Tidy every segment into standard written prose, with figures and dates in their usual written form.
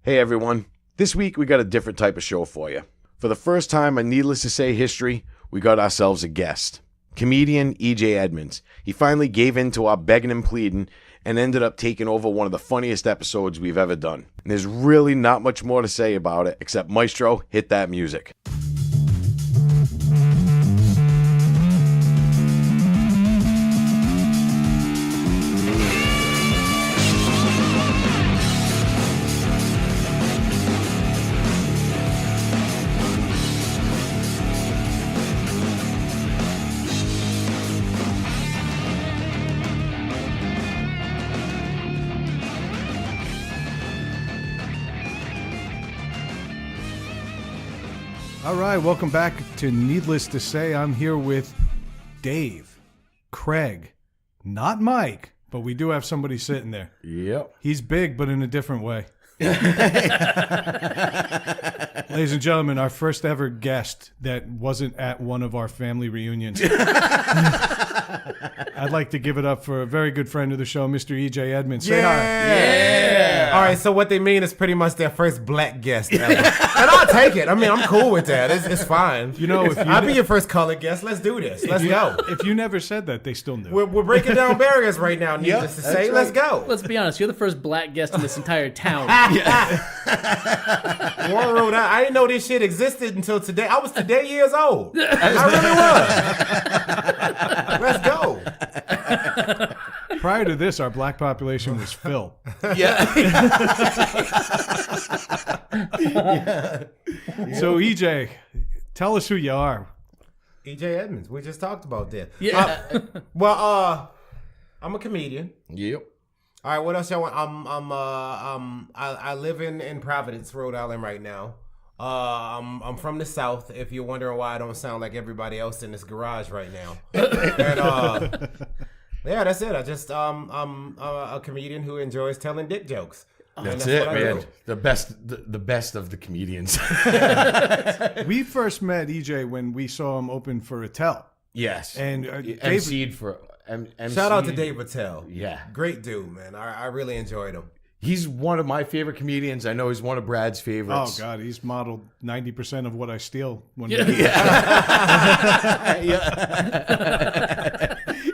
Hey everyone, this week we got a different type of show for you. For the first time in Needless to Say history, we got ourselves a guest. Comedian EJ Edmonds. He finally gave in to our begging and pleading and ended up taking over one of the funniest episodes we've ever done. And there's really not much more to say about it except Maestro, hit that music. All right, welcome back to Needless to Say. I'm here with Dave, Craig, not Mike, but we do have somebody sitting there. Yep. He's big, but in a different way. Ladies and gentlemen, our first ever guest that wasn't at one of our family reunions. I'd like to give it up for a very good friend of the show, Mr. EJ Edmonds. Say hi. Yeah. All right, so what they mean is pretty much their first black guest ever. And I'll take it. I mean, I'm cool with that. It's fine. You know, if I'll be your first colored guest. Let's do this. Let's go. If you never said that, they still knew. We're breaking down barriers right now, needless to say. Let's go. Let's be honest. You're the first black guest in this entire town. Warren, Rhode Island. I didn't know this shit existed until today. I was today years old. I really was. Let's go. Prior to this, our black population was Phil. Yeah. So, EJ, tell us who you are. EJ Edmonds. We just talked about that. Yeah. I'm a comedian. Yep. All right, what else y'all want? I live in Providence, Rhode Island right now. I'm from the South. If you're wondering why I don't sound like everybody else in this garage right now, and yeah, that's it. I'm a comedian who enjoys telling dick jokes. That's it, man. The best of the comedians. We first met EJ when we saw him open for Attell. Yes. And MC'd for... Shout out to Dave Attell. Yeah. Great dude, man. I really enjoyed him. He's one of my favorite comedians. I know he's one of Brad's favorites. Oh, God. He's modeled 90% of what I steal. When Yeah.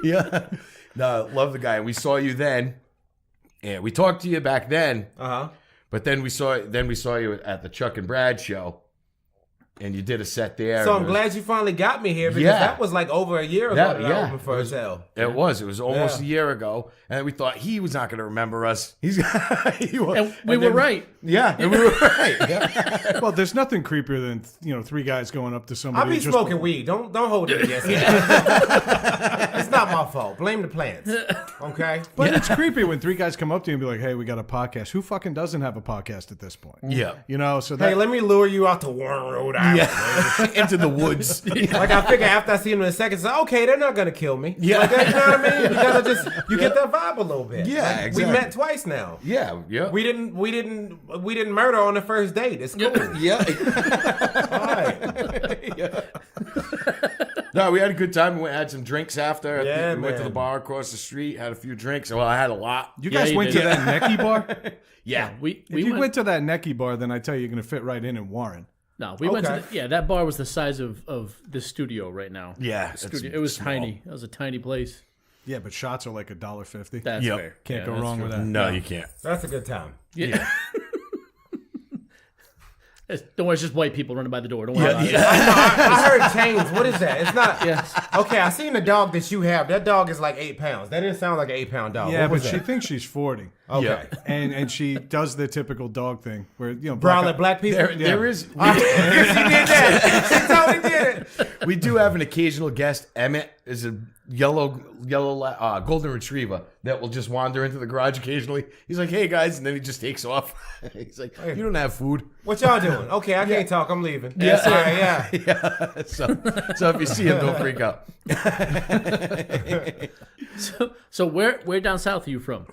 Yeah. No, love the guy. We saw you then. And we talked to you back then. Uh-huh. But then we saw you at the Chuck and Brad show. And you did a set there. So I'm glad you finally got me here because that was like over a year ago that I opened for Attell. It was almost a year ago. And we thought he was not going to remember us. And we were right. Yeah, and we were right. Yeah. Well, there's nothing creepier than three guys going up to somebody. I be smoking weed. Don't hold it against me. It's not my fault. Blame the plants. Okay? But it's creepy when three guys come up to you and be like, hey, we got a podcast. Who fucking doesn't have a podcast at this point? Yeah. So hey, let me lure you out to Warren, Rhode Island. Yeah. Into the woods. Like I figure after I see them in a second, it's like, okay, they're not gonna kill me. Yeah. Like that, you know what I mean? You gotta you get that vibe a little bit. Yeah, like, exactly. We met twice now. Yeah, yeah. We didn't murder on the first date. It's cool. Yeah. All right. Yeah. No, we had a good time. We had some drinks after. Yeah, we went to the man. bar across the street, had a few drinks. Well, I had a lot. You guys went to that Necky bar? Yeah. We If you went to that Necky bar, then I tell you, you're going to fit right in Warren. No, we went to that bar was the size of this studio right now. Yeah. It was small. tiny. It was a tiny place. Yeah, but shots are like $1.50. That's Yep. fair. Can't go that's wrong true. with that. No, you can't. That's a good time. Yeah. Don't worry, it's just white people running by the door. Don't worry about it. I heard chains. What is that? It's not. Yes. Okay, I seen the dog that you have. That dog is like 8 pounds. That didn't sound like an 8-pound dog. Yeah, What but was she that? thinks she's 40. Okay. Yeah. And she does the typical dog thing where, Growl at black people. There is. She did that. She totally did it. We do have an occasional guest. Emmett is a yellow golden retriever that will just wander into the garage occasionally. He's like, "Hey guys," and then he just takes off. He's like, "You don't have food." What y'all doing? Okay, I can't talk. I'm leaving. Yeah. All right, yeah. Yeah. So if you see him, don't freak out. So where down south are you from?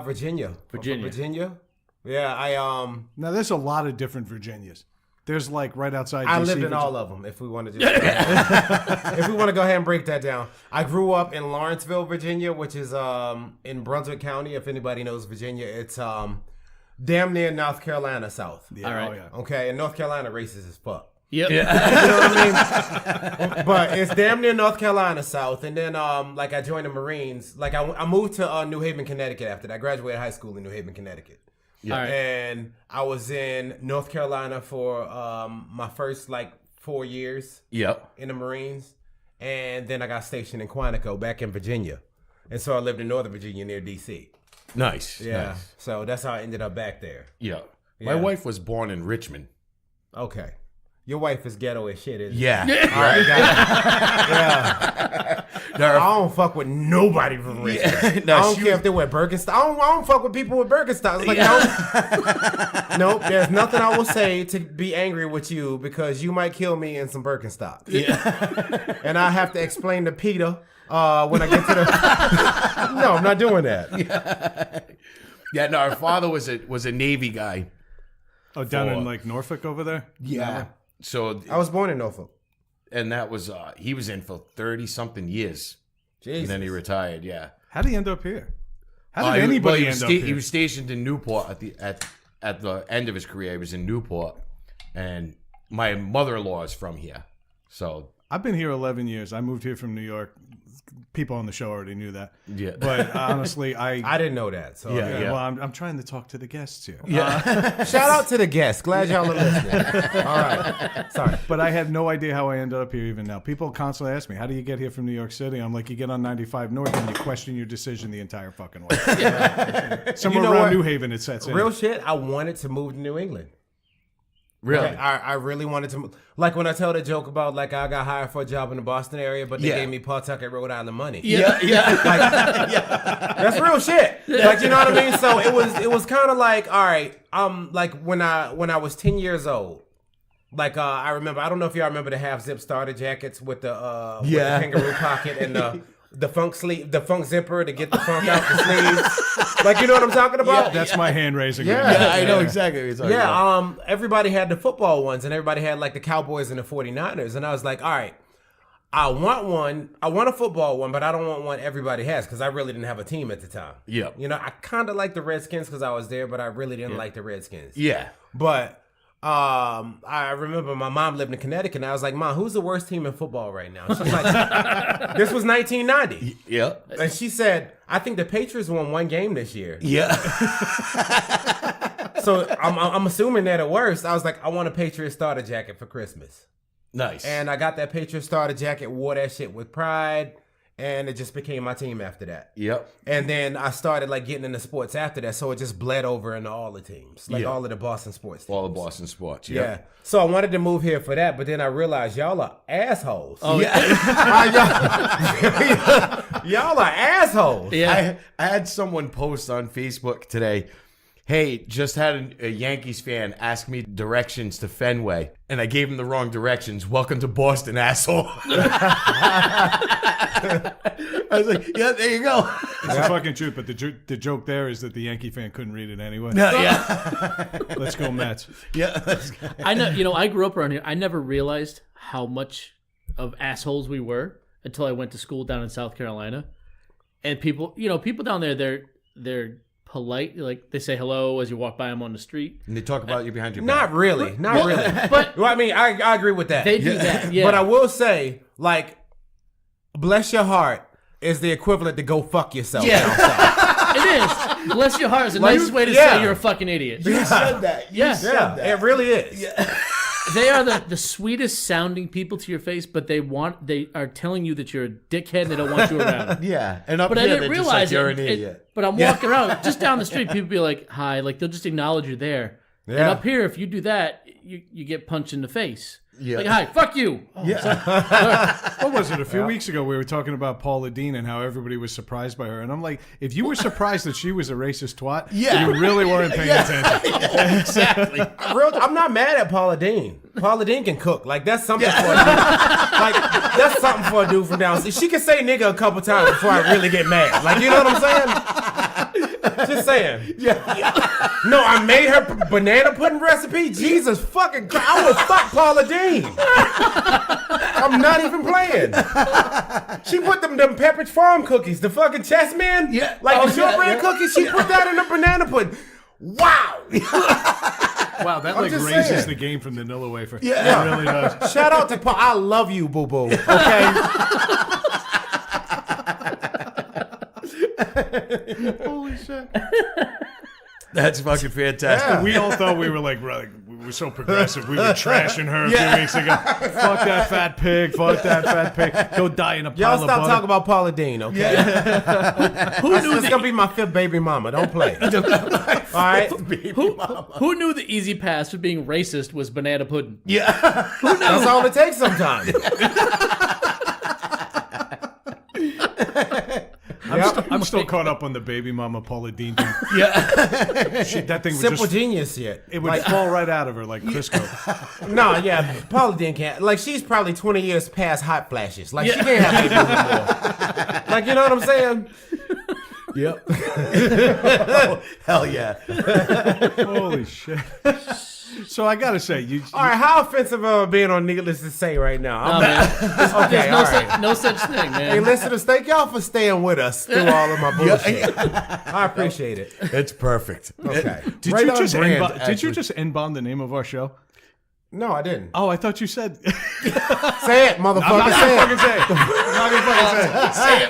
Virginia. Virginia. From Virginia. Yeah, Now, there's a lot of different Virginias. There's like right outside DC. I lived in all of them. If we want to just, if we want to go ahead and break that down, I grew up in Lawrenceville, Virginia, which is in Brunswick County. If anybody knows Virginia, it's damn near North Carolina South. Yeah, All right. Oh, yeah. Okay, and North Carolina racist as fuck. Yep. You know what I mean? But it's damn near North Carolina South. And then, like, I joined the Marines. Like, I moved to New Haven, Connecticut after that. I graduated high school in New Haven, Connecticut. All right. And I was in North Carolina for my first, 4 years Yep. in the Marines. And then I got stationed in Quantico back in Virginia. And so I lived in Northern Virginia near D.C. Nice. Yeah. Nice. So that's how I ended up back there. Yeah. My Yeah. wife was born in Richmond. Okay. Your wife is ghetto as shit, isn't Yeah. All right, got it. Yeah. I don't fuck with nobody from Richmond. No, I don't she care was- if they wear Birkenstocks. I don't fuck with people with Birkenstocks. Like, nope. There's nothing I will say to be angry with you because you might kill me in some Birkenstocks. Yeah. And I have to explain to PETA when I get to the. No, I'm not doing that. Yeah. No, our father was a Navy guy. Oh, down in For- like Norfolk over there? Yeah. So I was born in Norfolk. and that was he was in for 30-something years. Jesus. And then he retired, yeah. How did he end up here? How did He- anybody he end was up sta- here? He was stationed in Newport at the end of his career. He was in Newport, and my mother-in-law is from here. So I've been here 11 years. I moved here from New York. People on the show already knew that. yeah, But honestly, I didn't know that. So Yeah. Well, I'm trying to talk to the guests here. Shout out to the guests. Glad y'all are listening. All right. Sorry. But I had no idea how I ended up here even now. People constantly ask me, how do you get here from New York City? I'm like, you get on 95 North and you question your decision the entire fucking way. Somewhere You know around what? New Haven it sets in. Real shit, I wanted to move to New England. really. I really wanted to move. Like when I tell the joke about like I got hired for a job in the Boston area, but they Yeah. gave me Pawtucket, Rhode Island money. Yeah, yeah. That's real shit. Like you know what I mean? So it was kind of like, all right, like when I was 10 years old. Like I remember, I don't know if y'all remember the half zip starter jackets with the with the kangaroo pocket and the funk sleeve, the funk zipper to get the funk out the sleeves. Like you know what I'm talking about? That's my hand raising. Yeah. Yeah, I know exactly what you're talking about. Yeah, everybody had the football ones, and everybody had like the Cowboys and the 49ers. And I was like, all right, I want a football one, but I don't want one everybody has because I really didn't have a team at the time. Yeah. You know, I kind of liked the Redskins because I was there, but I really didn't like the Redskins. Yeah. But I remember my mom lived in Connecticut, and I was like, Mom, who's the worst team in football right now? She's like, this was 1990. Yeah. And she said, I think the Patriots won one game this year. Yeah. So I'm assuming they're the worst. I was like, I want a Patriot starter jacket for Christmas. Nice. And I got that Patriot starter jacket, wore that shit with pride, and it just became my team after that. Yep. And then I started like getting into sports after that, so it just bled over into all the teams, like Yeah. all of the Boston sports teams. All the Boston sports. Yeah. Yep. So I wanted to move here for that, but then I realized y'all are assholes. Oh, Y'all are assholes. Yeah. I had someone post on Facebook today, hey, just had a Yankees fan ask me directions to Fenway, and I gave him the wrong directions. Welcome to Boston, asshole. I was like, yeah, there you go. It's a fucking truth, but the joke there is that the Yankee fan couldn't read it anyway. Yeah. Let's go Mets. Yeah. Let's go. I know. I grew up around here. I never realized how much of assholes we were until I went to school down in South Carolina. And people down there, they're polite. Like they say hello as you walk by them on the street. And they talk about you behind your Not back. really. Not really. But Well, I mean, I agree with that. they do that. Yeah. But I will say, like, bless your heart is the equivalent to go fuck yourself. it is. Bless your heart is the nicest way to yeah. say you're a fucking idiot. You said that. You Yeah. said Yeah, that. it really is. They are the sweetest sounding people to your face, but they are telling you that you're a dickhead and they don't want you around. Yeah. And up But I here, didn't they're just like, realize you're it, an idiot. But I'm walking around just down the street. People be like, "Hi," like they'll just acknowledge you're there. And Yeah. up here, if you do that, you get punched in the face. Yeah. Like, "Hi, fuck you." Oh, What was it? A few weeks ago, we were talking about Paula Dean and how everybody was surprised by her. And I'm like, if you were surprised that she was a racist twat, Yeah. you really weren't paying attention. Exactly. I'm not mad at Paula Dean. Paula Dean can cook. Like that's something for a dude. Like that's something for a dude from down. She can say nigga a couple times before I really get mad. Like you know what I'm saying? Just saying. Yeah. No, I made her banana pudding recipe. Jesus fucking Christ. I would fuck Paula Dean. I'm not even playing. She put them Pepperidge Farm cookies, the fucking chess man. Yeah. Like Oh, the shortbread yeah. cookies, she put that in the banana pudding. Wow. Wow, that like just raises saying. the game from vanilla wafer. Yeah. It really does. Shout out to Paul. I love you, boo boo. Okay. Holy shit. That's fucking fantastic. Yeah. We all thought we were like we were so progressive. We were trashing her a few weeks ago. Fuck that fat pig. Fuck that fat pig. Go die in a pile Y'all of stop butter. talking about Paula Dean, okay? Who knew It's gonna be my 5th baby mama. Don't play. All right. Who knew the easy pass for being racist was banana pudding? Yeah. That's all it takes sometimes. I'm still caught up on the baby mama Paula Dean thing. Yeah. That thing would Simple just genius shit. it would fall right out of her like Crisco. No, yeah, Paula Dean can't. Like, she's probably 20 years past hot flashes. Like, she can't have babies anymore. Like, you know what I'm saying? Yep. Hell yeah. Holy shit. So I gotta say, you All right, how offensive am I being on Needless to Say right now? Oh, man. Okay, There's all right. no such thing, Hey, man. listeners, thank y'all for staying with us through all of my bullshit. I appreciate it. It's perfect. Okay. did Right you on just brand, did you actually. just N-bomb the name of our show? No, I didn't. Oh, I thought you said. Say it, motherfucker. I'm not Say gonna it. fucking say it. I'm not gonna fucking say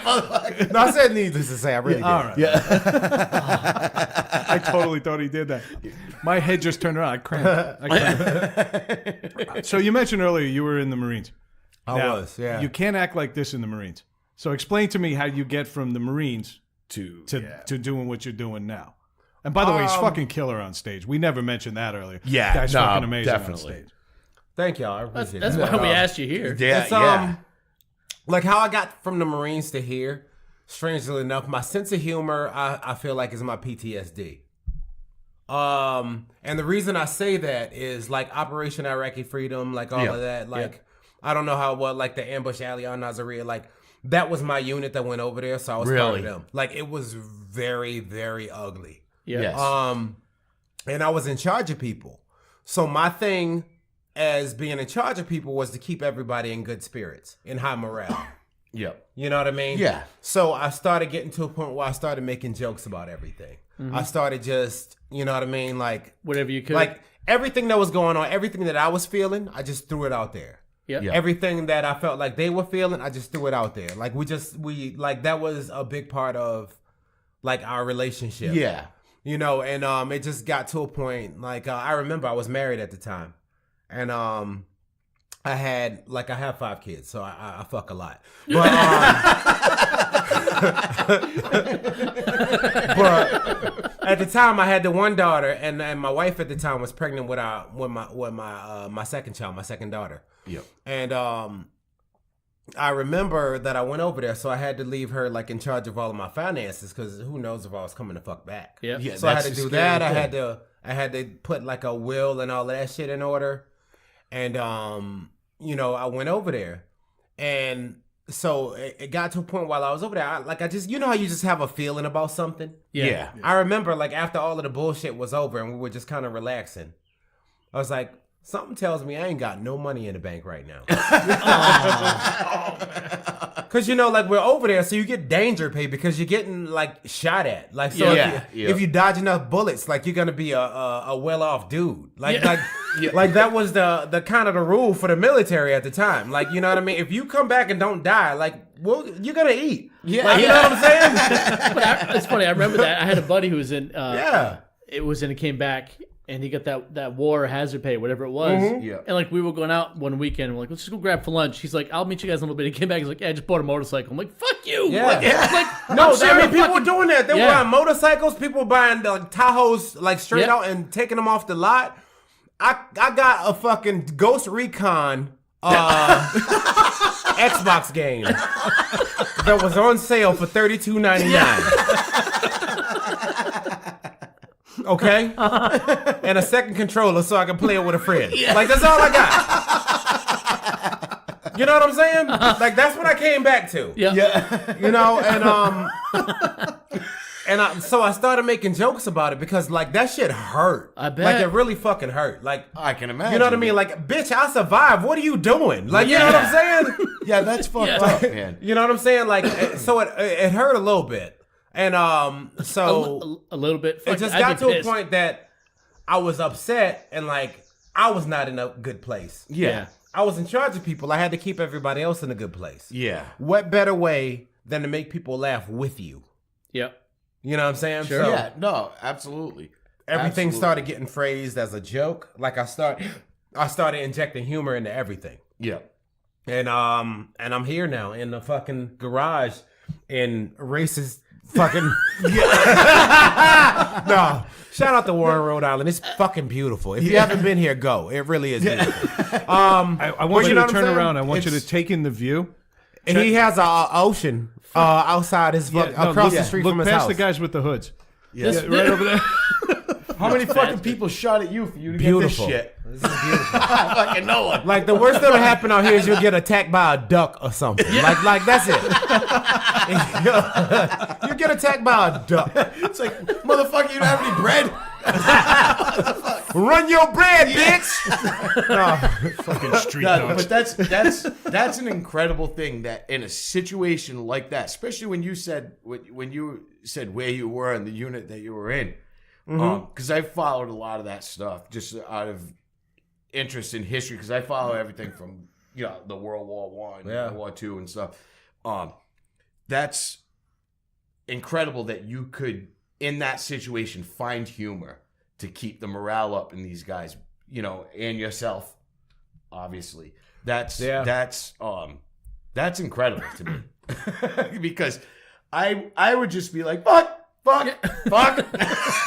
it. No, I said needless to say. I really did. All right. Yeah. I totally thought he did that. My head just turned around. I cramped. So you mentioned earlier you were in the Marines. I was, yeah. You can't act like this in the Marines. So explain to me how you get from the Marines to doing what you're doing now. And by the way, he's fucking killer on stage. We never mentioned that earlier. Yeah, Guy's no, fucking amazing definitely. on stage. Thank y'all. I appreciate That's it. why we asked you here. Yeah. It's, Yeah. like how I got from the Marines to here, strangely enough, my sense of humor, I feel like is my PTSD. And the reason I say that is like Operation Iraqi Freedom, like all of that, like I don't know how well like the ambush alley on Nazareth, like that was my unit that went over there, so I was part Really? of them. Like it was very, very ugly. Yeah. Yes. And I was in charge of people. So my thing as being in charge of people was to keep everybody in good spirits, in high morale. Yep. You know what I mean? Yeah. So I started getting to a point where I started making jokes about everything. I started just, you know what I mean? Like, Whatever you could. like everything that was going on, everything that I was feeling, I just threw it out there. Yep. Yeah. Everything that I felt like they were feeling, I just threw it out there. Like we like that was a big part of like our relationship. Yeah. You know, and it just got to a point like I remember I was married at the time. And I have 5 kids, so I fuck a lot. But but at the time I had the one daughter, and my wife at the time was pregnant with my second child, my second daughter. Yep. And I remember that I went over there, so I had to leave her like in charge of all of my finances because who knows if I was coming to fuck back. Yep. Yeah. So I had that's to the do that. scary I had to put like a will and all of that shit in order. And you know, I went over there, and so it got to a point while I was over there, I just, you know how you just have a feeling about something. Yeah. I remember like after all of the bullshit was over and we were just kind of relaxing, I was like, something tells me I ain't got no money in the bank right now. Cause you know, like we're over there, so you get danger pay because you're getting like shot at. Like so, if you dodge enough bullets, like you're gonna be a well off dude. Like like that was the kind of the rule for the military at the time. Like you know what I mean. If you come back and don't die, like well, you're gonna eat. Yeah, like, you know what I'm saying. But it's funny. I remember that I had a buddy who was in. Yeah. It was and it came back. And he got that war hazard pay, whatever it was. Yeah. And like we were going out one weekend, we're like, let's just go grab for lunch. He's like, I'll meet you guys in a little bit. He came back, he's like, yeah, I just bought a motorcycle. I'm like, fuck you. Yeah. Like, No, I'm sure I mean, people fucking- were doing that. They were Yeah. buying motorcycles. People were buying like Tahoes, like straight out and taking them off the lot. I got a fucking Ghost Recon Xbox game that was on sale for $32.99. Okay, and a second controller so I can play it with a friend. Like that's all I got. You know what I'm saying? Like that's what I came back to. Yeah. You know, and so I started making jokes about it because like that shit hurt. I bet. Like it really fucking hurt. Like I can imagine. you know what I mean? Like bitch, I survived. What are you doing? Like you know what I'm saying? Yeah, that's fucked up, man. You know what I'm saying? Like so it hurt a little bit. And so a little bit. it just got to a point that I was upset and like I was not in a good place. Yeah. I was in charge of people. I had to keep everybody else in a good place. Yeah. What better way than to make people laugh with you? Yep. You know what I'm saying? Sure. So Yeah. No, absolutely. everything Absolutely. started getting phrased as a joke. Like I started injecting humor into everything. Yeah. And I'm here now in the fucking garage in racist fucking no. Shout out to Warren, Rhode Island. It's fucking beautiful. If you haven't been here, go. It really is beautiful. I want you know to what I'm turn saying? around. I want you to take in the view. And he has a ocean outside his across the street Look from his past house. the guys with the hoods. Yeah. Yeah, right over there. How many fucking people shot at you for you to Beautiful. get this shit? This is beautiful. Fucking no one. Like the worst that'll happen out here is you'll get attacked by a duck or something. Like that's it. You get attacked by a duck. It's like, motherfucker, you don't have any bread? Run your bread, bitch. No. Fucking street No, dogs. but that's an incredible thing that in a situation like that, especially when you said where you were in the unit that you were in, because I followed a lot of that stuff just out of interest in history, because I follow everything from the World War One, World War Two, and stuff. That's incredible that you could in that situation find humor to keep the morale up in these guys, and yourself, obviously. That's incredible to me. Because I would just be like, fuck.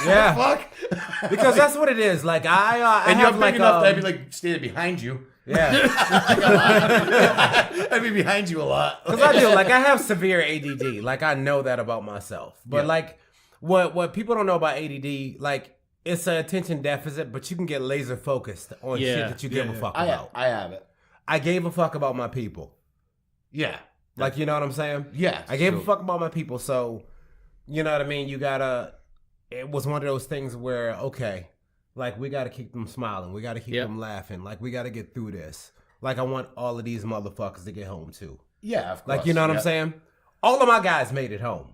Yeah. Fuck. Because that's what it is. Like I And you're have big like enough that I'd be like standing behind you. yeah. I'd be behind you a lot. Because I do. Like I have severe ADD. Like I know that about myself. But like what people don't know about ADD, like it's an attention deficit, but you can get laser focused on shit that you give a fuck about. I have it. I gave a fuck about my people. Yeah. Like, you know what I'm saying? Yeah. I gave a fuck about my people. So, you know what I mean? It was one of those things where, okay, like we got to keep them smiling. We got to keep them laughing. Like we got to get through this. Like I want all of these motherfuckers to get home too. Yeah, of course. Like, you know what I'm saying? All of my guys made it home.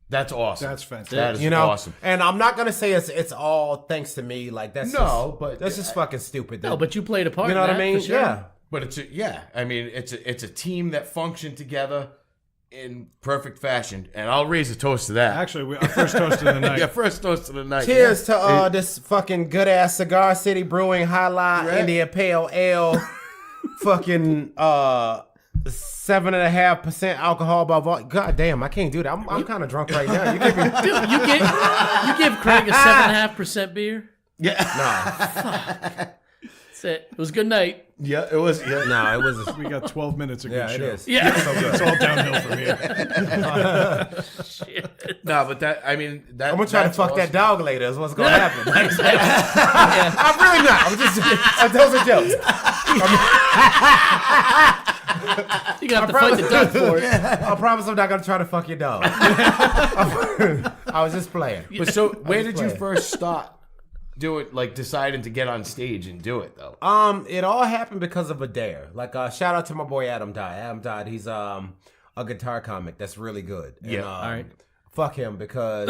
That's awesome. That's fantastic. That is awesome. And I'm not gonna say it's all thanks to me. Like that's but that's just fucking stupid. No, but you played a part. you know in what I that, mean? for sure. Yeah. But it's a team that functioned together in perfect fashion, and I'll raise a toast to that. Actually, our first toast of the night. Yeah, first toast of the night. Cheers to this fucking good ass Cigar City Brewing Highlight India Pale Ale, fucking 7.5% alcohol by volume. God damn, I can't do that. I'm kind of drunk right now. You give me Dude, you give Craig a 7.5% beer. Yeah. That's it. It was a good night. Yeah, it was. Yeah. no, it was. We got 12 minutes of good Yeah, show. it is. Yeah. It's all downhill from here. Shit. No, but I'm gonna try to fuck that dog later. Is what's gonna happen. Yeah. I'm really not. I'm just. Those are jokes. You got to fight the duck for it. I promise I'm not gonna try to fuck your dog. I was just playing. But so, where did you first start deciding to get on stage and do it though? It all happened because of a dare. Like, shout out to my boy Adam Dodd. Adam Dodd, he's a guitar comic that's really good. And, Yeah. All right. Fuck him because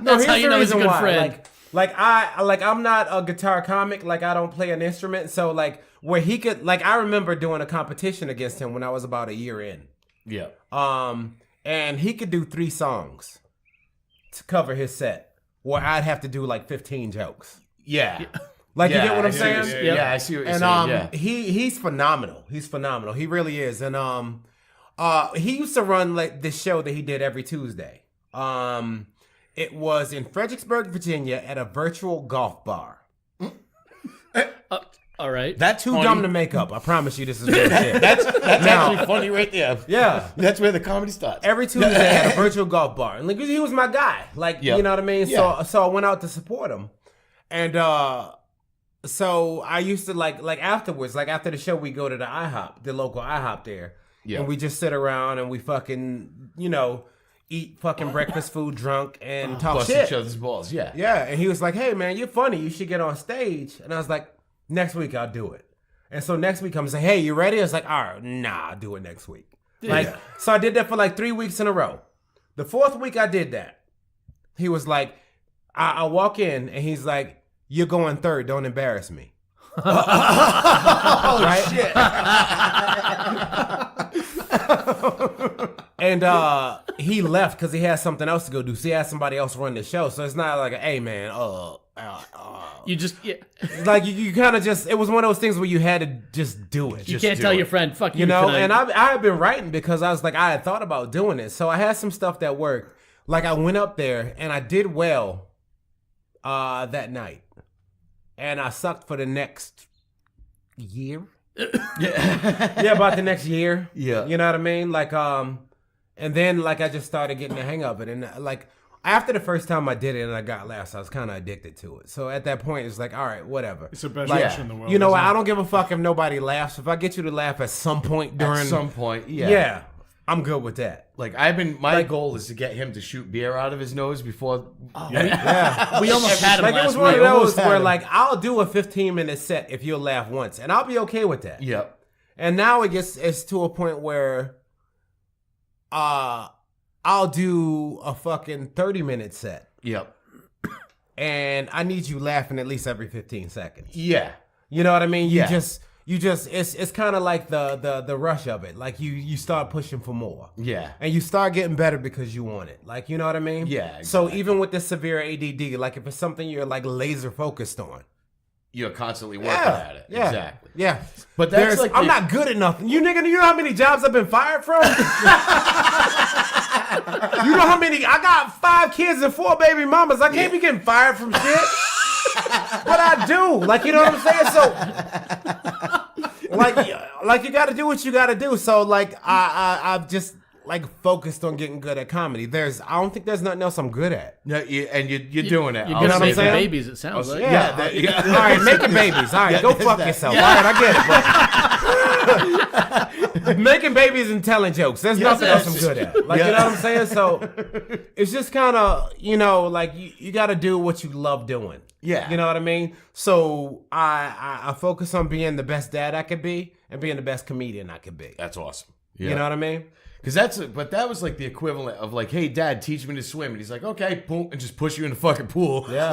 That's how you know he's a good friend. I'm not a guitar comic. Like I don't play an instrument. So like where he could I remember doing a competition against him when I was about a year in. Yeah. And he could do 3 songs to cover his set, where I'd have to do like 15 jokes. Yeah. Like you Yeah, get what I I'm see saying? what you're Yeah, I see what you're And saying. Yeah. he's phenomenal. He's phenomenal. He really is. And he used to run like this show that he did every Tuesday. It was in Fredericksburg, Virginia, at a virtual golf bar. All right. That's too dumb to make up. I promise you, this is real shit. That's actually funny right there. Yeah. That's where the comedy starts. Every Tuesday at a virtual golf bar. And like he was my guy. Like, Yep. you know what I mean? Yeah. So I went out to support him. And so I used to like afterwards, like after the show, we go to the IHOP, the local IHOP there. Yeah. And we just sit around and we fucking, eat fucking breakfast food drunk and talk Bust shit. each other's balls. Yeah. Yeah. And he was like, hey man, you're funny. You should get on stage. And I was like, next week I'll do it. And so next week I'm saying, hey, you ready? I was like, all right, nah, I'll do it next week. Like, so I did that for like 3 weeks in a row. The 4th week I did that, he was like, I walk in and he's like, "You're going third. Don't embarrass me." Oh shit! And he left because he had something else to go do. So he had somebody else run the show. So it's not like, hey man, You just like you kind of just. It was one of those things where you had to just do it. you can't tell your friend, "Fuck you," You know, tonight. and I had been writing because I was like, I had thought about doing it. So I had some stuff that worked. Like I went up there and I did well that night. And I sucked for the next year. Yeah, about the next year. Yeah. You know what I mean? Like, and then like I just started getting the hang of it. And like after the first time I did it and I got laughs, I was kind of addicted to it. So at that point, it's like, all right, whatever. It's the best Like, rush in the world. You know what? isn't it? I don't give a fuck if nobody laughs. If I get you to laugh at some point during, At some point, yeah. yeah, I'm good with that. Like my goal is to get him to shoot beer out of his nose before. Yeah. We almost had him Like it was last one week. of those Almost had where him. like I'll do a 15-minute set if you'll laugh once, and I'll be okay with that. Yep. And now it's to a point where I'll do a fucking 30-minute set, Yep. and I need you laughing at least every 15 seconds. Yeah. You know what I mean? Yeah. You just it's kind of like the rush of it. Like you start pushing for more. Yeah. And you start getting better because you want it. Like, you know what I mean? Yeah, So exactly. even with this severe ADD, like if it's something you're like laser focused on. You're constantly working at it. Yeah. Exactly. Yeah. But that's like I'm the- not good at nothing. You nigga, you know how many jobs I've been fired from? You know how many? I got 5 kids and 4 baby mamas. I can't be getting fired from shit. But I do. Like, you know what I'm saying? So, like you got to do what you got to do. So, like, I've just like focused on getting good at comedy. I don't think there's nothing else I'm good at. No, you're doing it. You're I'll gonna say make that. babies. It sounds like. Yeah. All right, making babies. All right, go fuck yourself. All right, I get it. But making babies and telling jokes. There's nothing else I'm good at. Like, you know what I'm saying? So it's just kind of, you know, like you got to do what you love doing. Yeah. You know what I mean? So I focus on being the best dad I could be and being the best comedian I could be. That's awesome. You know what I mean? Because but that was like the equivalent of like, hey, Dad, teach me to swim, and he's like, okay, boom, and just push you in the fucking pool. Yeah.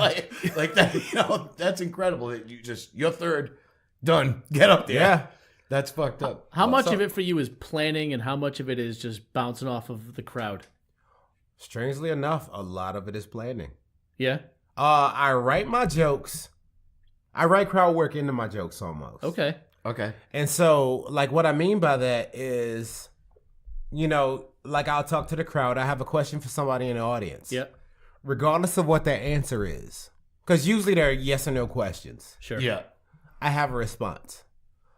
like that. You know, that's incredible. That you're third, done, get up there. Yeah. That's fucked up. How much of it for you is planning, and how much of it is just bouncing off of the crowd? Strangely enough, a lot of it is planning. Yeah. I write my jokes. I write crowd work into my jokes almost. Okay. Okay. And so, like, what I mean by that is, you know, like I'll talk to the crowd. I have a question for somebody in the audience. Yep. Regardless of what their answer is. Because usually they're yes or no questions. Sure. Yeah. I have a response.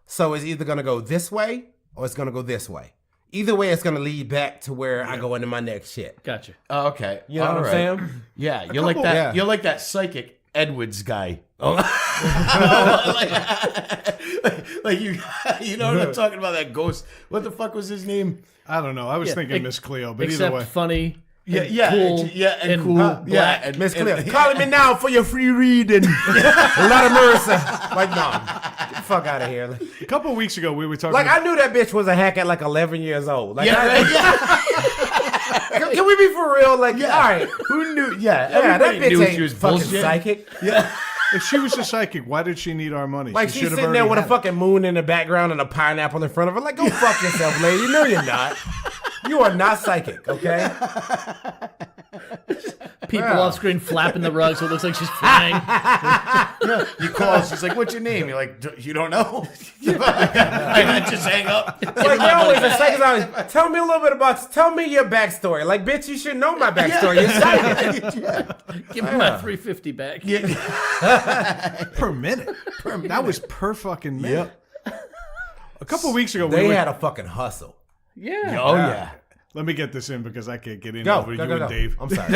So it's either going to go this way or it's going to go this way. Either way, it's going to lead back to where I go into my next shit. Gotcha. Oh, okay. You know All what I'm saying? Yeah. You're like that. yeah. You're like that psychic Edwards guy. like you know what I'm talking about? That ghost. What the fuck was his name? I don't know. I was Yeah, thinking Miss Cleo, but Except either way. funny. Yeah, and yeah, cool, and cool. black. Yeah, and Miss Cleo, and- calling me now for your free reading. A lot of mercy. Like, no. Get the fuck out of here. Like, A couple of weeks ago, we were talking. I knew that bitch was a hack at like 11 years old. Like, Yeah, can we be for real? Like, all right. Who knew? Yeah, Yeah, that everybody bitch knew ain't she was fucking bullshit. psychic. Yeah, if she was a psychic, why did she need our money? Like, She she's should have sitting there already with a had it. fucking moon in the background and a pineapple in front of her. Like, go fuck yourself, lady. You know you're not. You are not psychic, okay? People off screen flapping the rug so it looks like she's flying. you call. She's like, "What's your name?" You're like, "You don't know." I just hang up. Like, they always, the psychics always, tell me a little bit about, tell me your backstory. Like, bitch, you should know my backstory. You're psychic. Give me my $350 back. per minute. That was per fucking minute. A couple of weeks ago, They we were, had a fucking hustle. Yeah. Oh yeah. let me get this in because I can't get in Go, over go, you go, and go. Dave. I'm sorry.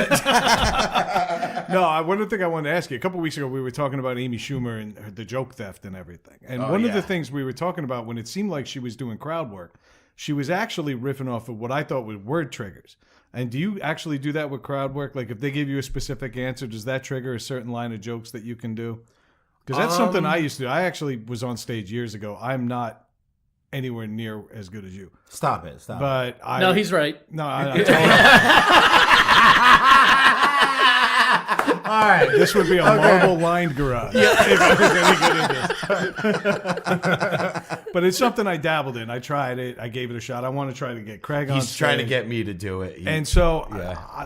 No, one thing I wanted to ask you. A couple weeks ago, we were talking about Amy Schumer and the joke theft and everything. And one of the things we were talking about when it seemed like she was doing crowd work, she was actually riffing off of what I thought were word triggers. And do you actually do that with crowd work? Like if they give you a specific answer, does that trigger a certain line of jokes that you can do? Because that's something I used to do. I actually was on stage years ago. I'm not anywhere near as good as you. Stop it. But No, he's right. No, I All right. this would be a marble-lined garage. If I was any good at this. But it's something I dabbled in. I tried it. I gave it a shot. I want to try to get Craig on He's stage. trying to get me to do it. And so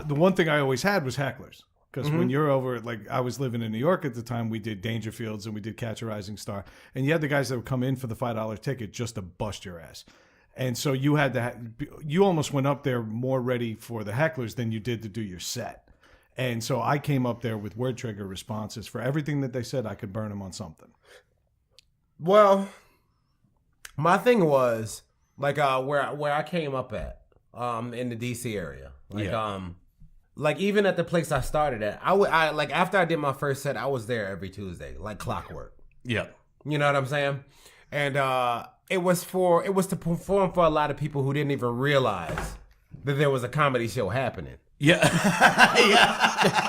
the one thing I always had was hecklers. Because when you're over, like I was living in New York at the time, we did Dangerfields and we did Catch a Rising Star. And you had the guys that would come in for the $5 ticket just to bust your ass. And so you had to, you almost went up there more ready for the hecklers than you did to do your set. And so I came up there with word trigger responses for everything that they said. I could burn them on something. Well, my thing was like where I came up at in the DC area. Like even at the place I started at, I like after I did my first set, I was there every Tuesday, like clockwork. Yeah. You know what I'm saying? And it was to perform for a lot of people who didn't even realize that there was a comedy show happening. Yeah.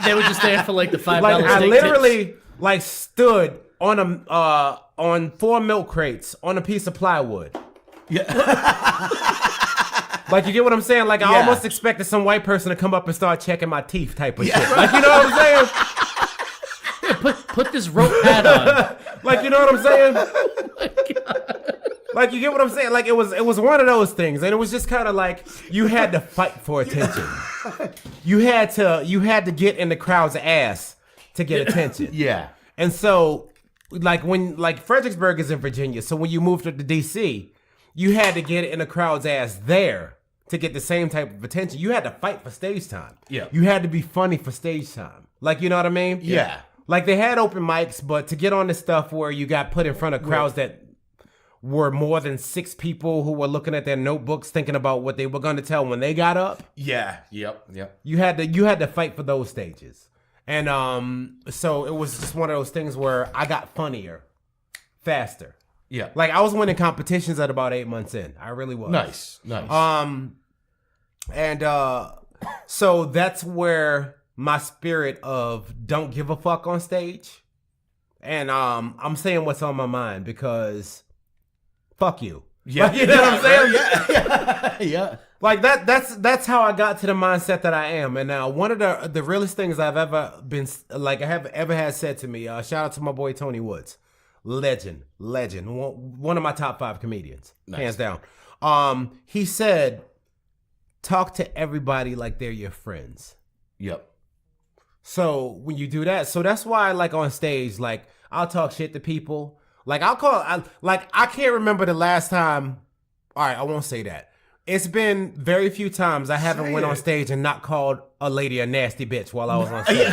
They were just there for like the $5 Like I steak literally tips. like stood on 4 milk crates on a piece of plywood. Yeah. Like, you get what I'm saying? Like, I almost expected some white person to come up and start checking my teeth type of shit. Like, you know what I'm saying? Yeah, put this rope hat on. Like, you know what I'm saying? Oh my God. Like, you get what I'm saying? Like, it was one of those things. And it was just kind of like, you had to fight for attention. You had to get in the crowd's ass to get attention. Yeah. And so, like, Fredericksburg is in Virginia. So when you moved to DC, you had to get in the crowd's ass there to get the same type of attention. You had to fight for stage time. Yeah. You had to be funny for stage time. Like, you know what I mean? Yeah. Like, they had open mics, but to get on this stuff where you got put in front of crowds that were more than 6 people who were looking at their notebooks thinking about what they were going to tell when they got up. Yeah. Yep. You had to fight for those stages. And so it was just one of those things where I got funnier faster. Yeah. Like, I was winning competitions at about 8 months in. I really was. Nice. So that's where my spirit of don't give a fuck on stage. And I'm saying what's on my mind because fuck you. Yeah. Like, you know what I'm saying? Yeah. Like that's how I got to the mindset that I am. And now one of the realest things I've ever been like I have ever had said to me, shout out to my boy Tony Woods. Legend. One of my top 5 comedians. Nice. Hands down. He said, talk to everybody like they're your friends. Yep. So when you do that, so that's why like on stage, like I'll talk shit to people. Like I can't remember the last time. All right, I won't say that. It's been very few times I haven't went on stage and not called a lady a nasty bitch while I was on stage.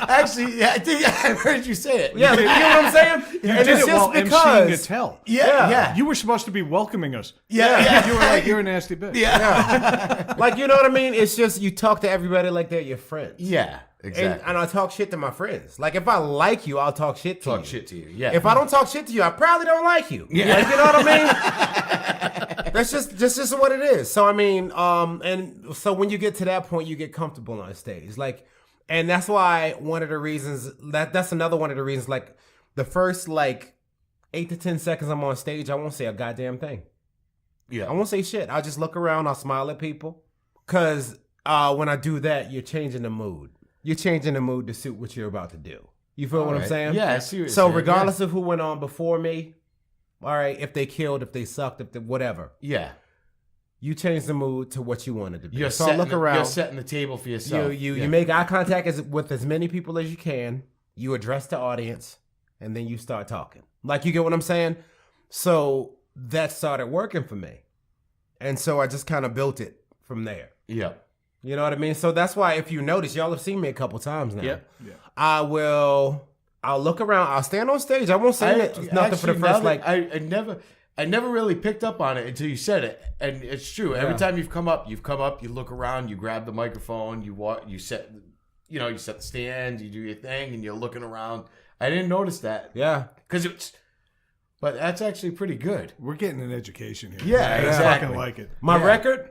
Actually, I think I've heard you say it. Yeah, you know what I'm saying? You And did it's it while just emceeing a because. tell. Yeah. You were supposed to be welcoming us. Yeah. You were like, you're a nasty bitch. Yeah. Like, you know what I mean? It's just you talk to everybody like they're your friends. Yeah. Exactly. And I talk shit to my friends. Like, if I like you, I'll talk shit to you. Talk shit to you. Yeah. If I don't talk shit to you, I probably don't like you. Yeah. Like, you know what I mean? That's just what it is. So, I mean, and so when you get to that point, you get comfortable on stage. Like, and that's why one of the reasons, that's another one of the reasons, like, the first, like, 8 to 10 seconds I'm on stage, I won't say a goddamn thing. Yeah. I won't say shit. I'll just look around, I'll smile at people. Because when I do that, you're changing the mood. You're changing the mood to suit what you're about to do. You feel what I'm saying? Yeah, I see what you're So saying. regardless of who went on before me, all right, if they killed, if they sucked, if they whatever, Yeah. you change the mood to what you wanted to be. You're So look around. You're setting the table for yourself. You make eye contact with as many people as you can. You address the audience, and then you start talking. Like, you get what I'm saying? So that started working for me. And so I just kind of built it from there. Yeah. You know what I mean? So that's why if you notice, y'all have seen me a couple times now. Yeah. I'll look around. I'll stand on stage. I won't say nothing for the first, like... I never really picked up on it until you said it. And it's true. Every time you've come up, you look around, you grab the microphone, you set the stand, you do your thing, and you're looking around. I didn't notice that. Yeah. But that's actually pretty good. We're getting an education here. Yeah, I exactly. fucking like it. My record,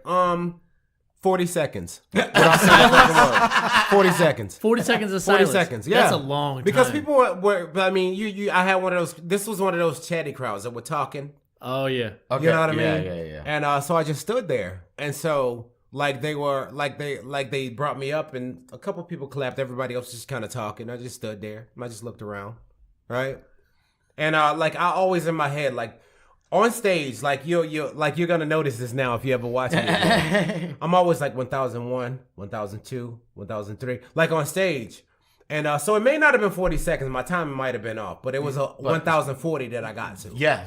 40 seconds. Without saying a fucking word. 40 seconds. 40 seconds of 40 silence. seconds, yeah. That's a long time. Because people were I mean, I had one of those, this was one of those chatty crowds that were talking. Oh yeah. Okay. You know what I mean? Yeah. And so I just stood there, and so like they brought me up, and a couple people clapped. Everybody else just kind of talking. I just stood there. And I just looked around, right? And like I always in my head, like on stage, like you're gonna notice this now if you ever watch me. I'm always like 1001, 1002, 1003, like on stage. And so it may not have been 40 seconds. My timing might have been off, but it was a 1040 that I got to. Yeah.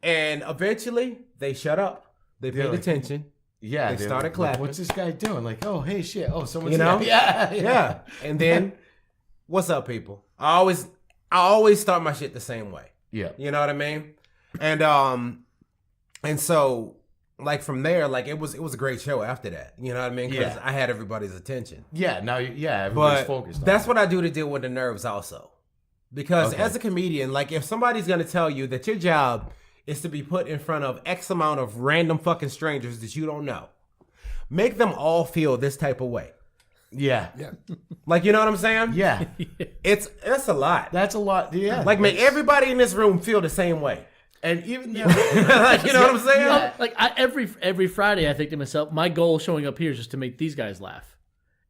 And eventually they shut up. They paid attention. Yeah. They started clapping. What's this guy doing? Like, oh, hey, shit. Oh, someone's You know? here. Yeah. And then, what's up, people? I always start my shit the same way. Yeah. You know what I mean? And so like from there, like it was a great show after that. You know what I mean? Because I had everybody's attention. Yeah. Now, everybody's focused on that's it. what I do to deal with the nerves also. Because as a comedian, like if somebody's gonna tell you that your job is to be put in front of X amount of random fucking strangers that you don't know, make them all feel this type of way. Yeah. Like, you know what I'm saying? Yeah. It's a lot. That's a lot. Yeah. Like make everybody in this room feel the same way. And even like, you know what I'm saying? Yeah. Like every Friday, I think to myself, my goal showing up here is just to make these guys laugh,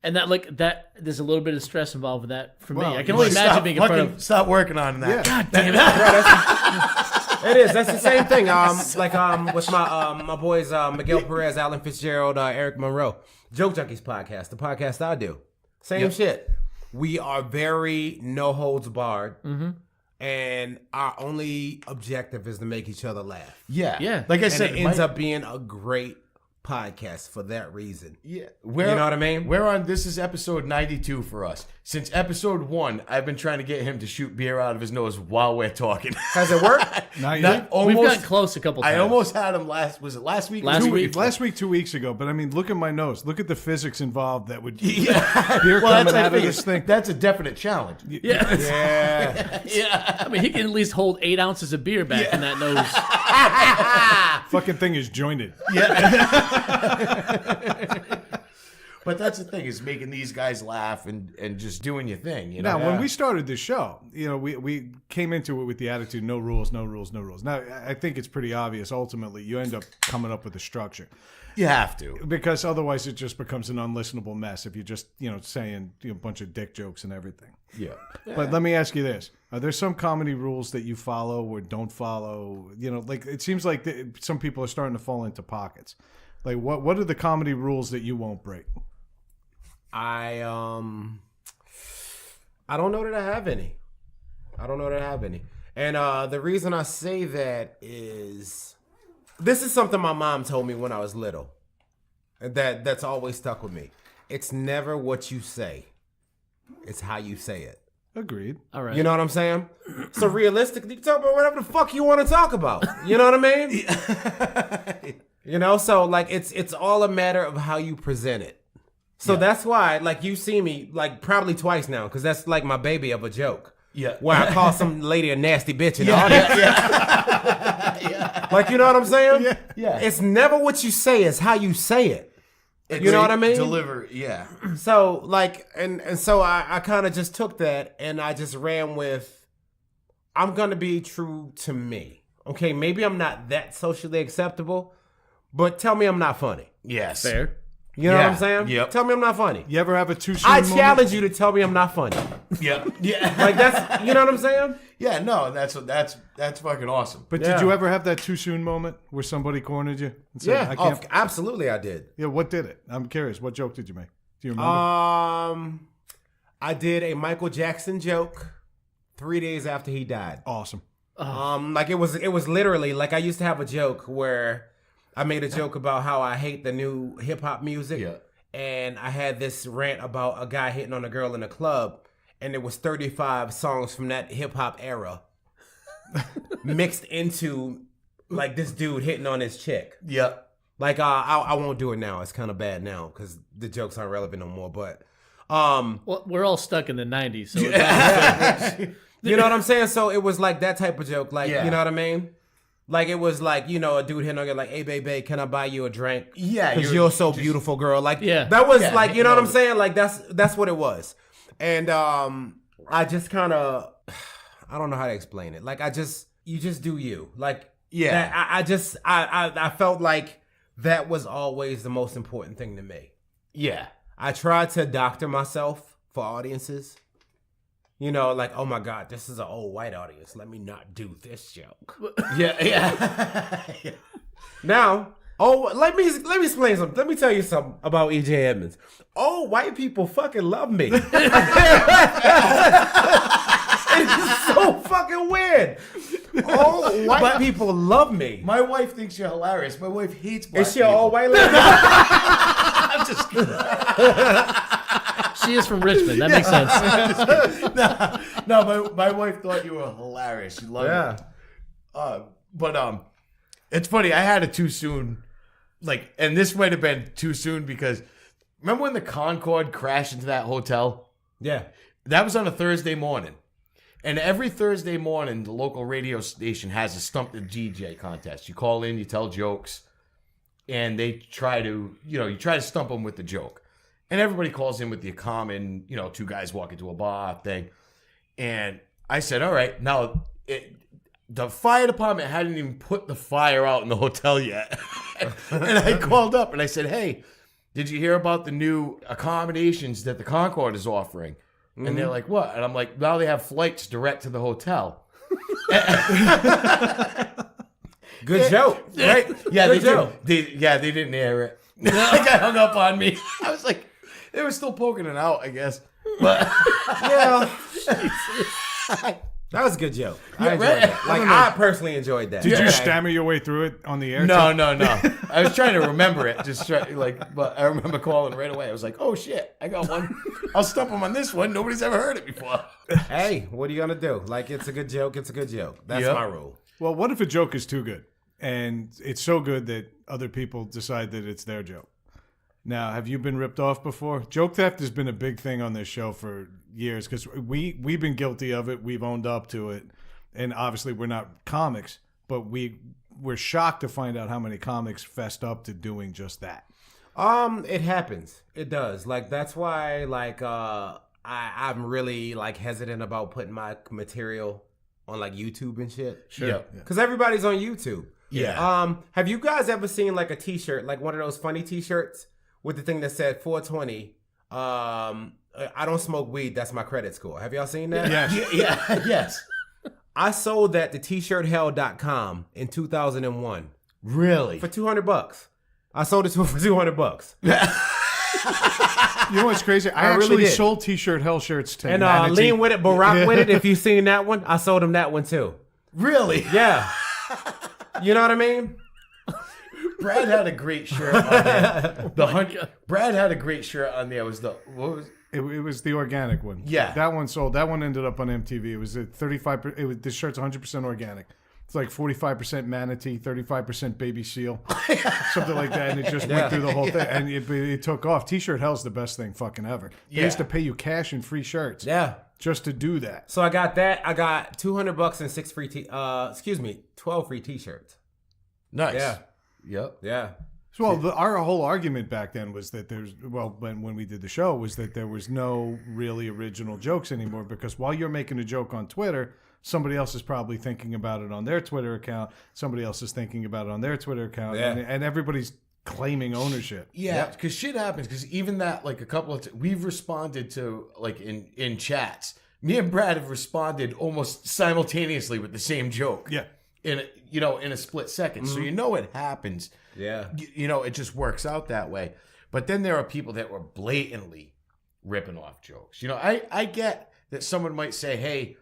and that there's a little bit of stress involved with that for me. I can only imagine being in front of. Stop working on that. Yeah. God damn it! It is. That's the same thing. With my boys Miguel Perez, Alan Fitzgerald, Eric Monroe, Joke Junkies podcast, the podcast I do. Same shit. We are very no holds barred. Mm-hmm. And our only objective is to make each other laugh. Yeah. Like I said, it ends up being a great podcast for that reason. Yeah. You know what I mean? This is episode 92 for us. Since episode 1, I've been trying to get him to shoot beer out of his nose while we're talking. Has it worked? Not yet. We've gotten close a couple times. I almost had him last week? Last week. Last week, 2 weeks ago. But I mean, look at my nose. Look at the physics involved that would beer Well, coming that's out of this thing. That's a definite challenge. Yeah. Yeah. I mean, he can at least hold 8 ounces of beer back in that nose. Fucking thing is jointed. But that's the thing, is making these guys laugh and just doing your thing. You know? Now, when we started this show, you know, we came into it with the attitude, no rules, no rules, no rules. Now, I think it's pretty obvious, ultimately, you end up coming up with a structure. You have to. Because otherwise it just becomes an unlistenable mess if you're just, saying a bunch of dick jokes and everything. Yeah. But let me ask you this. Are there some comedy rules that you follow or don't follow? Like it seems like some people are starting to fall into pockets. Like what are the comedy rules that you won't break? I don't know that I have any. And the reason I say that is this is something my mom told me when I was little. That's always stuck with me. It's never what you say. It's how you say it. Agreed. All right. You know what I'm saying? So realistically, you can talk about whatever the fuck you want to talk about. You know what I mean? So like it's all a matter of how you present it. So that's why, like, you see me, like, probably twice now, because that's, like, my baby of a joke. Yeah. Where I call some lady a nasty bitch in the audience. Like, you know what I'm saying? Yeah. It's never what you say, it's how you say it. You know what I mean? Deliver, yeah. So, like, and so I kind of just took that, and I just ran with, I'm going to be true to me. Okay, maybe I'm not that socially acceptable, but tell me I'm not funny. Yes. Fair. You know what I'm saying? Yep. Tell me I'm not funny. You ever have a too soon I moment? challenge you to tell me I'm not funny. Yep. Yeah. Like that's, you know what I'm saying? Yeah, no, that's fucking awesome. But did you ever have that too soon moment where somebody cornered you? And said, Yeah, I can't... absolutely I did. Yeah, what did it? I'm curious. What joke did you make? Do you remember? I did a Michael Jackson joke 3 days after he died. Awesome. Like it was literally like I used to have a joke where I made a joke about how I hate the new hip hop music. Yeah. And I had this rant about a guy hitting on a girl in a club, and it was 35 songs from that hip hop era mixed into like this dude hitting on his chick. Yep. Like I won't do it now. It's kind of bad now because the jokes aren't relevant no more. But Well, we're all stuck in the 90s, so you know what I'm saying? So it was like that type of joke. Like, Yeah. you know what I mean? Like, it was like, you know, a dude hitting on you like, hey, baby, can I buy you a drink? Yeah, Because you're so beautiful, girl. Like, Yeah. that was Yeah, like, you know no. what I'm saying? Like, that's what it was. And I just kind of, I don't know how to explain it. Like, I just you just do you. Like, Yeah. I felt like that was always the most important thing to me. Yeah. I tried to doctor myself for audiences. You know, like, oh my God, this is an old white audience. Let me not do this joke. Yeah. Now, let me explain something. Let me tell you something about EJ Edmonds. Oh, white people fucking love me. It's so fucking weird. Oh, white people love me. My wife thinks you're hilarious. My wife hates black Is she an people. all white lady? I'm just kidding. She is from Richmond. That makes sense. No, my wife thought you were hilarious. She loved it. But it's funny. I had it too soon. Like, and this might have been too soon because remember when the Concorde crashed into that hotel? Yeah. That was on a Thursday morning. And every Thursday morning, the local radio station has a Stump the DJ contest. You call in, you tell jokes, and they try to, you try to stump them with the joke. And everybody calls in with the common, two guys walk into a bar thing. And I said, all right, now, the fire department hadn't even put the fire out in the hotel yet. And I called up and I said, hey, did you hear about the new accommodations that the Concorde is offering? And they're like, what? And I'm like, now they have flights direct to the hotel. Good joke. Right? Yeah, Good they joke. did. They didn't air it. They got hung up on me. I was like, they were still poking it out, I guess. But Yeah. That was a good joke. I enjoyed right? that. Like, I personally enjoyed that. Did you stammer your way through it on the air? No. I was trying to remember it. But I remember calling right away. I was like, oh shit, I got one. I'll stump them on this one. Nobody's ever heard it before. Hey, what are you gonna do? Like, it's a good joke. It's a good joke. That's Yep. my rule. Well, what if a joke is too good? And it's so good that other people decide that it's their joke. Now, have you been ripped off before? Joke theft has been a big thing on this show for years because we've been guilty of it. We've owned up to it. And obviously we're not comics, but we're shocked to find out how many comics fessed up to doing just that. It happens. It does. Like, that's why, like, I'm really, like, hesitant about putting my material on, like, YouTube and shit. Sure. Yeah. Because everybody's on YouTube. Yeah. Have you guys ever seen, like, a t-shirt, like one of those funny t-shirts with the thing that said 420, I don't smoke weed, that's my credit score. Have y'all seen that? Yes. Yeah. Yes. I sold that to tshirthell.com in 2001 Really? for $200. I sold it to him for $200. You know what's crazy? I really actually did. sold T-shirt hell shirts to And Manatee. Lean With It, Barack With It, if you've seen that one, I sold him that one too. Really? Yeah. You know what I mean? Brad had a great shirt on there. Brad had a great shirt on there. It was the organic one. Yeah. That one sold. That one ended up on MTV. It was at 35%. This shirt's 100% organic. It's like 45% manatee, 35% baby seal, something like that. And it just went through the whole thing. And it took off. T-shirt hell's the best thing fucking ever. They used to pay you cash and free shirts. Yeah. Just to do that. So I got that. I got $200 and 12 free t-shirts. Nice. Yeah. Yep. Yeah. So, our whole argument back then was that when we did the show, was that there was no really original jokes anymore because while you're making a joke on Twitter, somebody else is probably thinking about it on their Twitter account. Somebody else is thinking about it on their Twitter account. Yeah. And everybody's claiming ownership. Yeah, because shit happens. Because even that, like a couple of we've responded to like in chats. Me and Brad have responded almost simultaneously with the same joke. Yeah. In a split second. So it happens. Yeah. It just works out that way. But then there are people that were blatantly ripping off jokes. I get that someone might say, hey,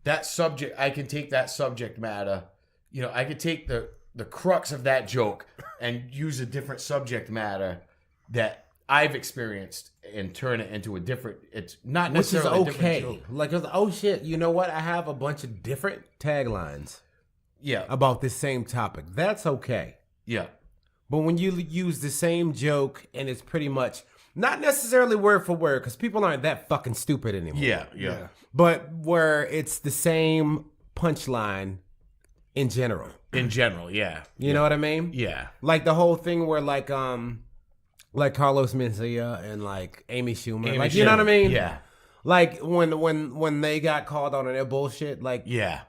that subject, I can take that subject matter. I could take the crux of that joke and use a different subject matter that I've experienced and turn it into a different, it's not Which is necessarily a different okay. joke. Like, oh shit, you know what? I have a bunch of different taglines Yeah. about this same topic. That's okay. Yeah. But when you use the same joke and it's pretty much not necessarily word for word, because people aren't that fucking stupid anymore. Yeah. But where it's the same punchline in general. In general, yeah. You know what I mean? Yeah. Like the whole thing where like Carlos Mencia and like Amy Schumer. You know what I mean? Yeah. Like when they got called out on their bullshit, like Yeah.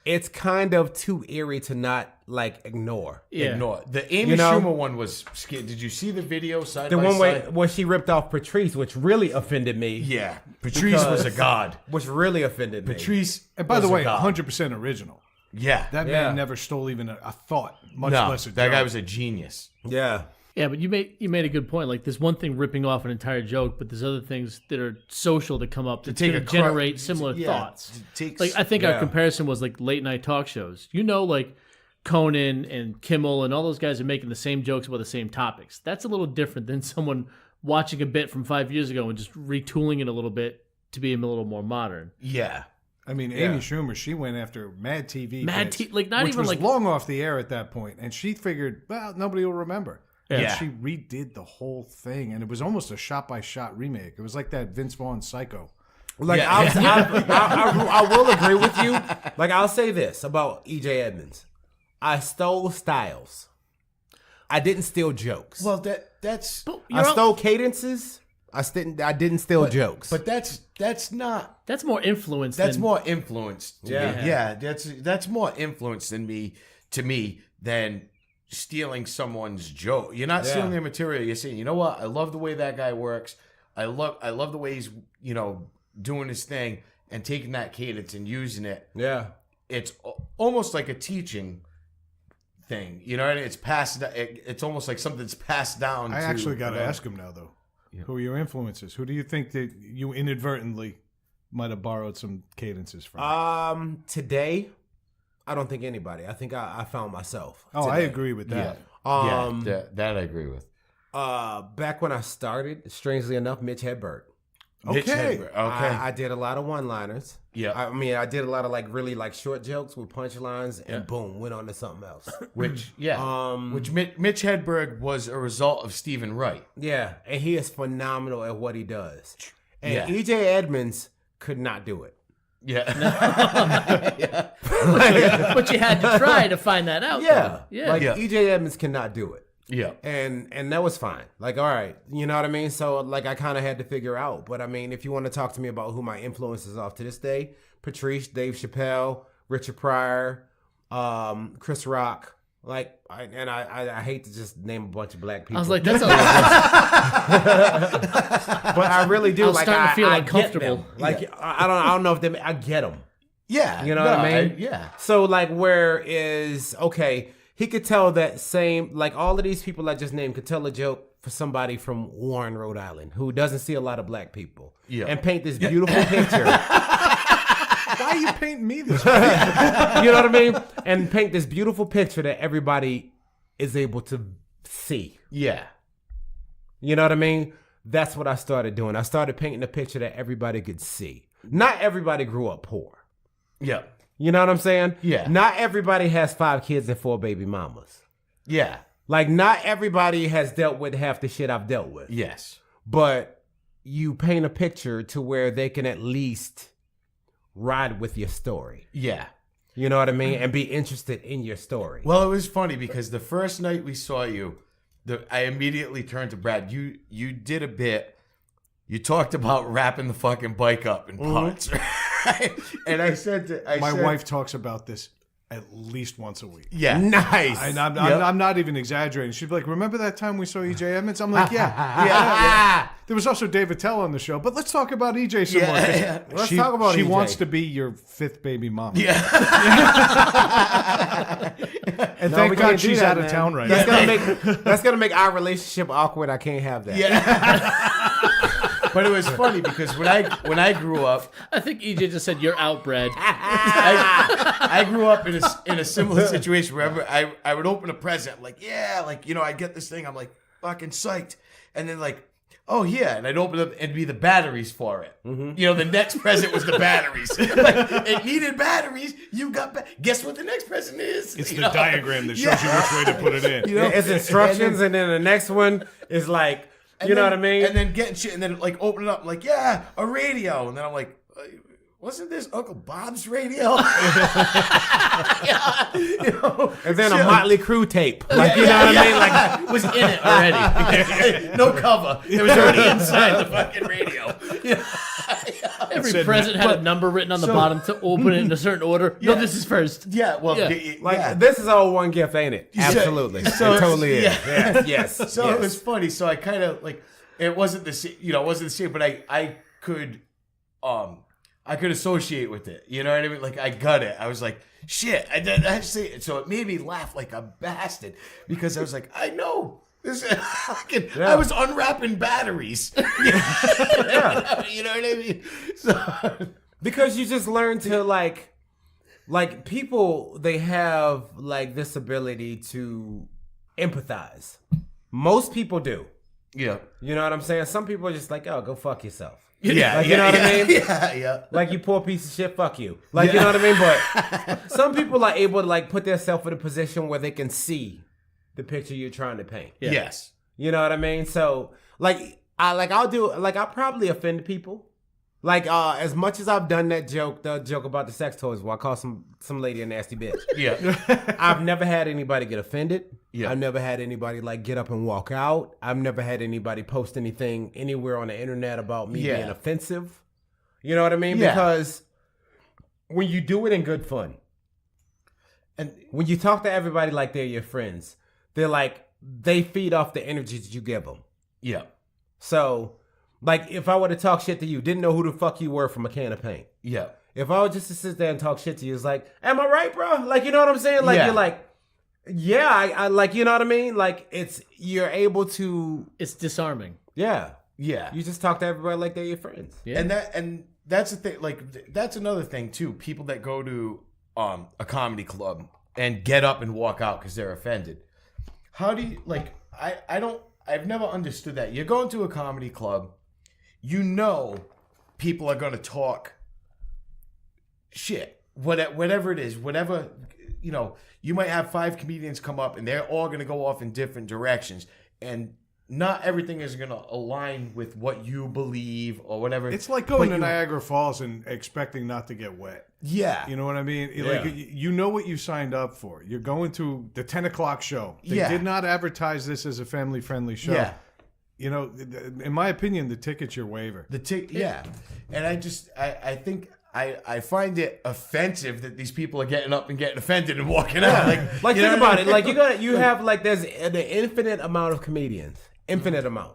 it's kind of too eerie to not like ignore. Yeah. Ignore. The Amy Schumer one was scary. Did you see the video side The by one side? where she ripped off Patrice, which really offended me. Yeah. Patrice was a god. Which really offended me. Patrice And by the was a way, god. 100% original. Yeah. That man never stole even a thought, much No, less a that joke. guy was a genius. Yeah. Yeah, but you made a good point. Like, there's one thing ripping off an entire joke, but there's other things that are social that come up that take going a to generate similar yeah, thoughts. takes- Like, I think our comparison was like late night talk shows. Like Conan and Kimmel and all those guys are making the same jokes about the same topics. That's a little different than someone watching a bit from 5 years ago and just retooling it a little bit to be a little more modern. Yeah. I mean, Amy Schumer, she went after Mad TV. Like, not which even was like long off the air at that point, and she figured, well, nobody will remember. Yeah. And she redid the whole thing, and it was almost a shot-by-shot remake. It was like that Vince Vaughn Psycho. Like I will agree with you. Like I'll say this about EJ Edmonds. I stole styles. I didn't steal jokes. Well, that's I stole cadences. I didn't steal jokes. But that's not. that's more influence. That's than, more influence. To Yeah. me. Yeah. That's more influence to me than stealing someone's joke. You're not stealing their material. You're saying, you know what? I love the way that guy works. I love the way he's doing his thing and taking that cadence and using it. Yeah. It's almost like a teaching thing. You know, it's passed. It's almost like something's passed down. I actually got to ask him now, though. Yeah. Who are your influences? Who do you think that you inadvertently might have borrowed some cadences from? Today, I don't think anybody. I think I found myself. I today. agree with that. That I agree with. Back when I started, strangely enough, Mitch Hedberg. Okay. I did a lot of one-liners. Yeah. I mean, I did a lot of like really like short jokes with punchlines, and boom, went on to something else. Which Mitch Hedberg was a result of Stephen Wright. Yeah, and he is phenomenal at what he does. And Yeah. EJ Edmonds could not do it. Yeah. but you had to try to find that out. Yeah, Yeah. like EJ Edmonds cannot do it. Yeah. And that was fine. Like, all right, you know what I mean? So, like, I kind of had to figure out. But, I mean, if you want to talk to me about who my influences are to this day, Patrice, Dave Chappelle, Richard Pryor, Chris Rock. Like, I hate to just name a bunch of black people. I was like, that's a but I really do. I was like, starting to feel I uncomfortable. get them. Like, I don't know if they. I get them. Yeah. You know what I mean? Yeah. So, like, where is okay? He could tell that same, like all of these people I just named could tell a joke for somebody from Warren, Rhode Island, who doesn't see a lot of black people, and paint this beautiful picture. Why are you painting me this way? You know what I mean? And paint this beautiful picture that everybody is able to see. Yeah. You know what I mean? That's what I started doing. I started painting a picture that everybody could see. Not everybody grew up poor. Yeah. You know what I'm saying? Yeah. Not everybody has 5 kids and 4 baby mamas. Yeah. Like, not everybody has dealt with half the shit I've dealt with. Yes. But you paint a picture to where they can at least ride with your story. Yeah. You know what I mean? And be interested in your story. Well, it was funny because the first night we saw you, I immediately turned to Brad. You did a bit. You talked about wrapping the fucking bike up in parts. And I said My wife talks about this at least once a week. Yeah. Nice. And I'm not even exaggerating. She'd be like, remember that time we saw EJ Edmonds? I'm like, yeah. There was also Dave Attell on the show, but let's talk about EJ some more. Let's talk about She EJ. wants to be your 5th baby mama. Yeah. And No, thank we God can't do she's that, out of man. town right That's now. that's gonna make our relationship awkward. I can't have that. Yeah. But it was funny because when I grew up, I think EJ just said, "You're out, Brad." I grew up in a similar situation where I would open a present, like, I get this thing, I'm like fucking psyched, and then like, oh yeah, and I'd open it up and be the batteries for it. Mm-hmm. The next present was the batteries. Like, it needed batteries. You got guess what the next present is? It's the diagram that shows you which way to put it in. It's instructions, and then the next one is like, know what I mean? And then getting shit, and then like open it up, like, yeah, a radio, and then I'm like, wasn't this Uncle Bob's radio? And then a Motley Crue tape. Like, you know what I mean? Like, It was in it already. No cover. It was already inside the fucking radio. Every said present had a number written on the bottom to open it in a certain order. No, this is first. Yeah, well, like this is all one gift, ain't it? Absolutely. So- it totally is. yeah. Yes. So yes. it was funny. So I kind of like it wasn't the same, it wasn't the same, but I could associate with it. You know what I mean? Like I got it. I was like, shit. I did actually. So it made me laugh like a bastard because I was like, I know. This, I was unwrapping batteries. Yeah. You know what I mean? So, Because you just learn to like people, they have like this ability to empathize. Most people do. yeah. You know what I'm saying? Some people are just like, oh, go fuck yourself. Yeah. Like, you know what I mean? Yeah. Like, you poor piece of shit, fuck you. Like, you know what I mean? But some people are able to like put themselves in a position where they can see the picture you're trying to paint. Yeah. Yes. You know what I mean? So I'll probably offend people. Like, as much as I've done the joke about the sex toys where I call some lady a nasty bitch. Yeah. I've never had anybody get offended. Yeah. I've never had anybody like get up and walk out. I've never had anybody post anything anywhere on the internet about me being offensive. You know what I mean? Yeah. Because when you do it in good fun, and when you talk to everybody like they're your friends, they're like, they feed off the energy that you give them. Yeah. So, like, if I were to talk shit to you, didn't know who the fuck you were from a can of paint. Yeah. If I was just to sit there and talk shit to you, it's like, am I right, bro? Like, you know what I'm saying? Like, Yeah. you're like, yeah, I like, you know what I mean? Like, you're able to, It's disarming. yeah. Yeah. You just talk to everybody like they're your friends. Yeah. And that's the thing. Like that's another thing too. People that go to a comedy club and get up and walk out because they're offended. How do you like? I've never understood that. You're going to a comedy club. You know, people are going to talk shit. Whatever it is, whatever. You might have 5 comedians come up and they're all going to go off in different directions, and not everything is going to align with what you believe or whatever. It's like going to Niagara Falls and expecting not to get wet. Yeah. You know what I mean? Like, you know what you signed up for. You're going to the 10 o'clock show. They did not advertise this as a family-friendly show. Yeah. You know, in my opinion, the ticket's your waiver. And I think I find it offensive that these people are getting up and getting offended and walking out. Like, think about it. Like, you have like, there's an infinite amount of comedians. Infinite amount.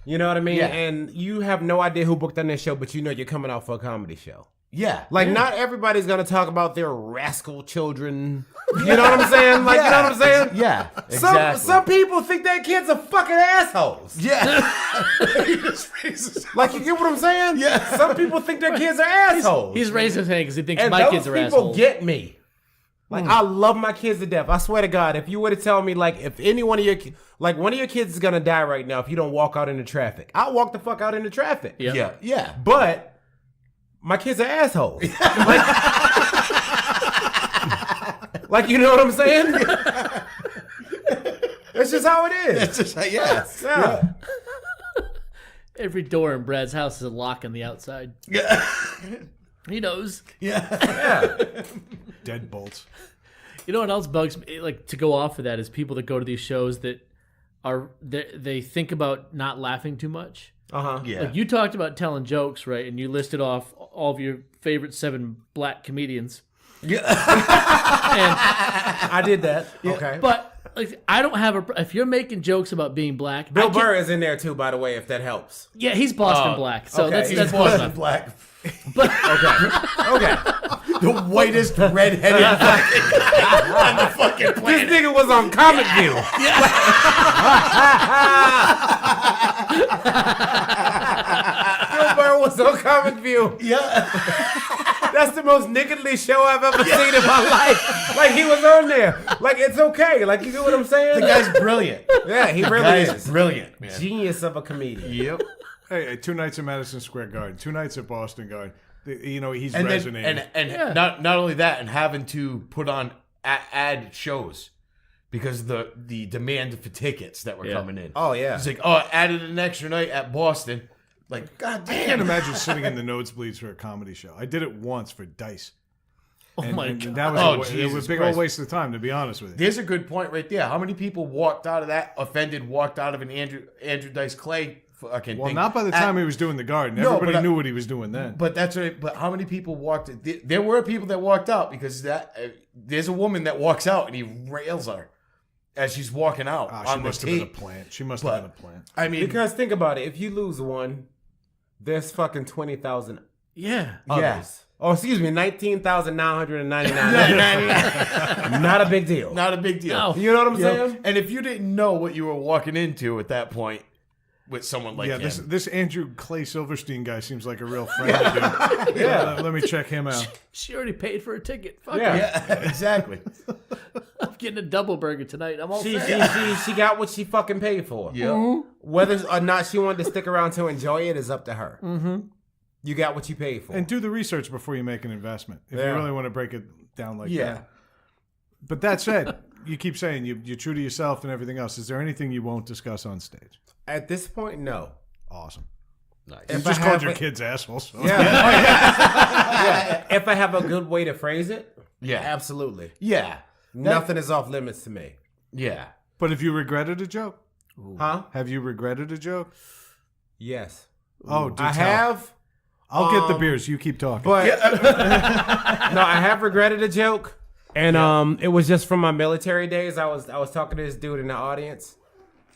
You know what I mean? Yeah. And you have no idea who booked on this show, but you know you're coming out for a comedy show. Yeah. Like, not everybody's going to talk about their rascal children. You know what I'm saying? Like, you know what I'm saying? Yeah. Exactly. Some people think their kids are fucking assholes. Yeah. Like, you get what I'm saying? Yeah. Some people think their kids are assholes. He's raising his hand because he thinks and my those kids are people assholes. get me. Like, I love my kids to death. I swear to God, if you were to tell me, like, if any one of your, like, one of your kids is gonna die right now if you don't walk out into traffic, I'll walk the fuck out into traffic. Yep. Yeah. Yeah. But my kids are assholes. Like, you know what I'm saying? That's just how it is. It's just Yeah. Every door in Brad's house is a lock on the outside. Yeah. He knows. Yeah. Deadbolts. You know what else bugs me? Like, to go off of that is people that go to these shows that they think about not laughing too much. Uh-huh. Yeah. Like, you talked about telling jokes, right? And you listed off all of your favorite 7 black comedians. Yeah. I did that. Okay. But like, I don't have if you're making jokes about being black, Bill Burr is in there too, by the way, if that helps. Yeah, he's Boston black, so okay. that's Boston black. But Okay. The whitest redheaded on the fucking This planet. nigga was on Comic View. Bill Burr was on Comic View. Yeah. That's the most niggardly show I've ever seen in my life. Like, he was on there. Like, it's okay. Like, you get what I'm saying? The guy's brilliant. Yeah, he really Guy's is. brilliant, man. Genius of a comedian. Yep. Hey, 2 nights at Madison Square Garden, 2 nights at Boston Garden. You know, he's And resonating. then, not only that, and having to put on ad shows because the demand for tickets that were coming in. Oh, yeah. It's like, oh, added an extra night at Boston. Like, God I can't damn. imagine sitting in the nosebleeds for a comedy show. I did it once for Dice. Oh And, my and god! that was Oh, it was Jesus a big Christ. old waste of time, to be honest with you. There's a good point right there. How many people walked out of that offended, walked out of an Andrew Dice Clay fucking Well, thing? not by the time he was doing the garden. No, Everybody but knew what he was doing then. But that's right. But how many people walked? There were people that walked out because there's a woman that walks out and he rails her as she's walking out. She on must the have been a tape. plant. She must have been a plant. I mean, Because think about it. If you lose one, there's fucking 20,000 Yeah. others. Yeah. Oh, excuse me, 19,999. Not a big deal. not a big deal. No. You know what I'm You know? saying? And if you didn't know what you were walking into at that point with someone like him, This Andrew Clay Silverstein guy seems like a real friend to do. Yeah. Let me check him out. She already paid for a ticket. Fuck Yeah. yeah. yeah, exactly. I'm getting a double burger tonight. I'm all She set. she got what she fucking paid for. Yeah. Whether or not she wanted to stick around to enjoy it is up to her. Mm-hmm. You got what you paid for. And do the research before you make an investment. If you Yeah. really want to break it down like Yeah. that. But that said, you keep saying you're true to yourself and everything else. Is there anything you won't discuss on stage? At this point, no. Awesome. Nice. You If just I called have your it- kids assholes. So. Yeah. If I have a good way to phrase it, Yeah. absolutely. Yeah. Nothing is off limits to me. Yeah. But have you regretted a joke? Huh? Have you regretted a joke? Yes. Oh, do I tell. have, I'll get the beers. You keep talking. but no, I have regretted a joke. And it was just from my military days. I was talking to this dude in the audience,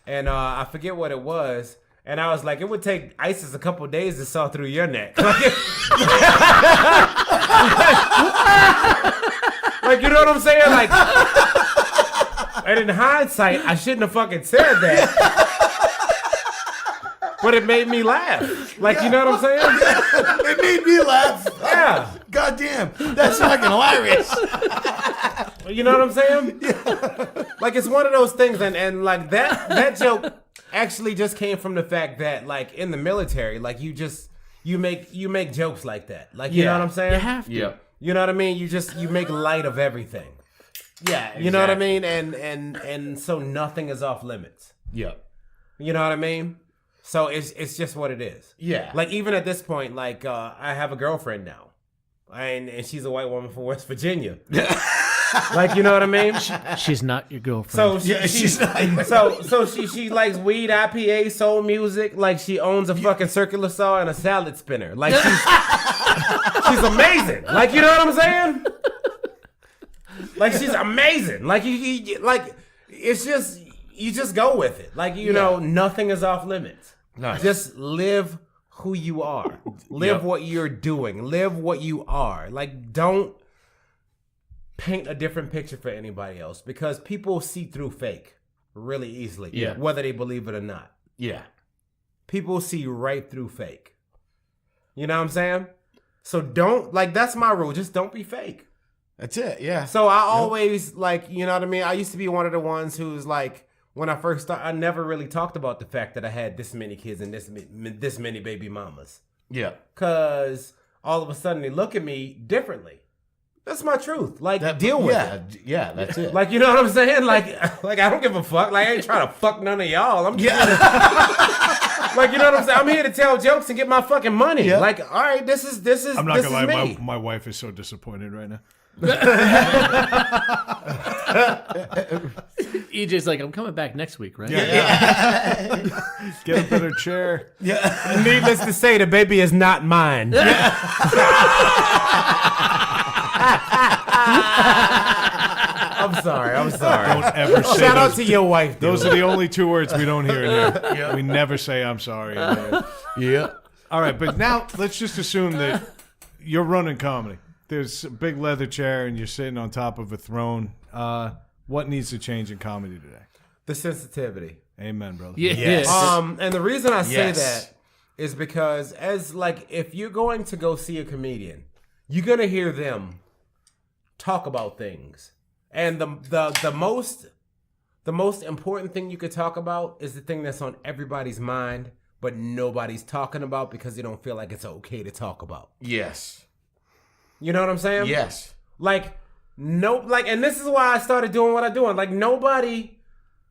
and I forget what it was. And I was like, it would take ISIS a couple days to saw through your neck. Like, you know what I'm saying? Like, and in hindsight, I shouldn't have fucking said that. But it made me laugh. Like, you know what I'm saying? It made me laugh. Yeah. God damn. That's fucking hilarious. You know what I'm saying? Like, it's one of those things, and like that joke actually just came from the fact that, like, in the military, like, you make jokes like that. Like, you know Yeah. what I'm saying? You have to. Yeah. You know what I mean? You make light of everything. Yeah. You know what I mean? And so nothing is off limits. Yeah. You know what I mean? So it's just what it is. Yeah. Like, even at this point, like, I have a girlfriend now, and she's a white woman from West Virginia. Like, you know what I mean? She's not your girlfriend. So she's not. so she likes weed, IPA, soul music. Like, she owns a fucking circular saw and a salad spinner. Like, she's amazing. Like, you know what I'm saying? Like, she's amazing. Like, you like, it's just, you just go with it. Like, you know, nothing is off limits. Nice. Just live who you are. Live Yep. what you're doing. Live what you are. Like, don't paint a different picture for anybody else, because people see through fake really easily. Yeah. Whether they believe it or not. Yeah. People see right through fake. You know what I'm saying? So don't, like, that's my rule. Just don't be fake. That's it. Yeah. So I always, like, you know what I mean? I used to be one of the ones who's like, when I first started, I never really talked about the fact that I had this many kids and this many baby mamas. Yeah. Because all of a sudden they look at me differently. That's my truth. Like, deal with it. Yeah. That's it. Like, you know what I'm saying? Like I don't give a fuck. Like, I ain't trying to fuck none of y'all. I'm just like, you know what I'm saying? I'm here to tell jokes and get my fucking money. Yeah. Like, all right, this is I'm not this gonna lie, is me. my wife is so disappointed right now. EJ's like, I'm coming back next week, right? Get a better chair. Needless to say, the baby is not mine. I'm sorry. Don't ever say Shout out those. to your wife, dude. Those are the only two words we don't hear in here. We never say I'm sorry. in here. Yeah. All right, but now let's just assume that you're running comedy. There's a big leather chair and you're sitting on top of a throne. What needs to change in comedy today? the sensitivity. Amen, brother. Yeah. Yes. And the reason I say Yes. that is because, as like, if you're going to go see a comedian, you're gonna hear them talk about things, and the most important thing you could talk about is the thing that's on everybody's mind, but nobody's talking about because they don't feel like it's okay to talk about. Yes. You know what I'm saying? Yes. Like, no, like, and this is why I started doing what I'm doing. Like, nobody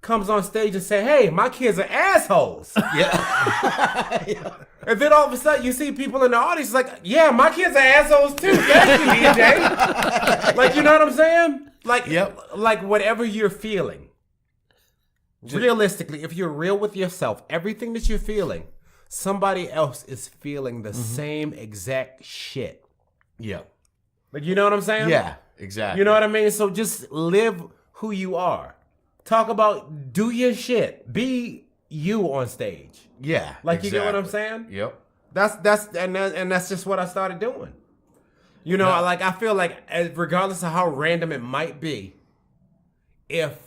comes on stage and say, "Hey, my kids are assholes." Yeah. And then all of a sudden you see people in the audience like, "Yeah, my kids are assholes too." Thank you, EJ. Like, you know what I'm saying? Like, like whatever you're feeling. Realistically, if you're real with yourself, everything that you're feeling, somebody else is feeling the same exact shit. Yeah. Like, you know what I'm saying? Yeah, exactly. You know what I mean? So just live who you are. Talk about, do your shit. Be you on stage. Yeah. Like, you get what I'm saying? Yep. That's just what I started doing. You know, like, I feel like regardless of how random it might be, if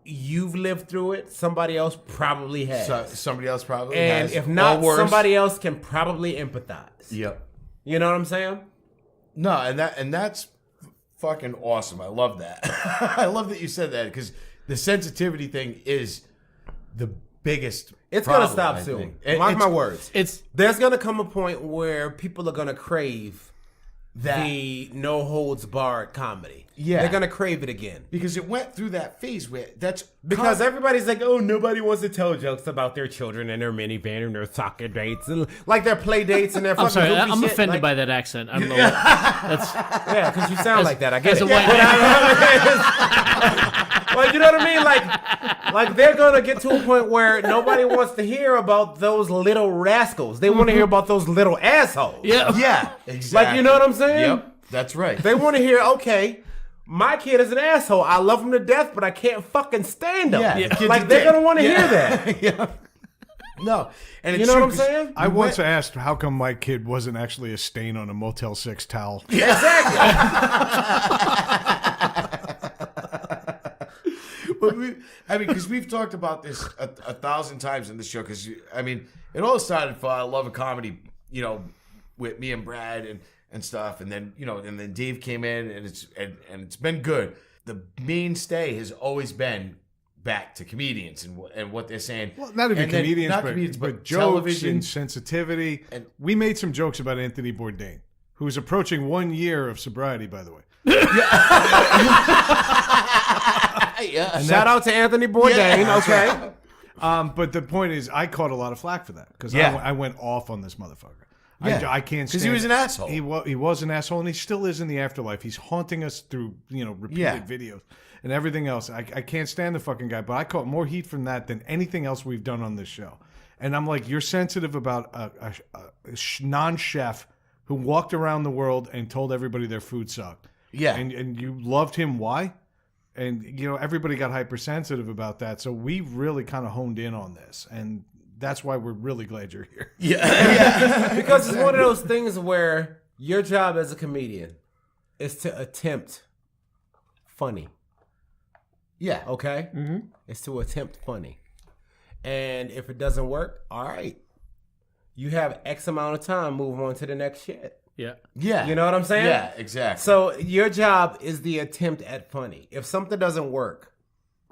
you've lived through it, somebody else probably has. Somebody else probably and has. if not, somebody else can probably empathize. Yep. You know what I'm saying? No, and that's fucking awesome. I love that. I love that you said that because the sensitivity thing is the biggest. It's problem, gonna stop I soon. think. Mark my words. There's gonna come a point where people are gonna crave the no holds barred comedy. Yeah, they're gonna crave it again because it went through that phase where because everybody's like, oh, nobody wants to tell jokes about their children and their minivan and their soccer dates and like their play dates and their. I'm sorry, goofy I'm shit. offended like, by that accent. I don't know. That's because you sound like that. I guess. as a white Like, you know what I mean? Like they're gonna get to a point where nobody wants to hear about those little rascals. They want to hear about those little assholes. Yeah, exactly. Like, you know what I'm saying? Yep, that's right. They want to hear, okay, my kid is an asshole. I love him to death, but I can't fucking stand him. Yeah. Like, they're gonna want to hear that. Yeah. No, and You know what I'm saying? I once asked how come my kid wasn't actually a stain on a Motel 6 towel. Yeah, exactly. But because we've talked about this a 1,000 times in the show. Because it all started for I Love a Comedy, with me and Brad and stuff, and then and then Dave came in, and it's been good. The mainstay has always been back to comedians and what they're saying. Well, not even comedians, but jokes television and sensitivity. And we made some jokes about Anthony Bourdain, who's approaching 1 year of sobriety, by the way. Yeah. Shout out to Anthony Bourdain. Yeah. Okay. But the point is, I caught a lot of flack for that because I went off on this motherfucker. Yeah. I can't stand because he was an asshole. He was an asshole, and he still is in the afterlife. He's haunting us through repeated videos and everything else. I can't stand the fucking guy. But I caught more heat from that than anything else we've done on this show. And I'm like, you're sensitive about a non-chef who walked around the world and told everybody their food sucked. Yeah, and you loved him. Why? And everybody got hypersensitive about that. So we really kind of honed in on this, and that's why we're really glad you're here. Yeah. Because it's one of those things where your job as a comedian is to attempt funny. Yeah. Okay? Mm-hmm. It's to attempt funny. And if it doesn't work, all right. You have X amount of time, move on to the next shit. Yeah. Yeah. You know what I'm saying? Yeah, exactly. So your job is the attempt at funny. If something doesn't work,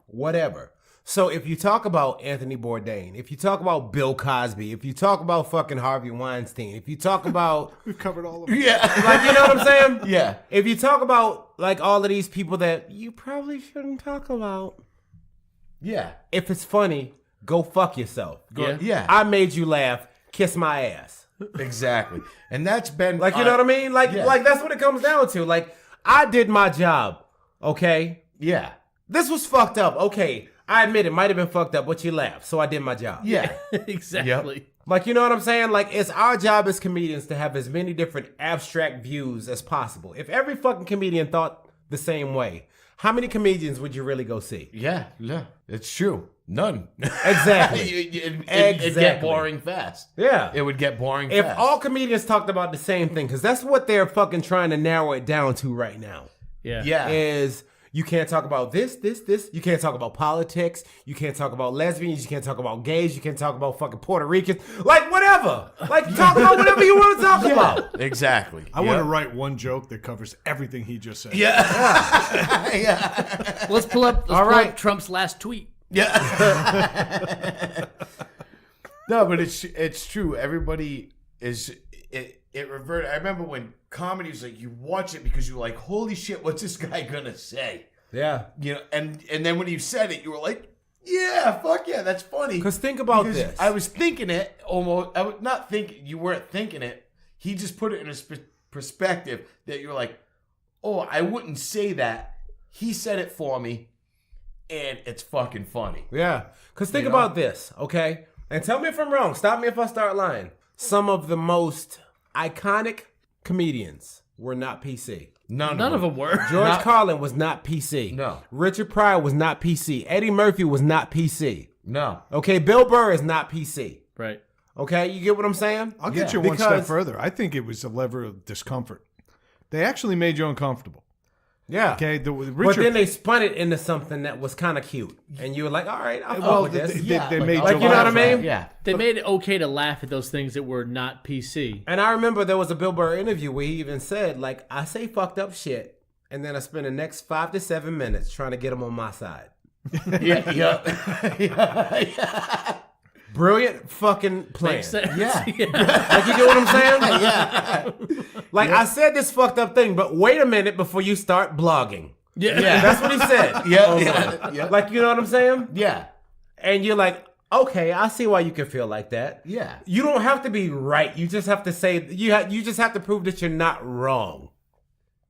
whatever. So if you talk about Anthony Bourdain, if you talk about Bill Cosby, if you talk about fucking Harvey Weinstein, if you talk about... We've covered all of them. Yeah. Like, you know what I'm saying? Yeah. If you talk about, like, all of these people that you probably shouldn't talk about. Yeah. If it's funny, go fuck yourself. Yeah. I made you laugh. Kiss my ass. Exactly. And that's been... Like, you know what I mean? Like, yeah. like that's what it comes down to. Like, I did my job, okay? Yeah. This was fucked up. Okay, I admit it might have been fucked up, but you laughed, so I did my job. Yeah. Exactly. Yep. Like, you know what I'm saying? Like, it's our job as comedians to have as many different abstract views as possible. If every fucking comedian thought the same way, how many comedians would you really go see? Yeah. Yeah. It's true. None. Exactly. It'd get boring fast. Yeah. It would get boring If fast. all comedians talked about the same thing, because that's what they're fucking trying to narrow it down to right now. Yeah. Yeah. Is you can't talk about this. You can't talk about politics. You can't talk about lesbians. You can't talk about gays. You can't talk about fucking Puerto Ricans. Like, whatever. Like, talk about whatever you want to talk about. Exactly. I want to write one joke that covers everything he just said. Yeah. Yeah. Let's pull up Trump's last tweet. Yeah. No, but it's true. Everybody is it reverted. I remember when comedy was like, you watch it because you're like, holy shit, what's this guy gonna say? Yeah. And then when he said it, you were like, Yeah, fuck yeah, that's funny. Because think about Because this. I was thinking it almost. I was not thinking. You weren't thinking it. He just put it in a perspective that you're like, oh, I wouldn't say that. He said it for me, and it's fucking funny. Yeah. Because think about this, okay? And tell me if I'm wrong. Stop me if I start lying. Some of the most iconic comedians were not PC. None of them were. George Carlin was not PC. No. Richard Pryor was not PC. Eddie Murphy was not PC. No. Okay, Bill Burr is not PC. Right. Okay, you get what I'm saying? I'll get you one step further. I think it was a level of discomfort. They actually made you uncomfortable. Yeah. Okay. But then they spun it into something that was kind of cute, and you were like, "All right, I'll fuck with this." They made like, you know what I mean? Yeah. They made it okay to laugh at those things that were not PC. And I remember there was a Bill Burr interview where he even said, like, I say fucked up shit, and then I spend the next 5 to 7 minutes trying to get him on my side. Yeah. Brilliant fucking plan. Makes sense. Yeah. Like, you get what I'm saying? Yeah. Like, I said this fucked up thing, but wait a minute before you start blogging. Yeah. That's what he said. Yeah. Like, you know what I'm saying? Yeah. And you're like, okay, I see why you can feel like that. Yeah. You don't have to be right. You just have to say, you just have to prove that you're not wrong.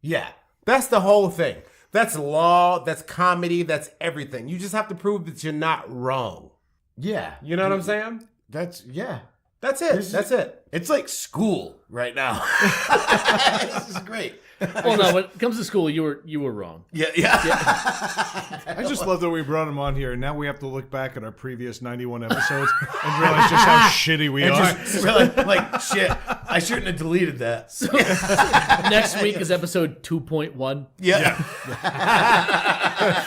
Yeah. That's the whole thing. That's law, that's comedy, that's everything. You just have to prove that you're not wrong. Yeah. You know what I'm saying? That's That's it. That's it. It's like school right now. This is great. Well, no, when it comes to school, you were wrong. Yeah. I just love that we brought him on here, and now we have to look back at our previous 91 episodes and realize just how shitty we are. Just like shit. I shouldn't have deleted that. So, next week is episode 2.1. Yeah.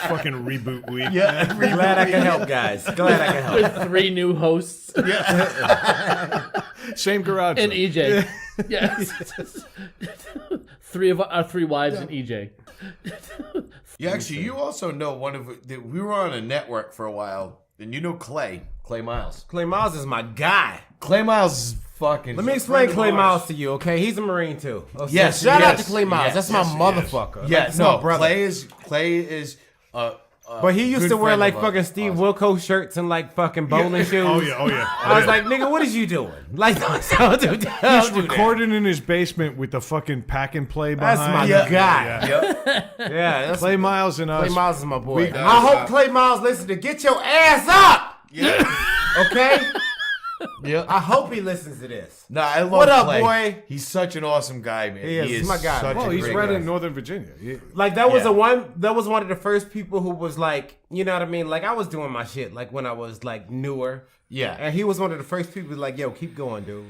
Fucking reboot week. Yeah. Glad I can help, guys. Glad I can help. With 3 new hosts Same garage. and though. EJ. Yes. 3 of our 3 wives and EJ. Yeah, actually, you also know we were on a network for a while, and you know Clay Miles. Clay Miles is my guy. Clay Miles is fucking. Let me explain Clay Miles to you, okay? He's a Marine too. Oh, Yes, shout out to yes, Clay Miles. yes, That's my yes, motherfucker. Yeah, Like, no, brother. Clay is. But he used good to wear friend like of fucking ours. Steve Wilkos shirts and like fucking bowling shoes. Oh yeah. I was like, nigga, what is you doing? Like, don't do that. He's Don't do that. recording in his basement with the fucking pack and play That's behind. my guy. Yep. Yeah, that's Clay Miles and us. Clay Miles is my boy. We- I hope Clay Miles listens to Get Your Ass Up. Yeah. Okay? Yeah. I hope he listens to this. Nah, I love What up, Clay. boy? He's such an awesome guy, man. He is. He's my guy. Such Well, a he's great right guy. in Northern Virginia. Like that was Yeah. that was one of the first people who was like, you know what I mean? Like I was doing my shit like when I was like newer. Yeah. And he was one of the first people like, yo, keep going, dude.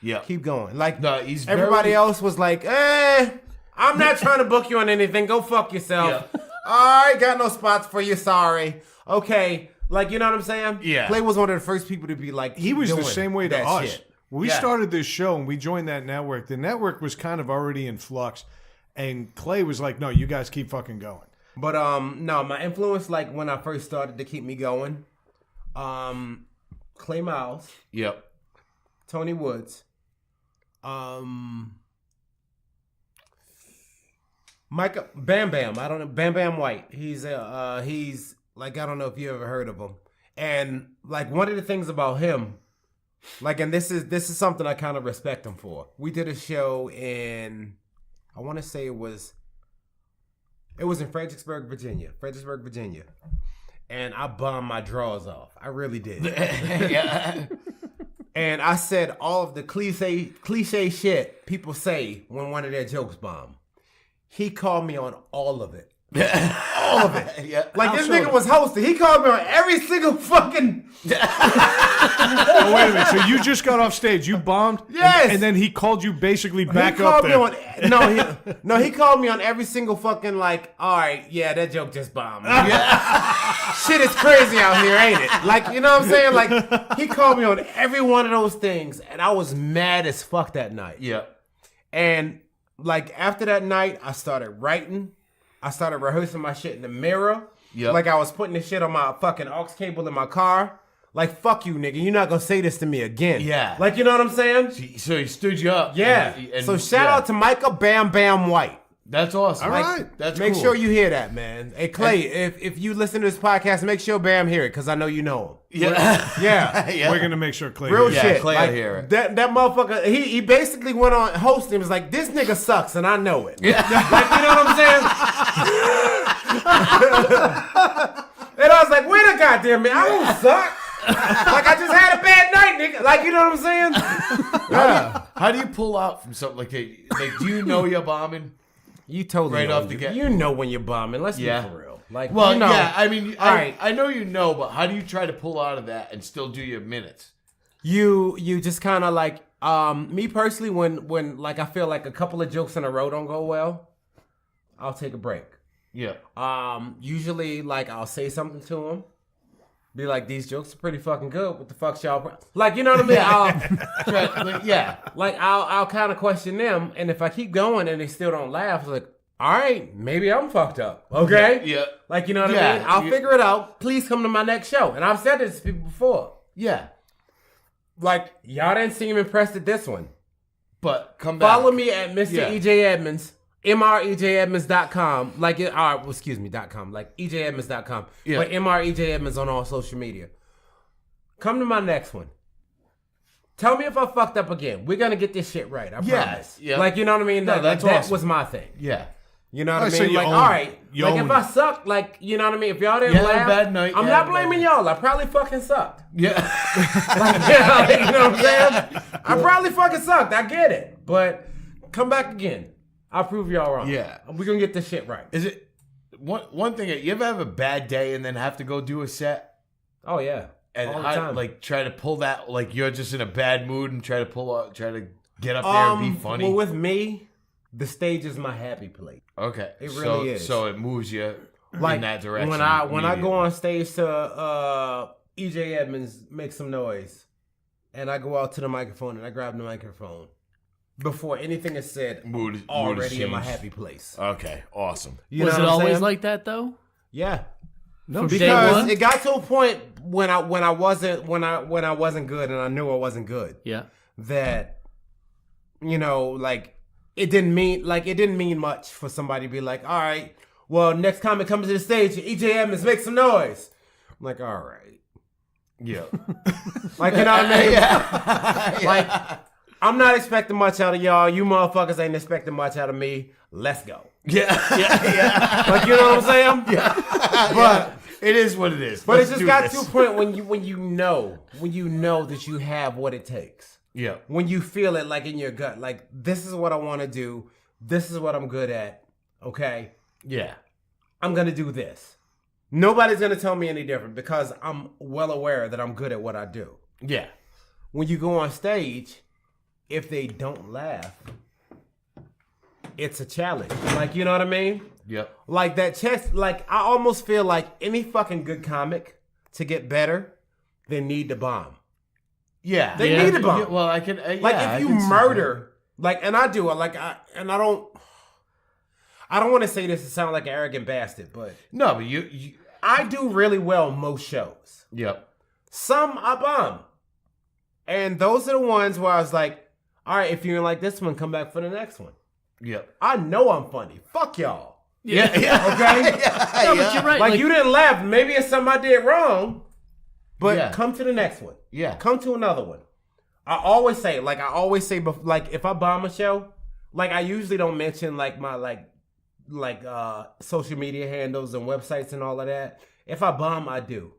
Yeah. Keep going. Like No, he's everybody very- else was like, I'm not trying to book you on anything. Go fuck yourself. Yeah. All right, got no spots for you. Sorry. Okay. Like, you know what I'm saying? Yeah. Clay was one of the first people to be like, He was the doing same way to that us. shit. When we Yeah. started this show and we joined that network, the network was kind of already in flux. And Clay was like, no, you guys keep fucking going. But no, my influence, like when I first started to keep me going, Clay Miles, Yep. Tony Woods, Micah Bam Bam. I don't know, Bam Bam White. He's like, I don't know if you ever heard of him. And like one of the things about him, like, and this is something I kind of respect him for. We did a show in, I want to say it was in Fredericksburg, Virginia. And I bombed my drawers off. I really did. Yeah. And I said all of the cliche shit people say when one of their jokes bomb. He called me on all of it. All of it. Yeah. Like this nigga was hosting. He called me on every single fucking. Oh, wait a minute. So you just got off stage. You bombed? Yes. And then he called you basically He back called up me there. on he called me on every single fucking like. All right, yeah, that joke just bombed. Shit is crazy out here, ain't it? Like, you know what I'm saying? Like he called me on every one of those things, and I was mad as fuck that night. Yeah. And like after that night, I started writing. I started rehearsing my shit in the mirror. Yep. Like I was putting this shit on my fucking aux cable in my car. Like, fuck you, nigga. You're not gonna say this to me again. Yeah. Like, you know what I'm saying? So he stood you up. Yeah. And So shout out to Micah Bam Bam White. That's awesome. All right. That's Make cool. sure you hear that, man. Hey, Clay, if you listen to this podcast, make sure Bam hear it, because I know you know him. Yeah. Yeah. We're gonna make sure Clay. Real hears it. Yeah, shit. Clay Like, will hear it. That motherfucker, he basically went on hosting. Was like, this nigga sucks, and I know it. Yeah. Like, you know what I'm saying? And I was like, wait a goddamn minute, I don't suck. Like, I just had a bad night, nigga. Like, you know what I'm saying? How do you pull out from something like that? Like, do you know you're bombing? You totally Right know off the get. You know when you're bombing. Let's Yeah. be for real. Like, Well, you know, yeah. I mean, all right. I know you know, but how do you try to pull out of that and still do your minutes? You just kind of like me personally, when like I feel like a couple of jokes in a row don't go well, I'll take a break. Yeah. Usually like I'll say something to them, be like, these jokes are pretty fucking good. What the fuck's y'all? Like, you know what I mean? Yeah. Like I'll kind of question them, and if I keep going and they still don't laugh, it's like, all right, maybe I'm fucked up. Okay. Yeah. Like, you know what I Yeah, mean? I'll figure it out. Please come to my next show. And I've said this to people before. Yeah. Like, y'all didn't seem impressed at this one. But come back. Follow me at Mr. Yeah. EJ Edmonds, mrejedmonds.com. Like, excuse me, .com. Like, ejedmonds.com. Yeah. But mrej Edmonds on all social media. Come to my next one. Tell me if I fucked up again. We're going to get this shit right. I promise. Yeah. Like, you know what I mean? No, that's that awesome. was my thing. Yeah. You know what I so mean? you Like, own all it. right. You Like, own if it. I suck, like, you know what I mean? If y'all didn't You had a laugh, bad night, I'm you not had a blaming bad- y'all. I probably fucking sucked. Yeah. Like, you know what I'm saying? I probably fucking sucked. I get it. But come back again. I'll prove y'all wrong. Yeah. We're going to get this shit right. Is it one thing? You ever have a bad day and then have to go do a set Oh, yeah. and All the time. like try to pull that? Like you're just in a bad mood and try to get up there and be funny. Well, with me, the stage is my happy place. Okay, It really is. So it moves you Like, in that direction. when I go immediately. on stage to EJ Edmonds, make some noise, and I go out to the microphone and I grab the microphone, before anything is said, Mood is already in my changed. happy place. Okay, awesome. You Was know it what I'm always saying? like that though? Yeah. No, Day Because one? it got to a point when I wasn't good and I knew I wasn't good. Yeah. That, you know, like it didn't mean much for somebody to be like, all right, well, next comic comes to the stage, EJ Edmonds, make some noise. I'm like, all right. Yeah. Like, you know what I mean? Yeah. Like, I'm not expecting much out of y'all. You motherfuckers ain't expecting much out of me. Let's go. Yeah. Like, you know what I'm saying? Yeah. But It is what it is. but Let's it just do got this. to a point when you know that you have what it takes. Yeah. When you feel it like in your gut, like this is what I want to do. This is what I'm good at. Okay. Yeah. I'm going to do this. Nobody's going to tell me any different because I'm well aware that I'm good at what I do. Yeah. When you go on stage, if they don't laugh, it's a challenge. Like, you know what I mean? Yep. Like that chest, like I almost feel like any fucking good comic to get better, they need to bomb. Yeah. They Yeah. need to bomb. Yeah, well, I can. Like yeah, I if you can see murder, like, and I do, like, I don't want to say this to sound like an arrogant bastard, but that. No, but you. I do really well most shows. Yep. Some I bomb. And those are the ones where I was like, all right, if you didn't like this one, come back for the next one. Yep. I know I'm funny. Fuck y'all. Yeah. Yeah. Okay? No, but you're right. Like, you didn't laugh. Maybe it's something I did wrong. But Yeah. come to the next one. Yeah. Come to another one. I always say, like if I bomb a show, like I usually don't mention like my social media handles and websites and all of that. If I bomb, I do.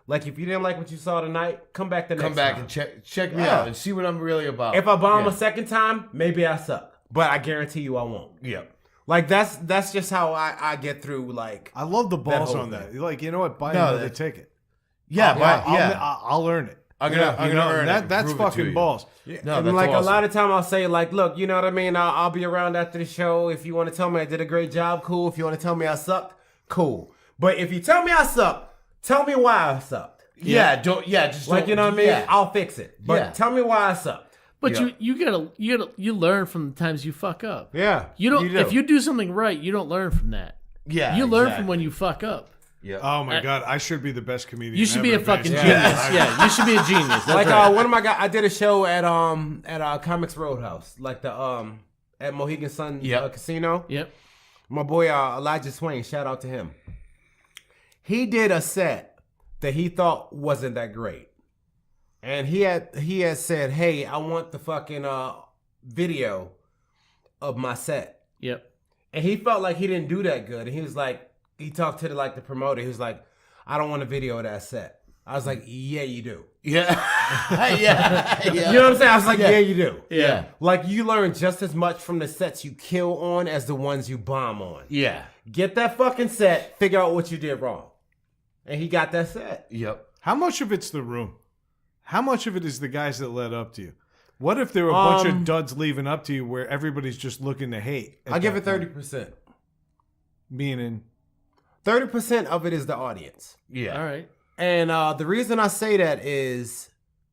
Like if you didn't like what you saw tonight, come back the next Come back time. and check me Yeah. out and see what I'm really about. If I bomb Yeah. a second time, maybe I suck. But I guarantee you I won't. Yep. Like that's just how I get through like I love the balls whole on thing. that. Like, you know what? Buy No, another that's- ticket. Yeah. I'll earn it. I'm gonna earn it. That's Prove it to fucking you. balls. No, and that's like awesome. a lot of time I'll say like, look, you know what I mean? I'll be around after the show. If you want to tell me I did a great job, cool. If you want to tell me I sucked, cool. But if you tell me I sucked, tell me why I sucked. Yeah. Just Like, don't- you know what I mean? Yeah. I'll fix it. But Yeah. tell me why I sucked. But Yeah. you learn from the times you fuck up. Yeah. You don't. do. If you do something right, you don't learn from that. Yeah, You learn exactly. from when you fuck up. Yeah. Oh my god, I should be the best comedian. You should be ever, a fucking based- genius. Yeah, you should be a genius. That's Like right. one of my guys, I did a show at Comics Roadhouse. Like the at Mohegan Sun Yep. Casino. Yep. My boy Elijah Swain, shout out to him. He did a set that he thought wasn't that great. And he had said, "Hey, I want the fucking video of my set." Yep. And he felt like he didn't do that good. And he was like, he talked to the promoter. He was like, "I don't want a video of that set." I was like, "Yeah, you do." Yeah. yeah. You know what I'm saying? I was like, "Yeah, you do." Yeah. Like, you learn just as much from the sets you kill on as the ones you bomb on. Yeah. Get that fucking set, figure out what you did wrong. And he got that set. Yep. How much of it's the room? How much of it is the guys that led up to you? What if there were a bunch of duds leaving up to you where everybody's just looking to hate? I give it 30%. Meaning? 30% of it is the audience. Yeah. All right. And the reason I say that is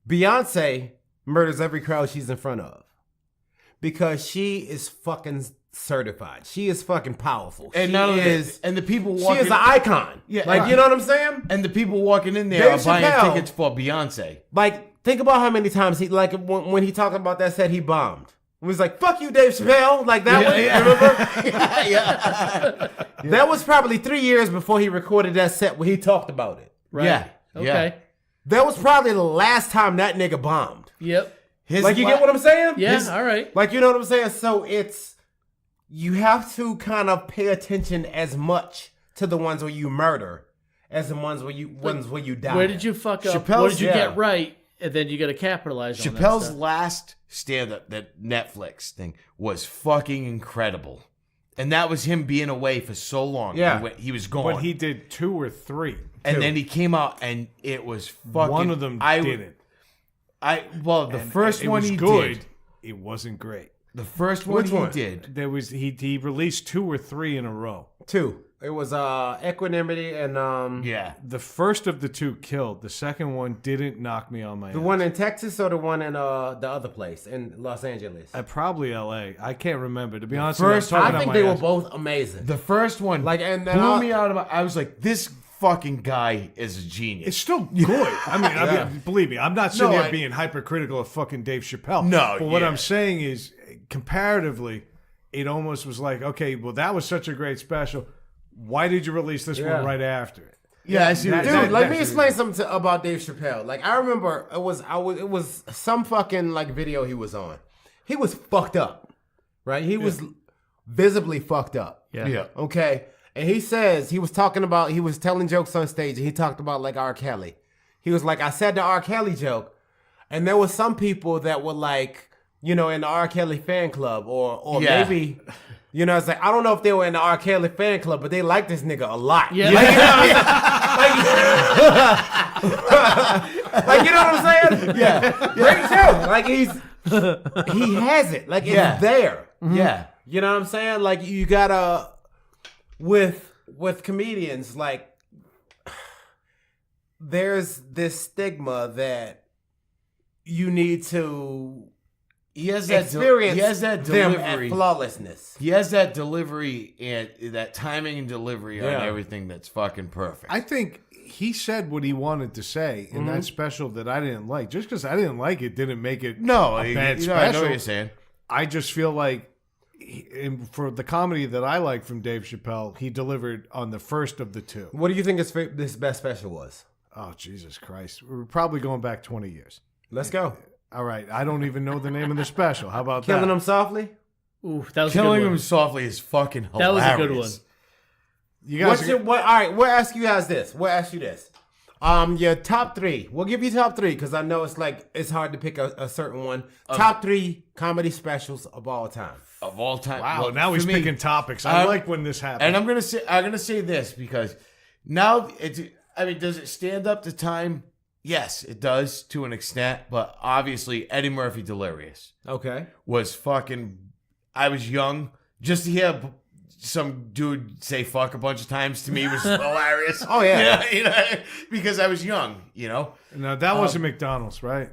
Beyonce murders every crowd she's in front of. Because she is fucking certified. She is fucking powerful. And she not only is, that, and the people she walking is an icon. Yeah, Like, you know what I'm saying? and the people walking in there Dave are buying Chappelle. tickets for Beyonce. Like, think about how many times he, like, when he talked about that set, he bombed. He was like, "Fuck you, Dave Chappelle." Like, that was, remember? yeah. That was probably 3 years before he recorded that set where he talked about it. Right. Yeah. Okay. Yeah. That was probably the last time that nigga bombed. Yep. Like, you get what I'm saying? Yeah. All right. Like, you know what I'm saying? So you have to kind of pay attention as much to the ones where you murder as the ones where you die. Where did you fuck up? Chappelle's- What did you yeah. get right? And then you got to capitalize on that Chappelle's stuff. last stand-up, that Netflix thing, was fucking incredible. And that was him being away for so long. Yeah. He was gone. But he did 2 or 3. and then he came out and it was fucking... One of them didn't. The first It one was he good. did. It wasn't great. The first one Which he one? did. There was he released 2 or 3 in a row. 2. It was Equanimity and Yeah. The first of the 2 killed. The second one didn't knock me on my the ass. one in Texas or the one in the other place in Los Angeles. Probably L.A. I can't remember. To be honest, first- with you, I'm I talking think out they my were ass. both amazing. The first one Like, and blew me out of my... I was like, this fucking guy is a genius. It's still good. I mean, believe me, I'm not sitting No, here I- being hypercritical of fucking Dave Chappelle. No, but what yeah. I'm saying is, comparatively, it almost was like, okay, well, that was such a great special. Why did you release this Yeah. one right after it? Yeah, I see what That- you're Dude, saying. let me explain something about Dave Chappelle. Like, I remember it was some fucking like video he was on. He was fucked up, right? He was visibly fucked up. Yeah. Okay. And he says he was telling jokes on stage, and he talked about like R. Kelly. He was like, I said the R. Kelly joke, and there was some people that were like, you know, in the R. Kelly fan club, or Yeah. maybe. You know, it's like, I don't know if they were in the R. Kelly fan club, but they like this nigga a lot. Yeah. Like, you know like, you know what I'm saying? Yeah. Great joke. Like, he has it. Like, Yeah. it's there. Yeah. You know what I'm saying? Like, you gotta, with comedians, like, there's this stigma that you need to He has that experience he has that them delivery. at flawlessness. He has that delivery and that timing and delivery on Yeah. everything that's fucking perfect. I think he said what he wanted to say in that special that I didn't like. Just because I didn't like it didn't make it no, a bad you special. know, I know what you're saying. I just feel like for the comedy that I like from Dave Chappelle, he delivered on the first of the 2. What do you think this best special was? Oh, Jesus Christ. We're probably going back 20 years. Let's go. All right. I don't even know the name of the special. How about that? Killing them softly. Ooh, that was a Killing good him one. softly is fucking hilarious. That was a good one. You guys All right, we'll ask you guys this. Your top 3. We'll give you top 3 because I know it's hard to pick a certain one. Top 3 comedy specials of all time. Of all time. Wow, Well, now for he's me- picking topics. I like when this happens. And I'm gonna say this because now does it stand up to time? Yes, it does to an extent, but obviously Eddie Murphy Delirious Okay. was fucking. I was young, just to hear some dude say fuck a bunch of times to me was hilarious. Oh, yeah. You know, because I was young. You know No, that wasn't McDonald's, right?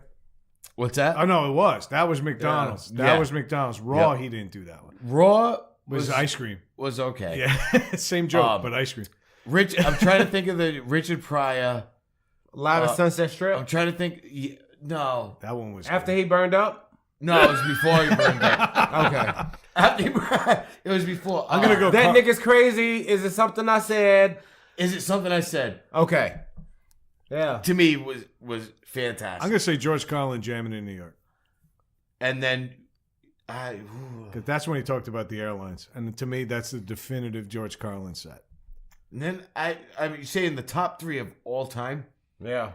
what's that? Oh, no, it was. That was McDonald's. Yeah. That Yeah. was McDonald's. Raw, Yep. he didn't do that one. Raw It was ice cream. was okay. Yeah. Same joke, but ice cream. I'm trying to think of the Richard Pryor. Live at Sunset Strip. I'm trying to think. No, That one was After good. he burned up. no, it was before he burned up. Okay. It was before. I'm gonna go. That nigga's crazy. Is it something I said? Is it something I said? Okay. Yeah. To me, was fantastic. I'm gonna say George Carlin jamming in New York. And then, Because that's when he talked about the airlines, and to me, that's the definitive George Carlin set. and then I mean, saying the top 3 of all time. Yeah.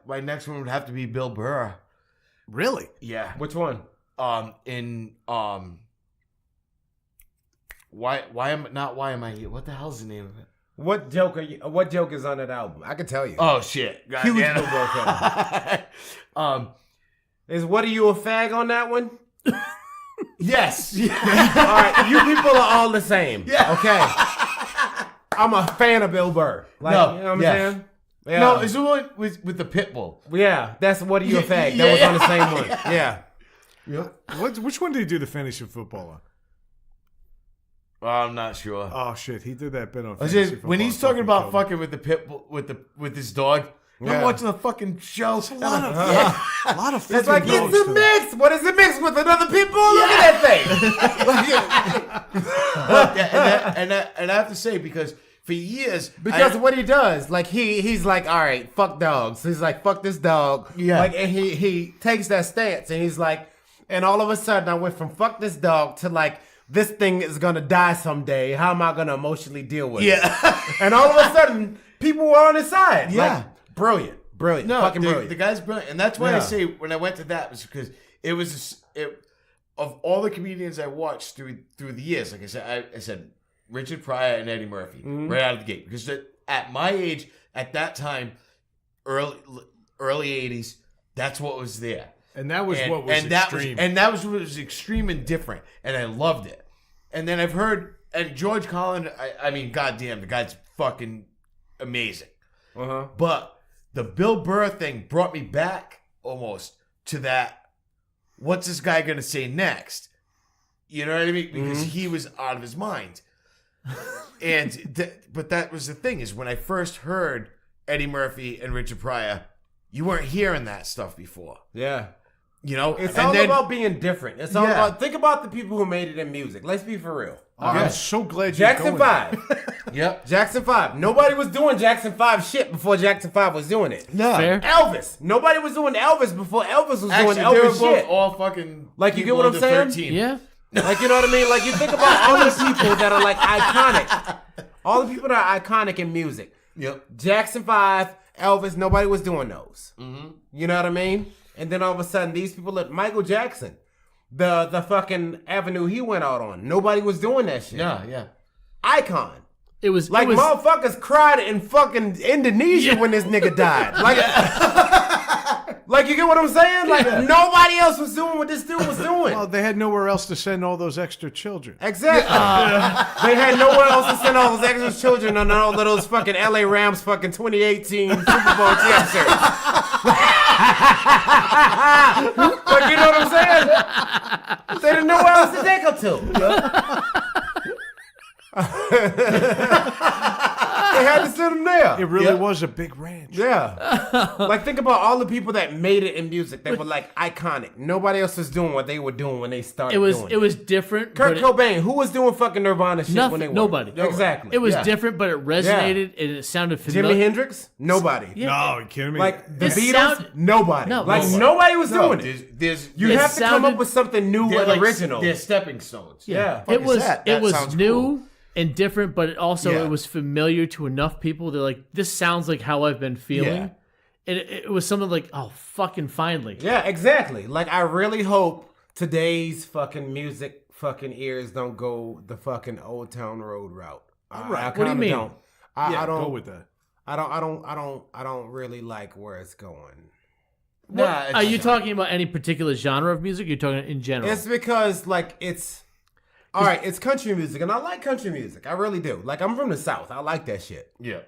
My next one would have to be Bill Burr. Really? Yeah. Which one? Why am I here? What the hell's the name of it? What joke is on that album? I can tell you. Oh shit. Huge Bill Burr fan. Is What Are You, a Fag on that one? Yes. All right, you people are all the same. Yeah. Okay. I'm a fan of Bill Burr. Like, No, you know what yeah. I'm saying? Yeah. No, it's the one with the pit bull. Yeah, that's What Are You, a Fag? Yeah, That was yeah. on the same one. Yeah. Which one did he do the fantasy football on? I'm not sure. Oh shit, he did that bit on I fantasy said, football. when he's talking about killed me. fucking with the pit bull with his dog, Yeah. I'm watching the fucking show. a lot of It's fucking like, dogs it's a to mix. What is it mixed with? Another pit bull? Look at that thing. and I have to say, because for years, Because of what he does, like he's like, all right, fuck dogs. He's like, fuck this dog. Yeah. Like, and he takes that stance, and he's like, and all of a sudden, I went from fuck this dog to like, this thing is gonna die someday. How am I gonna emotionally deal with it? yeah. And all of a sudden, people were on his side. Yeah. Like, brilliant, No, fucking the brilliant. guy's brilliant, and that's why I Yeah. say when I went to that was because it was of all the comedians I watched through the years. Like I said, Richard Pryor and Eddie Murphy right out of the gate, because at my age at that time, early '80s, that's what was there. And that was what was and extreme. that was what was extreme and different, and I loved it. And then I've heard, and George Carlin, I mean, goddamn, the guy's fucking amazing. Uh-huh. But the Bill Burr thing brought me back almost to that. What's this guy gonna say next? You know what I mean? Because he was out of his mind. But that was the thing, is when I first heard Eddie Murphy and Richard Pryor, you weren't hearing that stuff before. Yeah. You know, It's and all then- about being different. It's all Yeah. about, think about the people who made it in music. Let's be for real. I'm so glad you're Jackson going 5. Yep. Jackson 5. Nobody was doing Jackson 5 shit before Jackson 5 was doing it. No. Fair. Elvis. Nobody was doing Elvis before Elvis was Actually, doing they were Elvis both shit. all fucking. Like, you get people what I'm under saying? 13. Yeah. Like, you know what I mean? Like, you think about all the people that are like iconic. All the people that are iconic in music. Yep. Jackson 5, Elvis, nobody was doing those. You know what I mean? And then all of a sudden, these people, like Michael Jackson, the fucking avenue he went out on, nobody was doing that shit. Yeah, yeah. Icon. It was Like, it was, motherfuckers cried in fucking Indonesia when this nigga died. Like, like, you get what I'm saying? Like, nobody else was doing what this dude was doing. Well, they had nowhere else to send all those extra children. Exactly. They had nowhere else to send all those extra children on all of those fucking LA Rams fucking 2018 Super Bowl t-shirts. Like, you know what I'm saying? They didn't know where else to take them to. They had to send them there. It really was a big ranch. Yeah. Like, think about all the people that made it in music. They were like iconic. Nobody else was doing what they were doing when they started doing it was different. Kurt but it- Cobain, who was doing fucking Nirvana shit Nothing- when they were? nobody. Exactly. It was Yeah. different, but it resonated and it sounded familiar. Jimi Hendrix? Nobody. Yeah. No, are you kidding me? Like the It Beatles? sounded- Nobody. No, like nobody. nobody was No, doing it. there's You It have to come sounded- up with something new they're and like, original. They're stepping stones. Yeah. It was that? it That was sounds new cool. and different, but it also Yeah. it was familiar to enough people. They're like, this sounds like how I've been feeling. Yeah. And it was something like, oh, fucking finally. Yeah, exactly. Like, I really hope today's fucking music fucking ears don't go the fucking Old Town Road route. I What do you kinda mean? Don't. I yeah, don't go with that. I don't really like where it's going. Nah, it's Are you just- talking about any particular genre of music? You're talking in general. It's because like it's all right, it's country music, and I like country music. I really do. Like, I'm from the South. I like that shit. Yeah.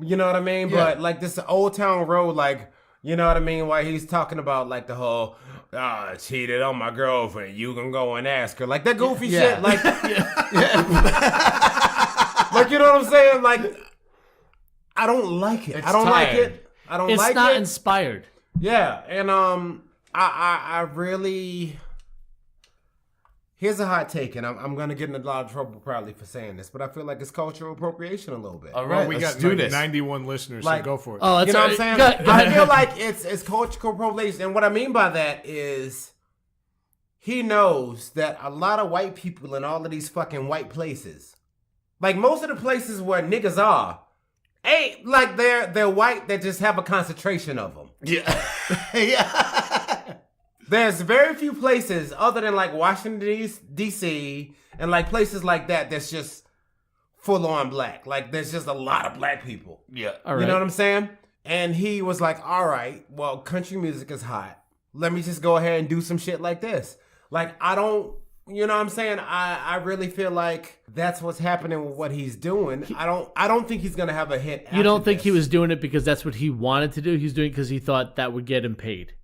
You know what I mean? Yeah. But like this Old Town Road, like, you know what I mean? Why he's talking about like the whole I cheated on my girlfriend. You can go and ask her. Like that goofy Yeah. shit. Like, like, you know what I'm saying? Like, I don't like it. It's I don't like tired. it. I don't it's like not it. inspired. Yeah, and I really Here's a hot take, and I'm going to get in a lot of trouble probably for saying this, but I feel like it's cultural appropriation a little bit. All right, we let's got do like this. 91 listeners, Like- so go for it. Oh, that's You know what I'm saying? I feel like it's cultural appropriation, and what I mean by that is he knows that a lot of white people in all of these fucking white places, like most of the places where niggas are, ain't like they're white that just have a concentration of them. Yeah. Yeah. There's very few places other than like Washington D.C. and like places like that that's just full on black. Like there's just a lot of black people. Yeah. All right. You know what I'm saying? And he was like, all right, well, country music is hot. Let me just go ahead and do some shit like this. Like, I don't, you know what I'm saying? I really feel like that's what's happening with what he's doing. I don't think he's going to have a hit. You don't think he was doing it because that's what he wanted to do? He's doing it because he thought that would get him paid.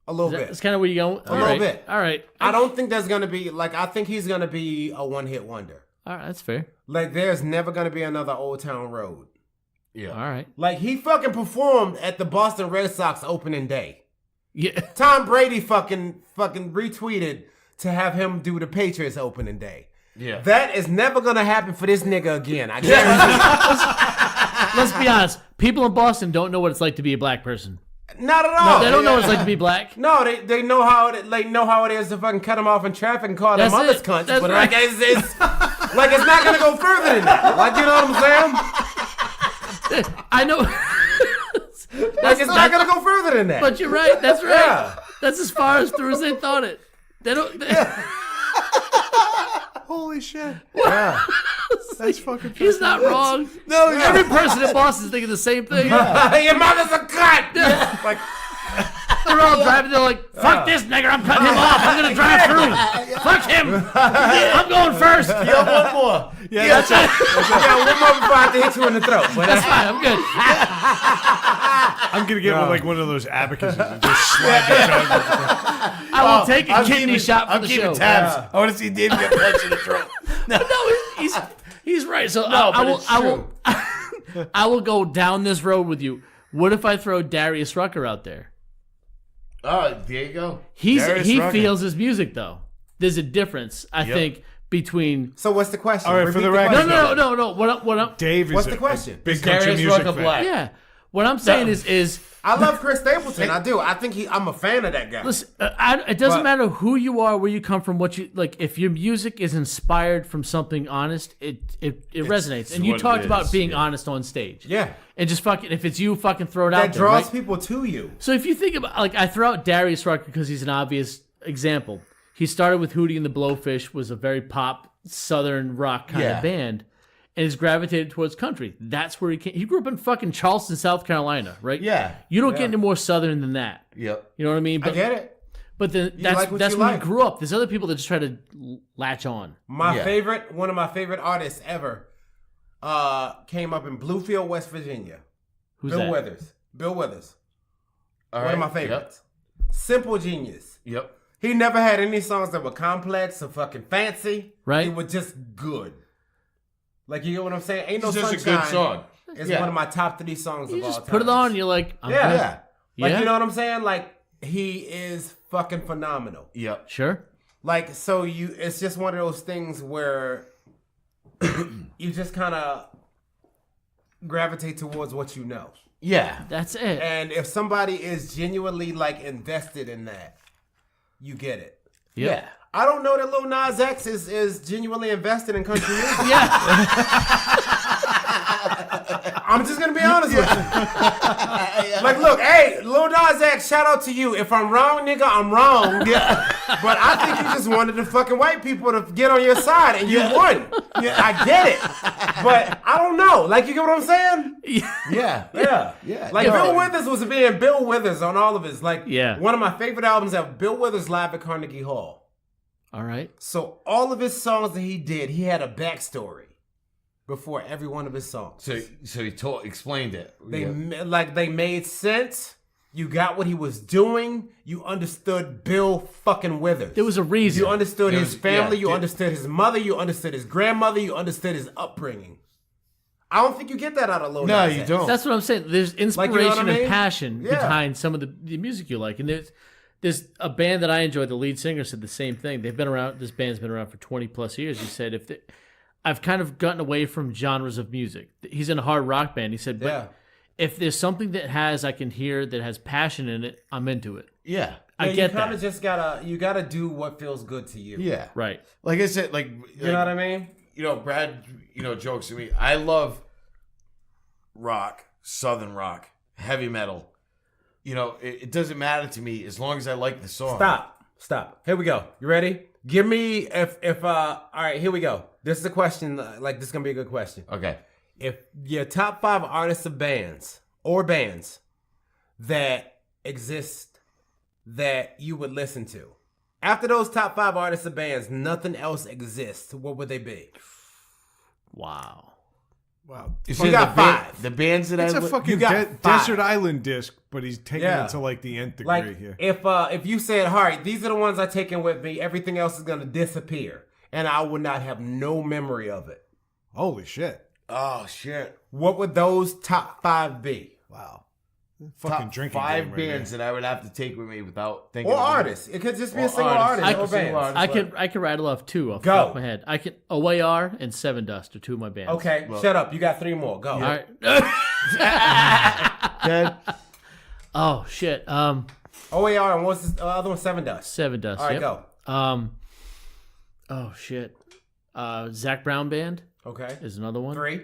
A little That's bit. kind of where you're going? A little bit. All right. I don't think there's going to be, like, I think he's going to be a one-hit wonder. All right, that's fair. Like, there's never going to be another Old Town Road. Yeah. All right. Like, he fucking performed at the Boston Red Sox opening day. Yeah. Tom Brady fucking retweeted to have him do the Patriots opening day. Yeah. That is never gonna happen for this nigga again. I guarantee. Let's be honest. People in Boston don't know what it's like to be a black person. Not at all. They don't know what it's like to be black. No, they know how it is to fucking cut them off in traffic and call them That's others it. cunts. That's But right. like it's like it's not gonna go further than that. Like, you know what I'm saying? I know. Like it's not gonna go further than that. But you're right. That's right. Yeah. That's as far as through as they thought it. They don't. Holy shit. Yeah. That's fucking He's not wrong. No, Every person in Boston's thinking the same thing. Your mother's a cunt. Like, They're all driving. They're like, "Fuck this nigga! I'm cutting him off. I'm gonna drive through. Fuck him! I'm going first. Yo, one more. Yeah, that's it. yeah, one more before I have to hit you in the throat. But That's fine. I'm good." I'm gonna get like one of those abacuses and just slide the tongue. I will take a I'm kidney keeping- shot for I'm the keeping show. tabs. I want to see David get punched in the throat. No, he's right. So No, I but will. it's I will. I will go down this road with you. What if I throw Darius Rucker out there? Oh, there you go. He Darius Rucker. feels his music though. There's a difference, I think, between. so what's the question? All right, for Repeat the the record- question. No. What I'm Dave is What's the question? big Is country Darius music Rucker fan. black? yeah. What I'm saying is I love Chris Stapleton. I do. I think I'm a fan of that guy. listen. It doesn't But- matter who you are, where you come from, what you like. If your music is inspired from something honest, it resonates. And you what talked it about is, being yeah. honest on stage. Yeah. And just fucking, if it's you, fucking throw it out That there. draws right? people to you. So if you think about, like, I throw out Darius Rucker because he's an obvious example. He started with Hootie and the Blowfish, was a very pop southern rock kind Yeah. of band, and has gravitated towards country. That's where he came. He grew up in fucking Charleston, South Carolina, right? Yeah. You don't get any more southern than that. Yep. You know what I mean? I get it. But then like what that's you where like. he grew up. There's other people that just try to latch on. Yeah. One of my favorite artists ever, came up in Bluefield, West Virginia. Who's Bill that? Withers. Bill Withers. All One of right. my favorites. Simple genius. Yep. He never had any songs that were complex or fucking fancy. Right. They were just good. Like, you know what I'm saying? Ain't no It's just a Sunshine good song. It's Yeah. one of my top 3 songs You of all just time. put it on, and you're like, I'm Yeah. good. Yeah. Like, Yeah. you know what I'm saying? Like, he is fucking phenomenal. Yep. Sure. Like, so it's just one of those things where you just kind of gravitate towards what you know. Yeah. That's it. And if somebody is genuinely, like, invested in that, you get it. Yep. Yeah. I don't know that Lil Nas X is genuinely invested in country music. Yeah. I'm just gonna be honest with you. Like, look, hey, Lil Nas X, shout out to you. If I'm wrong, nigga, I'm wrong. Yeah. But I think you just wanted the fucking white people to get on your side, and you won. Yeah, I get it. But I don't know. Like, you get what I'm saying? Yeah. Yeah. Yeah. Like, No. Bill Withers was being Bill Withers on all of his. Like, Yeah. one of my favorite albums ever, Bill Withers live at Carnegie Hall. All right. So all of his songs that he did, he had a backstory before every one of his songs. So he explained it. They made sense. You got what he was doing. You understood Bill fucking Withers. There was a reason. You understood There his was- family. yeah, You did- understood his mother. You understood his grandmother. You understood his upbringing. I don't think you get that out of Lil No, Nas you X. don't. That's what I'm saying. There's Like, inspiration you know what I mean? and passion Yeah. behind some of the music you like, and There's a band that I enjoy. The lead singer said the same thing. They've been around. This band's been around for 20 plus years. He said, I've kind of gotten away from genres of music. He's in a hard rock band. He said, but if there's something that I can hear that has passion in it, I'm into it. Yeah. I get you kind that. of just gotta do what feels good to you. Yeah. Right. Like I said, You know what I mean? Brad, jokes to me. I love rock, southern rock, heavy metal. It doesn't matter to me as long as I like the song. Stop. Here we go. You ready? Give me all right, here we go. This is a question, this is gonna be a good question. Okay. If your top 5 artists of bands that exist that you would listen to, after those top 5 artists of bands, nothing else exists, what would they be? Wow. You got 5. The bands that It's I a fucking got 5. desert island disc, but he's taking it to like the nth degree here. If you said, all right, these are the ones I taken with me, everything else is gonna disappear, and I would not have no memory of it. Holy shit. Oh shit. What would those top 5 be? Wow. Fucking Top drinking 5 game right bands here. that I would have to take with me without thinking. Or of them. artists. It could just be Or a single artists. artist or band. I could rattle off 2 off the Go. top of my head. I could OAR and Seven Dust are 2 of my bands. Okay, shut up. You got 3 more. Go. All right. Dead. Oh shit. OAR and what's the other one? Seven Dust. Seven Dust. All right, yep. go. Oh shit. Zach Brown Band Okay. is another one. 3.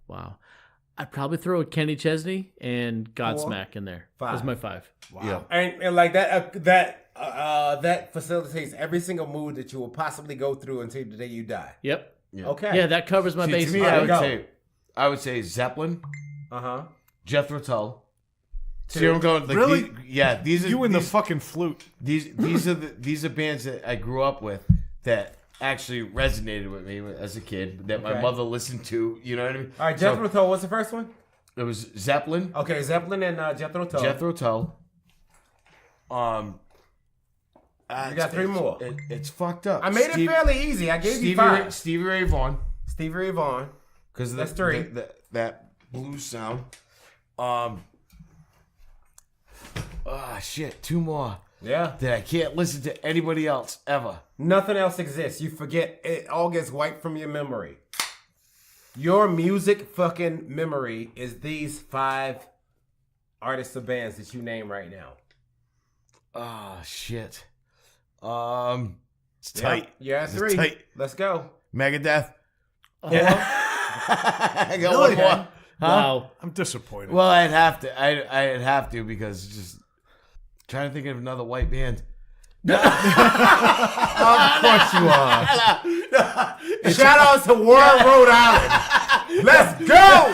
Wow. I'd probably throw a Kenny Chesney and Godsmack in there. 5. That's my 5. Wow. Yeah. And like that facilitates every single mood that you will possibly go through until the day you die. Yep. Yeah. Okay. Yeah, that covers my See, bases. to me, Alright, I would say Zeppelin, Uh-huh. Jethro Tull. See where I'm going? Like, Really? These are You and the these, fucking flute. these are bands that I grew up with that actually resonated with me as a kid. That my Okay. mother listened to. You know what I mean? All right, Jethro Tull, what's the first one? It was Zeppelin, Okay, Zeppelin and Jethro Tull. Jethro Tull. You got 3 more. It's fucked up. I made it fairly easy. I gave you 5. Stevie Ray Vaughan, Stevie Ray Vaughan. because of That's 3. that blues sound. Shit, 2 more Yeah. that I can't listen to anybody else ever. Nothing else exists. You forget. It all gets wiped from your memory. Your music fucking memory is these 5 artists or bands that you name right now. Oh shit. It's tight. Yeah, It's 3. tight. Let's go. Megadeth. Yeah. I got one more. Huh? Wow. I'm disappointed. Well, I'd have to. I'd have to because just trying to think of another white band. Of course you are. Shout out to Warren, Rhode Island. Let's go.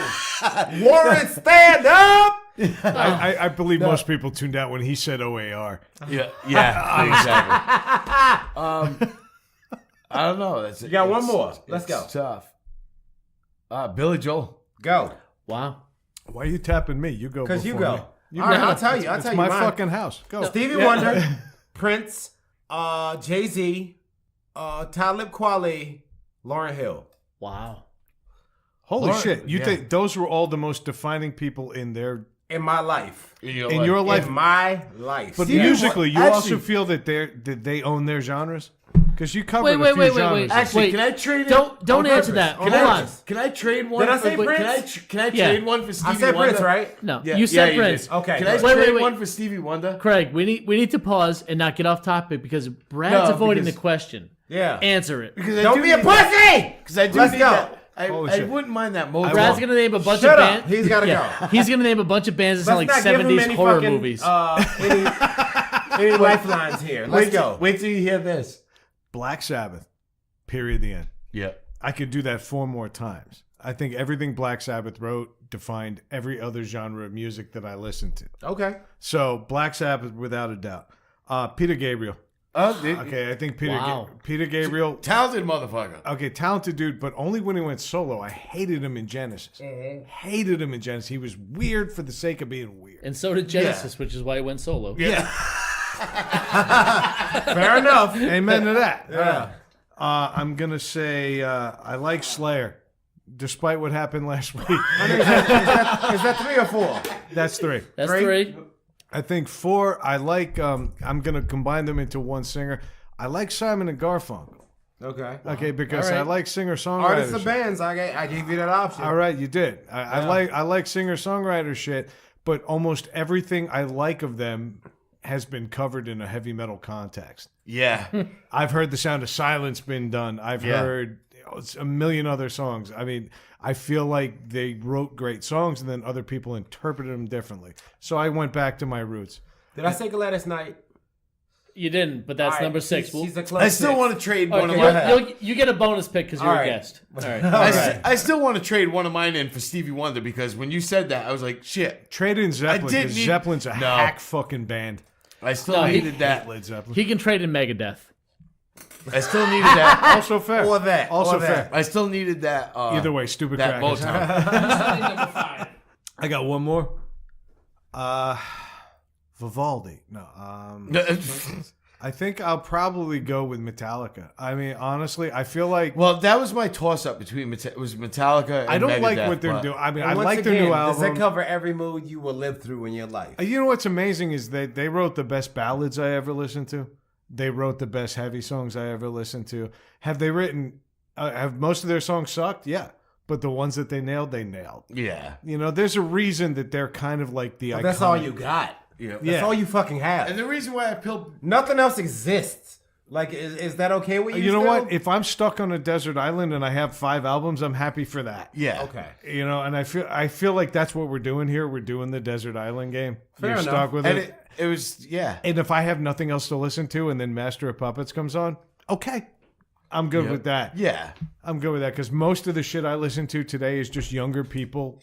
Warren, stand up. I believe most people tuned out when he said OAR. Yeah, exactly. I don't know. That's You got one more. Let's go. It's tough. Billy Joel. Go. Wow. Why are you tapping me? You go Because you before go. me. All right, I'll tell you. I'll It's tell you my mine. fucking house. Go. Stevie Wonder, Prince, Jay-Z, Talib Kweli, Lauryn Hill. Wow. Holy Lord, shit. You yeah. think those were all the most defining people in their In my life. in your life? In my life. But Yeah. musically, you Actually- also feel that they own their genres? Because you covered Wait, a few wait, genres. Actually, Wait, can I trade? Don't On answer purpose. that. On Hold on. purpose. Can I trade one? Did I say wait, Prince? Can I Yeah. trade one for Stevie I said Wonder? Prince, right? No, Yeah, you said you Prince. did. Okay. Can I Wait, trade wait. one for Stevie Wonder? Craig, we need to pause and not get off topic because Brad's No, avoiding because- the question. Yeah. Answer it. Because I Don't do be a need that. pussy! Because I do Let's need go. that. Holy I shit. wouldn't mind that Mozart. Brad's gonna name a bunch Shut of up. bands. He's gotta go. He's gonna name a bunch of bands that sound like Let's not give him 70s any horror fucking, movies. Any lifelines here. Let's go. Wait till you hear this. Black Sabbath, period, the end. Yeah. I could do that 4 more times. I think everything Black Sabbath wrote defined every other genre of music that I listened to. Okay. So Black Sabbath, without a doubt. Peter Gabriel. Okay, I think Wow. Peter Gabriel. Talented motherfucker. Okay, talented dude, but only when he went solo. I hated him in Genesis. Hated him in Genesis. He was weird for the sake of being weird. And so did Genesis, which is why it went solo. Fair enough. Amen to that. Yeah. I'm going to say I like Slayer, despite what happened last week. Is that 3 or 4? That's 3. That's Three? 3. I think 4, I like, I'm going to combine them into one singer. I like Simon and Garfunkel. Okay. Because All right. I like singer-songwriters. Artists and bands, I gave you that option. All right, you did. I like singer-songwriter shit, but almost everything I like of them has been covered in a heavy metal context. Yeah. I've heard The Sound of Silence been done. I've heard a million other songs. I mean, I feel like they wrote great songs and then other people interpreted them differently. So I went back to my roots. Did I say Gladys Knight? You didn't, but that's All right, number 6. She's a close I still six. want to trade Okay, one of my. you get a bonus pick because you're All a right. guest. All right. I still want to trade one of mine in for Stevie Wonder because when you said that, I was like, shit. Trade in Zeppelin didn't because need- Zeppelin's a No. hack fucking band. I still No, needed that. Led Zeppelin. He can trade in Megadeth. I still needed that. Also fair. Or that. Also or fair. that. I still needed that. Either way, stupid that crackers. Motown. number 5. I got one more. Vivaldi. No. I think I'll probably go with Metallica. I mean, honestly, I feel like Well, that was my toss-up between it was Metallica. And I don't like Megadeth, what they're but- doing. I mean, And I once like their again, new does album. that cover every mood you will live through in your life? You know what's amazing is they wrote the best ballads I ever listened to. They wrote the best heavy songs I ever listened to. Have they written? Have most of their songs sucked? Yeah, but the ones that they nailed, they nailed. Yeah. You know, there's a reason that they're kind of like the. But that's iconic- all you got. Yeah. That's all you fucking have. And the reason why I peeled. Nothing else exists. Like, is that okay with you? You know still? what? If I'm stuck on a desert island and I have 5 albums, I'm happy for that. Yeah. Okay. You know, and I feel like that's what we're doing here. We're doing the desert island game. Fair You're enough. stuck with And it. it was, yeah. And if I have nothing else to listen to, and then Master of Puppets comes on, okay, I'm good with that. Yeah. I'm good with that because most of the shit I listen to today is just younger people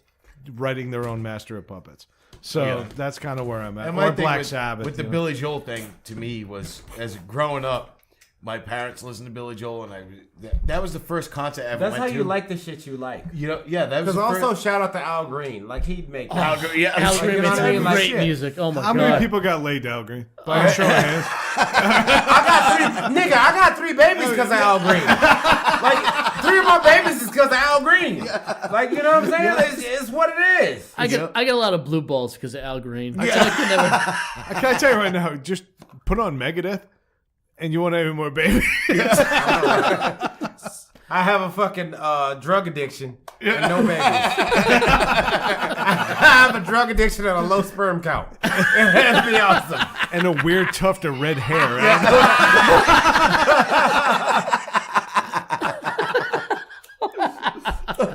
writing their own Master of Puppets. So Yeah. that's kind of where I'm at. And Or thing Black with, Sabbath. with the you know? Billy Joel thing to me was as growing up, my parents listened to Billy Joel, and that was the first concert I ever That's went how to. you like the shit you like. You know, yeah, that was Because the also first, shout out to Al Green. Like, he'd make Al Green, yeah, Al like, Green you know makes what I mean? Like, great shit. music. Oh my How god. many people got laid, Al Green? By a show of hands. I got 3 babies because of Al Green. Like, 3 of my babies is because of Al Green. Like, you know what I'm saying? It's what it is. I get a lot of blue balls because of Al Green. Can I tell you right now, just put on Megadeth, and you want to have more babies. I have a fucking drug addiction and no babies. I have a drug addiction and a low sperm count. That'd be awesome. And a weird tuft of red hair.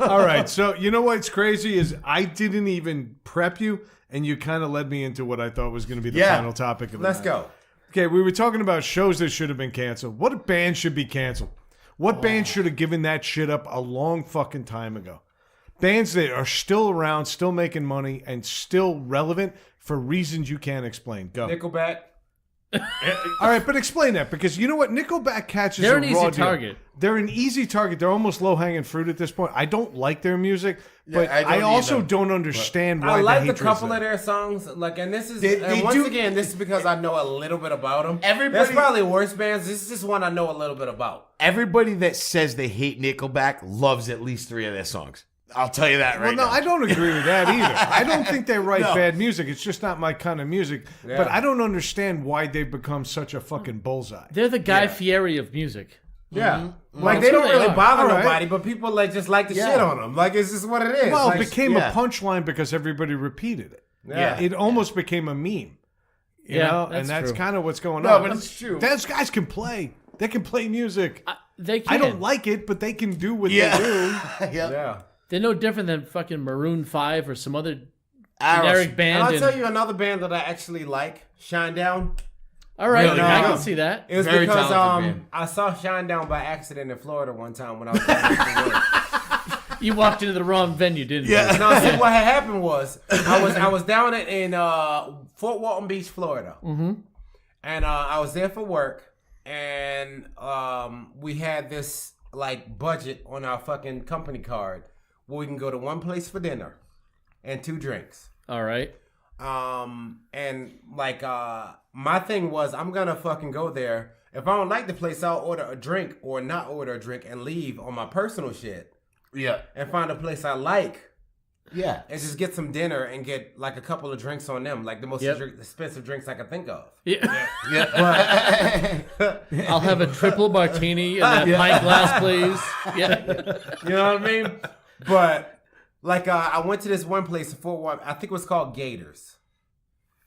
All right, so you know what's crazy is I didn't even prep you, and you kind of led me into what I thought was going to be the Yeah. final topic of the Let's night. go. Okay, we were talking about shows that should have been canceled. What band should be canceled? What band should have given that shit up a long fucking time ago? Bands that are still around, still making money, and still relevant for reasons you can't explain. Go. Nickelback. All right, but explain that because you know what? Nickelback catches They're a an raw easy deal. target. They're an easy target. They're almost low hanging fruit at this point. I don't like their music, but I don't I also either, don't understand why I like the a hatred's couple there. of their songs, like, and this is, They and once do- again, this is because I know a little bit about them. Everybody- That's probably worse bands. This is just one I know a little bit about. Everybody that says they hate Nickelback loves at least 3 of their songs. I'll tell you that Well, right no, now. I don't agree with that either. I don't think they write No. bad music. It's just not my kind of music. Yeah. But I don't understand why they've become such a fucking bullseye. They're the Guy Fieri of music. Yeah, Well, like they that's don't who they really are. bother All right. nobody, but people like just like to shit on them. Like it's just what it is. Well, Like, it became yeah. a punchline because everybody repeated it. yeah. It almost became a meme. You Yeah, know, that's and that's true. kind of what's going No, on. but it's true. Those guys can play. They can play music. They can. I don't like it, but they can do what Yeah. they do. yeah. yeah. They're no different than fucking Maroon 5 or some other Aerosmith. generic band. And I'll and- tell you another band that I actually like, Shinedown. All right, Really? I No. can see that. It was Very because talented band. I saw Shinedown by accident in Florida one time when I was going to work. You walked into the wrong venue, didn't you? Yeah. No, see what had happened was I was down in Fort Walton Beach, Florida, and I was there for work, and we had this like budget on our fucking company card where we can go to one place for dinner and 2 drinks. All right. And like my thing was I'm gonna fucking go there. If I don't like the place, I'll order a drink or not order a drink and leave on my personal shit Yeah. and find a place I like Yeah. and just get some dinner and get like a couple of drinks on them, like the most expensive drinks I can think of. Yeah. Yeah. I'll have a triple martini and that pint glass, please. Yeah. You know what I mean? But like I went to this one place in Fort Worth. I think it was called Gators,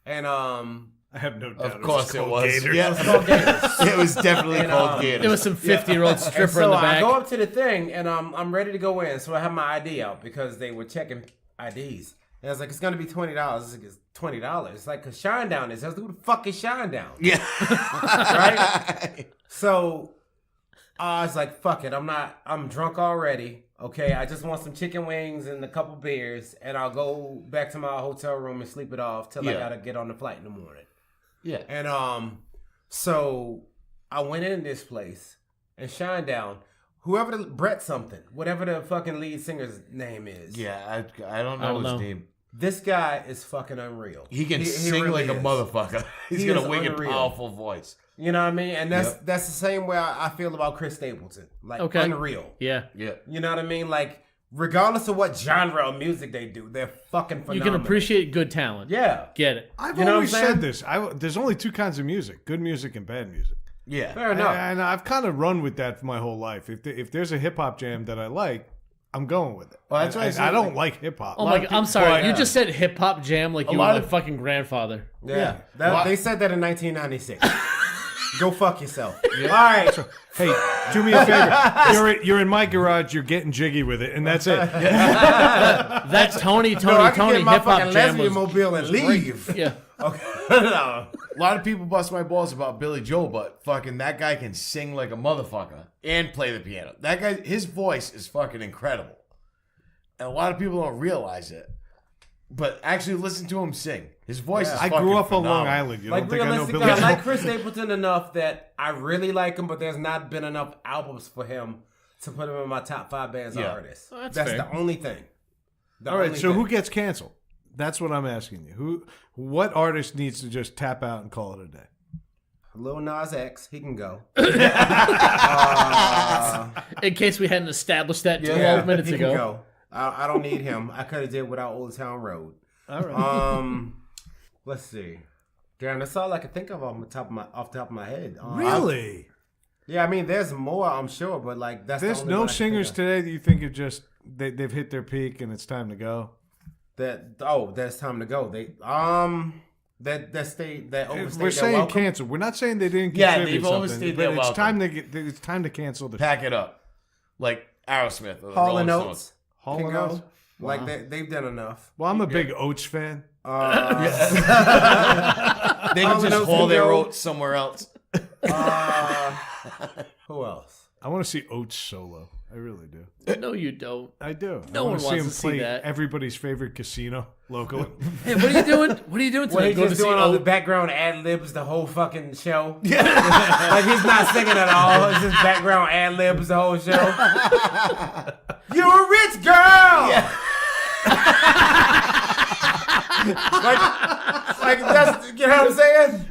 and I have no doubt. Of course it was. Gators. Yeah. it was called Gators. It was definitely called There Gators. was some 50-year-old stripper And so in the I back. go up to the thing, and I'm ready to go in. So I have my ID out because they were checking IDs. And I was like, it's gonna be $20. It's $20. It's like, cause Shinedown is. I was like, who the fuck is Shinedown? Yeah. Right? So I was like, fuck it. I'm drunk already. Okay, I just want some chicken wings and a couple beers, and I'll go back to my hotel room and sleep it off till I Yeah. gotta get on the flight in the morning. Yeah. And so I went in this place and Shinedown, whoever Brett something, whatever the fucking lead singer's name is. Yeah, I don't I know don't his know. name. This guy is fucking unreal. He can sing really like a is. motherfucker. He's He got is a wicked, unreal. powerful voice. You know what I mean? And that's Yep. the same way I feel about Chris Stapleton. Like Okay. unreal. Yeah. Yeah. You know what I mean? Like regardless of what genre of music they do, they're fucking phenomenal. You can appreciate good talent. Yeah. Get it. I've You know always what I'm said this. There's only two kinds of music: good music and bad music. Yeah. Fair enough. And I've kind of run with that for my whole life. If there's a hip hop jam that I like, I'm going with it. Well, that's why I And said, I don't like- like hip hop. Oh my god, I'm sorry. but- You just said hip hop jam like you were lot my of- fucking grandfather. Yeah. Well, They said that in 1996. Go fuck yourself. All right. Hey, do me a favor. You're in my garage. You're getting jiggy with it, and that's it. That Tony No, I can Tony get my hip hop fucking jam lesbian was mobile and leave. yeah. Okay. No. A lot of people bust my balls about Billy Joel, but fucking that guy can sing like a motherfucker and play the piano. That guy, his voice is fucking incredible. And a lot of people don't realize it. But actually listen to him sing. His voice is I fucking grew up on phenomenal. Long Island. You Like don't think I know realistically, Billy I like Joel? Chris Stapleton enough that I really like him, but there's not been enough albums for him to put him in my top 5 bands or Yeah. artists. Oh, that's that's fair. the only thing. The All right, only so thing. who gets canceled? That's what I'm asking you. What artist needs to just tap out and call it a day? Lil Nas X, he can go. In case we hadn't established that 12 Yeah, minutes he ago. can go. I don't need him. I could have did without Old Town Road. All right. Let's see. Damn, that's all I can think of off the top of my head. Really? Yeah, I mean, there's more, I'm sure, but like that's There's the only no one I can singers think today that you think are just they've hit their peak and it's time to go. of. That's time to go. They that overstayed We're their saying welcome. cancel. We're not saying they didn't Yeah, contribute they've something, overstayed but their it's welcome. it's time to cancel the Pack it up. Like Aerosmith or the Hall Rolling and Stones. Oates Hall can and go. Oates? Like they've done enough. Well, I'm a big Oates fan. They Hall can and just Oates haul can their go. oats somewhere else. Who else? I want to see Oates solo. I really do. No, you don't. I do. No I one wanna see wants him to see play that. everybody's favorite casino locally. Hey, what are you doing? What are you doing Well, tonight? he's Go to just see doing all the Oat? background ad libs the whole fucking show. Like he's not singing at all. It's just background ad libs the whole show. You're a rich girl. like that's, you know what I'm saying?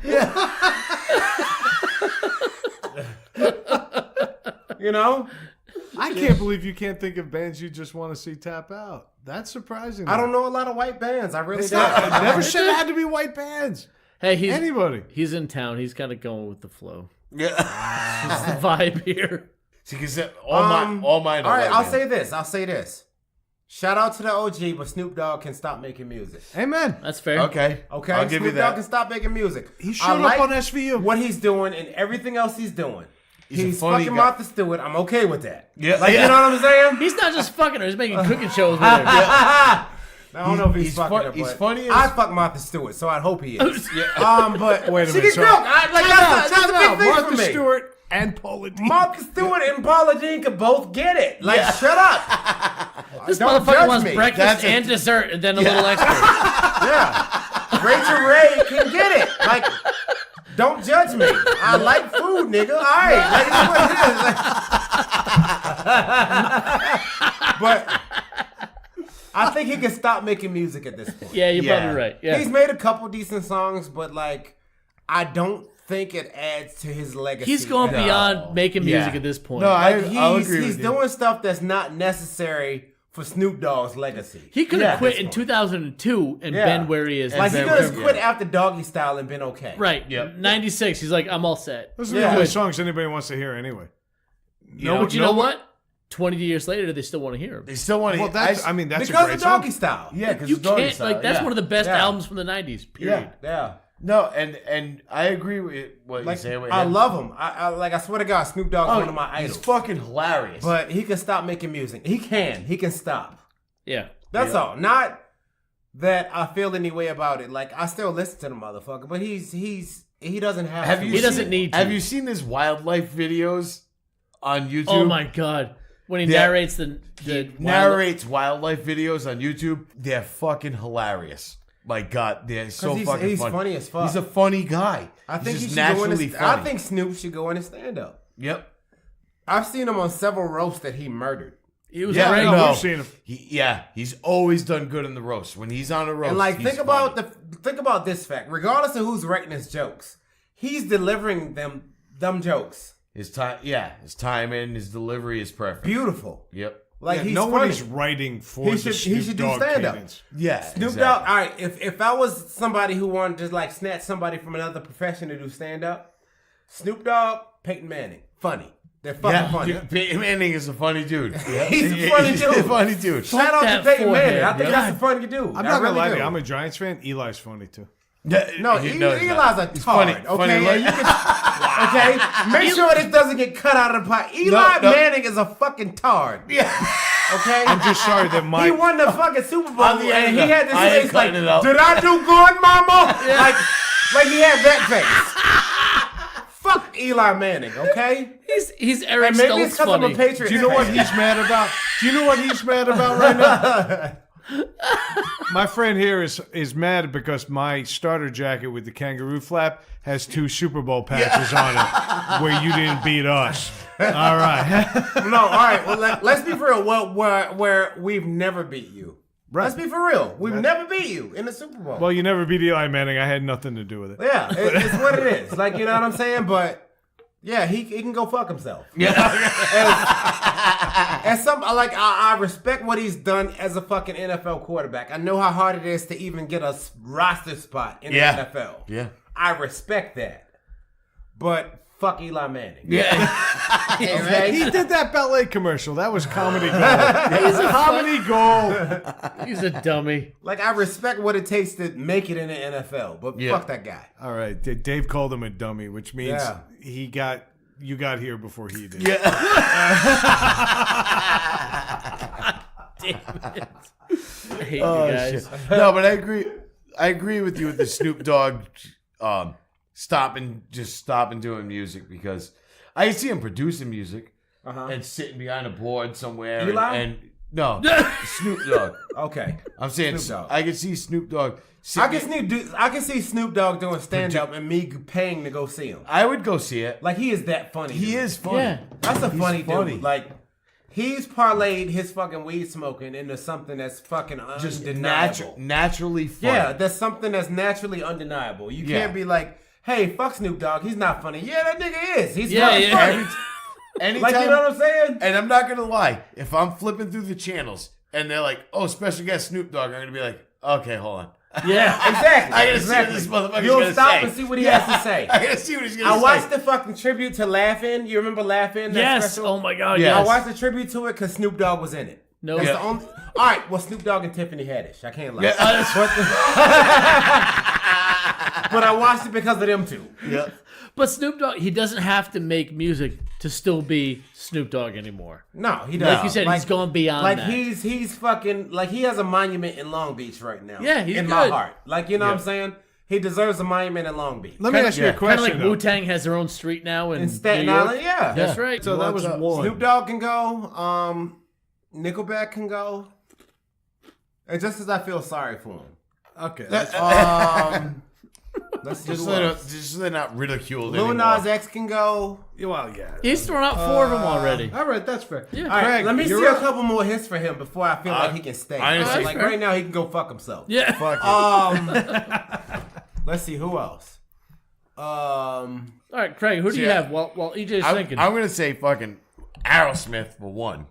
You know? I can't believe you can't think of bands you just want to see tap out. That's surprising. I don't know a lot of white bands. I really don't. I never said it had to be white bands. Hey, Anybody. he's in town. He's kind of going with the flow. Yeah. It's the vibe here. See, because all mine are All right, white I'll bands. say this. Shout out to the OG, but Snoop Dogg can stop making music. Amen. That's fair. Okay. Okay, I'll give Snoop you Dogg that. can stop making music. He I showed like up on SVU. what he's doing and everything else he's doing. He's a He's funny fucking guy. Martha Stewart. I'm okay with that. Yeah, Like, yeah. you know what I'm saying? He's not just fucking her. He's making cooking shows with her. I don't know if he's he's fucking fun- her, he's but funny as- I fuck Martha Stewart, so I'd hope he is. But Wait a she minute, can cook. That's a big thing Martha for me. Stewart and Paula Deen. Martha Stewart and Paula Deen can both get it. Like, shut up. This Don't motherfucker judge wants me. breakfast That's and dessert and then a little extra. Yeah. Rachel Ray can get it. Like, don't judge me. I like food, nigga. All right. Like, it's what it is. But I think he can stop making music at this point. Yeah, you're Yeah. probably right. Yeah. He's made a couple decent songs, but like, I don't think it adds to his legacy. He's going at all. beyond making music Yeah. at this point. No, Like, I'll agree he's with you. doing stuff that's not necessary for Snoop Dogg's legacy. He could have quit in 2002 and been where he is. Like, he now. could have quit after Doggy Style and been okay. Right. Yep. 96. He's like, I'm all set. Those are the only songs anybody wants to hear anyway. But you know what? 20 years later, they still want to hear him. They still want to. Well, that's a because great of song. Doggy Style. Yeah, because You of Doggy can't Style. like that's one of the best albums from the 90s. Period. Yeah. No, and I agree with what you say. I love him. I swear to God, Snoop Dogg's one of my idols. He's fucking hilarious. But he can stop making music. He can stop. Yeah. That's all. Not that I feel any way about it. Like, I still listen to the motherfucker, but he doesn't have to. He doesn't need to. Have you seen his wildlife videos on YouTube? Oh my God. When he narrates narrates wildlife videos on YouTube, they're fucking hilarious. My God, they're so fucking he's funny. Funny as fuck. He's a funny guy. I think he's he just should go naturally in funny. I think Snoop should go in and stand up. Yep. I've seen him on several roasts that he murdered. He was Yeah, great. no, we've seen him. He's always done good in the roast. When he's on a roast, And like, he's think about this fact. Regardless of who's writing his jokes, he's delivering them jokes. his timing, his delivery is perfect. Beautiful. Yep. Like, he's nobody's funny. writing for He the should Snoop do Dogg stand-up. cadence. Yeah. Snoop exactly. Dogg. All right, if I was somebody who wanted to like snatch somebody from another profession to do stand up, Snoop Dogg, Peyton Manning, funny. They're fucking funny. Dude, Peyton Manning is a funny dude. He's a funny He's dude. a funny dude. Shout out to that Peyton forehead. Manning. I think that's a funny dude. I'm not gonna lie to you. I'm a Giants fan. Eli's funny too. No, He's Eli's a not. He's tard. funny. Okay, Funny and like- you can, okay. Make sure this doesn't get cut out of the pot. Eli No. Manning is a fucking tard. Yeah. Okay, I'm just sorry that my he won the fucking Super Bowl, On the and end he of had this I ain't face like, cutting it out. "Did I do good, Mama?" Like he had that face. Fuck Eli Manning. Okay, He's Eric and maybe Stoltz it's because I'm a funny. Patriots. Do you know what fan. he's mad about? Do you know what he's mad about right now? My friend here is mad because my starter jacket with the kangaroo flap has 2 Super Bowl patches on it where you didn't beat us. All right. No, all right. Well, let's be for real. Where we've never beat you. Right. Let's be for real. We've never beat you in the Super Bowl. Well, you never beat Eli Manning. I had nothing to do with it. Yeah, it's what it is. Like, you know what I'm saying? But yeah, he can go fuck himself. Yeah. And I respect what he's done as a fucking NFL quarterback. I know how hard it is to even get a roster spot in the NFL. Yeah. I respect that. But fuck Eli Manning. Yeah. Okay? He did that ballet commercial. That was comedy gold. He's a comedy gold. He's a dummy. Like, I respect what it takes to make it in the NFL, but fuck that guy. All right. Dave called him a dummy, which means Yeah. you got here before he did. Yeah. Damn it. I hate you guys. Shit. No, but I agree with you with the Snoop Dogg stopping doing music, because I see him producing music and sitting behind a board somewhere. Eli? And no, Snoop Dogg. Okay. I'm saying Snoop Dogg. I can see Snoop Dogg. I can see Snoop Dogg doing stand up and me paying to go see him. I would go see it. Like, he is that funny. He dude. is funny. Yeah. That's a funny funny. dude. Like, he's parlayed his fucking weed smoking into something that's fucking Just undeniable. naturally funny. Yeah, that's something that's naturally undeniable. You Yeah. can't be like, hey, fuck Snoop Dogg. He's not funny. Yeah, that nigga is. He's Yeah, fucking yeah. funny. Anytime, Like, you know what I'm saying? and I'm not gonna lie, if I'm flipping through the channels and they're like, "Oh, special guest Snoop Dogg," I'm gonna be like, "Okay, hold on." Yeah. Exactly. I gotta see what this motherfucker's You'll gonna stop say. and see what he has to say. I gotta see what he's gonna say. I watched the fucking tribute to Laugh-In. You remember Laugh-In? That Yes. special? Oh my God. Yeah. I Yes. watched the tribute to it because Snoop Dogg was in it. No. That's Yeah. the only. All right. Well, Snoop Dogg and Tiffany Haddish. I can't lie. But I watched it because of them two. Yeah. But Snoop Dogg, he doesn't have to make music to still be Snoop Dogg anymore. No, he doesn't. Like you said, he's going beyond Like that. he's fucking like he has a monument in Long Beach right now. Yeah, he's in my good. heart. Like, you know what I'm saying? He deserves a monument in Long Beach. Let me ask you a Kind of question. like though. Wu-Tang has their own street now in In Staten New York. Island, yeah. That's right. So that was one. Snoop Dogg can go. Nickelback can go. And just as I feel sorry for him. Okay. Let's see Just who else. so they're not ridiculed Lil anymore. Nas X can go. Well, yeah. He's thrown out 4 of them already. All right, that's fair. Yeah. All right, Craig, let me see you're a up. couple more hits for him before I feel like he can stay. I understand. Like right now, he can go fuck himself. Yeah. Fuck it. Let's see who else. All right, Craig, who do you Yeah. have while EJ's I'm thinking? gonna say fucking Aerosmith for one.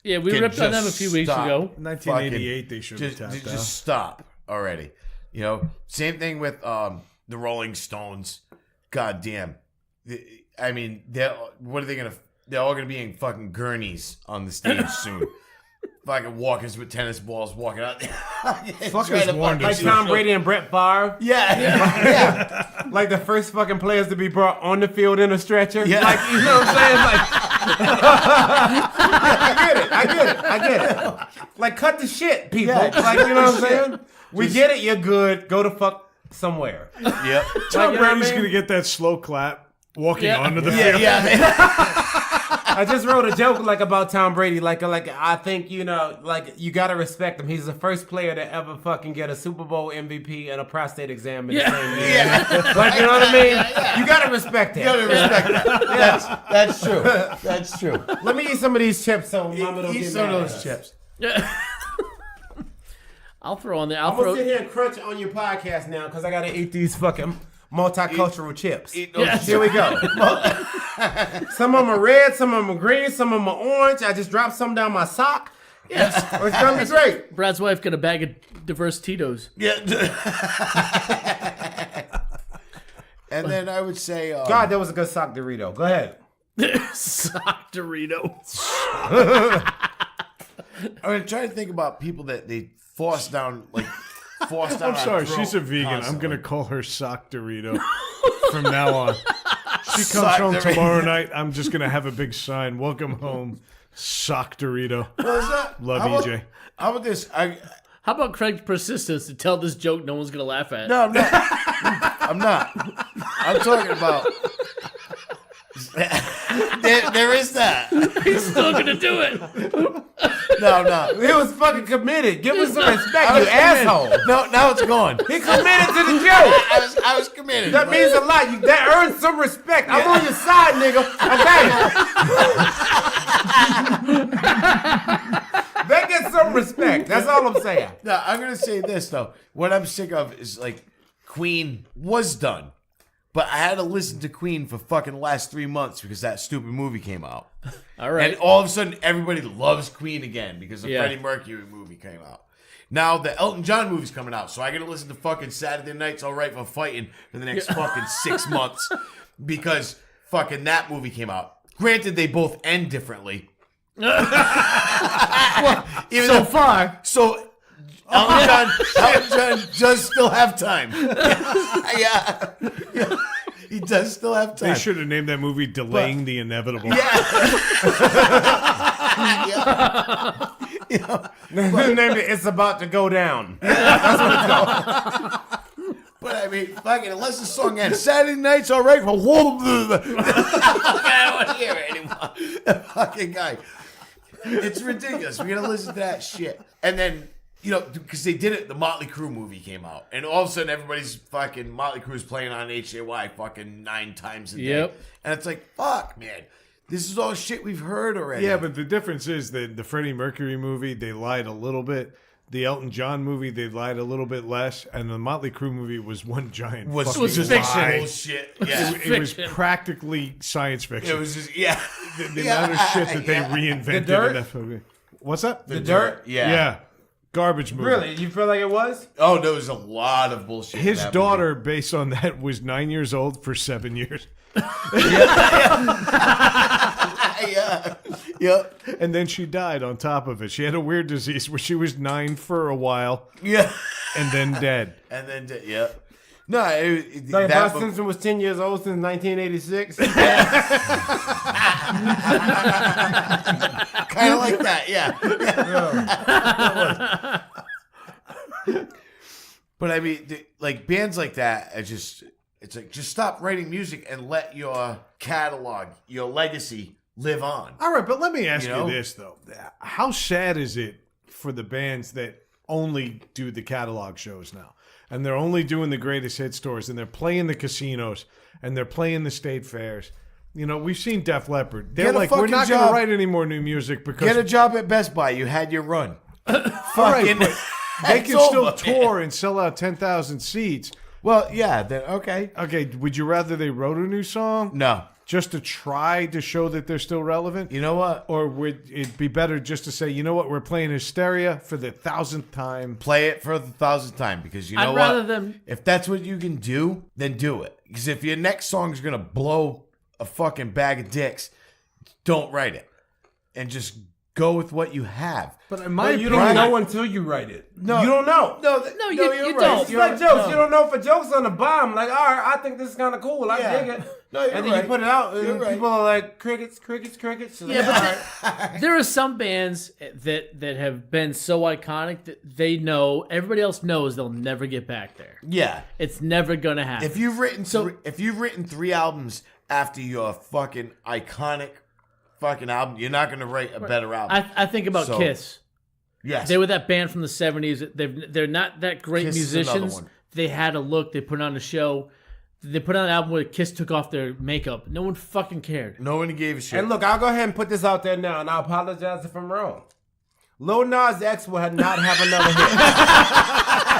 Yeah, we ripped on them a few weeks ago. 1988, they should have tapped out. Just stop already. You know, same thing with the Rolling Stones. God damn. I mean, they're all going to be in fucking gurneys on the stage soon. Fucking walkers with tennis balls walking out. Fuckers warned us. Like Tom Brady and Brett Favre. Yeah. Like the first fucking players to be brought on the field in a stretcher. Yeah. Like, you know what I'm saying? Like, I get it. Like, cut the shit, people. Yeah. Like, you know what I'm saying? We get it. You're good. Go to fuck somewhere. Yep. Tom you know what I Brady's mean? going to get that slow clap walking onto the Yeah, field. yeah. I just wrote a joke like about Tom Brady. Like I think, you know, like you gotta respect him. He's the first player to ever fucking get a Super Bowl MVP and a prostate exam in the same year. Yeah. Like, you know what I mean? You gotta respect him. You gotta respect that. That's true. That's true. Let me eat some of these chips so Mama don't Eat get some mad of at those us. chips. I'll throw on there. I'm gonna sit here and crunch on your podcast now because I gotta eat these fucking multicultural chips. Eat those Here we go. Some of them are red, some of them are green, some of them are orange. I just dropped some down my sock. Yes, it's gonna be great. Brad's wife got a bag of diverse Tito's. Yeah. And then I would say, God, that was a good sock Dorito. Go ahead. Sock Dorito. I'm trying to think about people that they force down. I'm our sorry, throat she's a vegan. I'm constantly. going to call her Sock Dorito from now on. She comes Sock home Dorito. tomorrow night. I'm just going to have a big sign. Welcome home, Sock Dorito. What is that? Love How about- EJ. How about this? How about Craig's persistence to tell this joke no one's going to laugh at? No, I'm not. I'm not. I'm talking about. There is that. He's still going to do it. No. He was fucking committed. Give us some respect, I you was committed. asshole. No, now it's gone. He committed to the joke. I was committed. That means a lot. That earns some respect. I'm on your side, nigga. Okay. They get some respect. That's all I'm saying. No, I'm gonna say this though. What I'm sick of is like Queen was done, but I had to listen to Queen for fucking the last 3 months because that stupid movie came out. All right. And all of a sudden, everybody loves Queen again because the Yeah. Freddie Mercury movie came out. Now the Elton John movie's coming out, so I got to listen to fucking Saturday Night's All Right for Fighting for the next fucking 6 months because fucking that movie came out. Granted, they both end differently. So far. So Elton John does still have time. Yeah. He does still have time. They should have named that movie Delaying the Inevitable. Named it It's About to Go Down. But I mean, fucking, unless the song ends, Saturday Night's All Right for I don't want to hear it anymore. The fucking guy. It's ridiculous. We gotta listen to that shit. And then, you know, because they did it, the Motley Crue movie came out. And all of a sudden, everybody's fucking, Motley Crue's playing on HAY fucking 9 times a day. Yep. And it's like, fuck, man. This is all shit we've heard already. Yeah, but the difference is that the Freddie Mercury movie, they lied a little bit. The Elton John movie, they lied a little bit less. And the Motley Crue movie was one giant fucking was lie. fiction. Bullshit. Yeah. It was Fiction. practically science fiction. It was just, yeah. the amount of shit that they reinvented The Dirt? in that movie. What's that? The Dirt? Yeah. Garbage movie. Really? You feel like it was? Oh, there was a lot of bullshit. in His that daughter, based on that, was 9 years old for 7 years. movie. Yeah. Yep. And then she died on top of it. She had a weird disease where she was 9 for a while Yeah. and then dead. And then, yeah. No, Like that Bart Simpson was 10 years old since 1986. kind of like that, yeah. But I mean, like bands like that, it's like just stop writing music and let your catalog, your legacy live on. All right, but let me ask You you know? this, though. How sad is it for the bands that only do the catalog shows now? And they're only doing the greatest hit stores, and they're playing the casinos, and they're playing the state fairs. You know, we've seen Def Leppard. They're Get a like, we're fucking not going job. to write any more new music because Get a job at Best Buy. You had your run. All right, Fucking, but they it's can still over, tour and sell out 10,000 seats. Well, yeah. Okay. Okay, would you rather they wrote a new song? No. just to try to show that they're still relevant? You know what? Or would it be better just to say, you know what, we're playing Hysteria for the 1,000th time? Play it for the 1,000th time, because you know I'd what? rather them. If that's what you can do, then do it. Because if your next song is gonna blow a fucking bag of dicks, don't write it, and just go with what you have. But in my You opinion, don't know until you write it. No, You don't know. No, you you're don't. It's like jokes. You don't know if a joke's on the bomb. Like, all right, I think this is kind of cool. I Yeah. dig it. No, you're and then right. you put it out, and You're right. people are like, crickets, crickets, crickets. So Yeah, like, but there are some bands that have been so iconic that they know, everybody else knows they'll never get back there. Yeah. It's never gonna happen. If you've written three albums after your fucking iconic fucking album, you're not gonna write a better album. I think about So- Kiss. Yes. They were that band from the 70s. They're not that great Kiss is another musicians. one. They had a look. They put on a show. They put on an album where Kiss took off their makeup. No one fucking cared. No one gave a shit. And look, I'll go ahead and put this out there now, and I apologize if I'm wrong. Lil Nas X will not have another hit.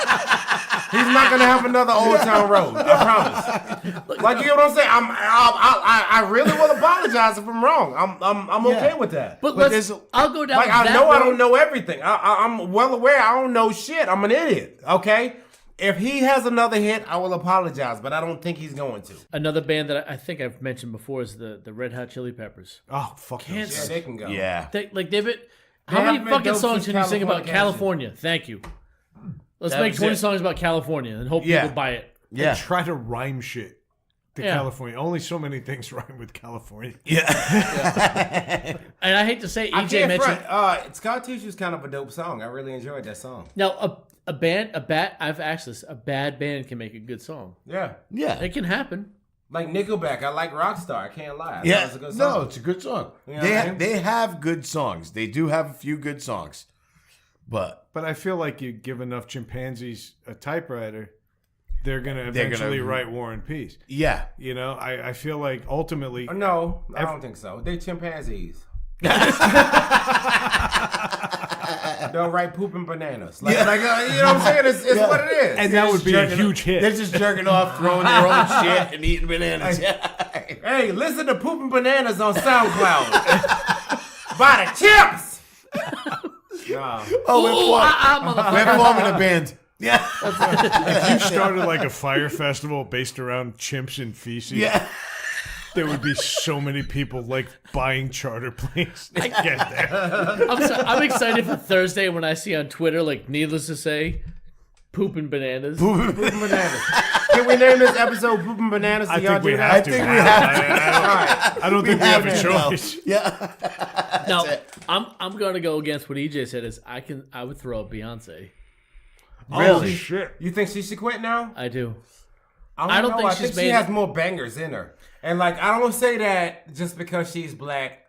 He's not gonna have another Old Town Road. I promise. Like, you know what I'm saying? I really will apologize if I'm wrong. I'm okay with that. But there's I'll go down. Like, I that know I road. don't know everything. I'm well aware I don't know shit. I'm an idiot. Okay. If he has another hit, I will apologize, but I don't think he's going to. Another band that I think I've mentioned before is the Red Hot Chili Peppers. oh, fuck Can't those. Yeah, they can go. yeah. They've been. How haven't many been fucking dope songs since can you sing about Californication. California? Thank you. Let's That make was 20 it. songs about California and hope Yeah. people buy it. Yeah. Try to rhyme shit to Yeah. California. Only so many things rhyme with California. And I hate to say, I EJ can't mentioned. front. Scar Tissue's kind of a dope song. I really enjoyed that song. Now, a bad band can make a good song. Yeah. Yeah. It can happen. Like Nickelback, I like Rockstar. I can't lie. Yeah. That was a good song. No, it's a good song. You know what I mean? They have good songs. They do have a few good songs. But I feel like you give enough chimpanzees a typewriter, they're going to eventually write War and Peace. yeah. You know, I feel like ultimately... No, I don't think so. They chimpanzees. They'll write pooping bananas. Like, you know what I'm saying? It's what it is. And that would be a jerking huge hit. They're just jerking off, throwing their own shit, and eating bananas. Hey, listen to Pooping Bananas on SoundCloud. Buy the chips! Nah. We're forming a band. Yeah. If you started like a fire festival based around chimps and feces, Yeah. there would be so many people like buying charter planes to get there. I'm excited for Thursday when I see on Twitter, like, needless to say, pooping bananas. Pooping Bananas. Can we name this episode Pooping Bananas? Do I y'all think we do have that? to. think we have All right. I don't think we have a now. choice. Yeah. Now, I'm gonna go against what EJ said. Is I would throw out Beyonce. Really? Shit. You think she should quit now? I do. I don't know. think I she's think she made has it. more bangers in her. And like, I don't say that just because she's black.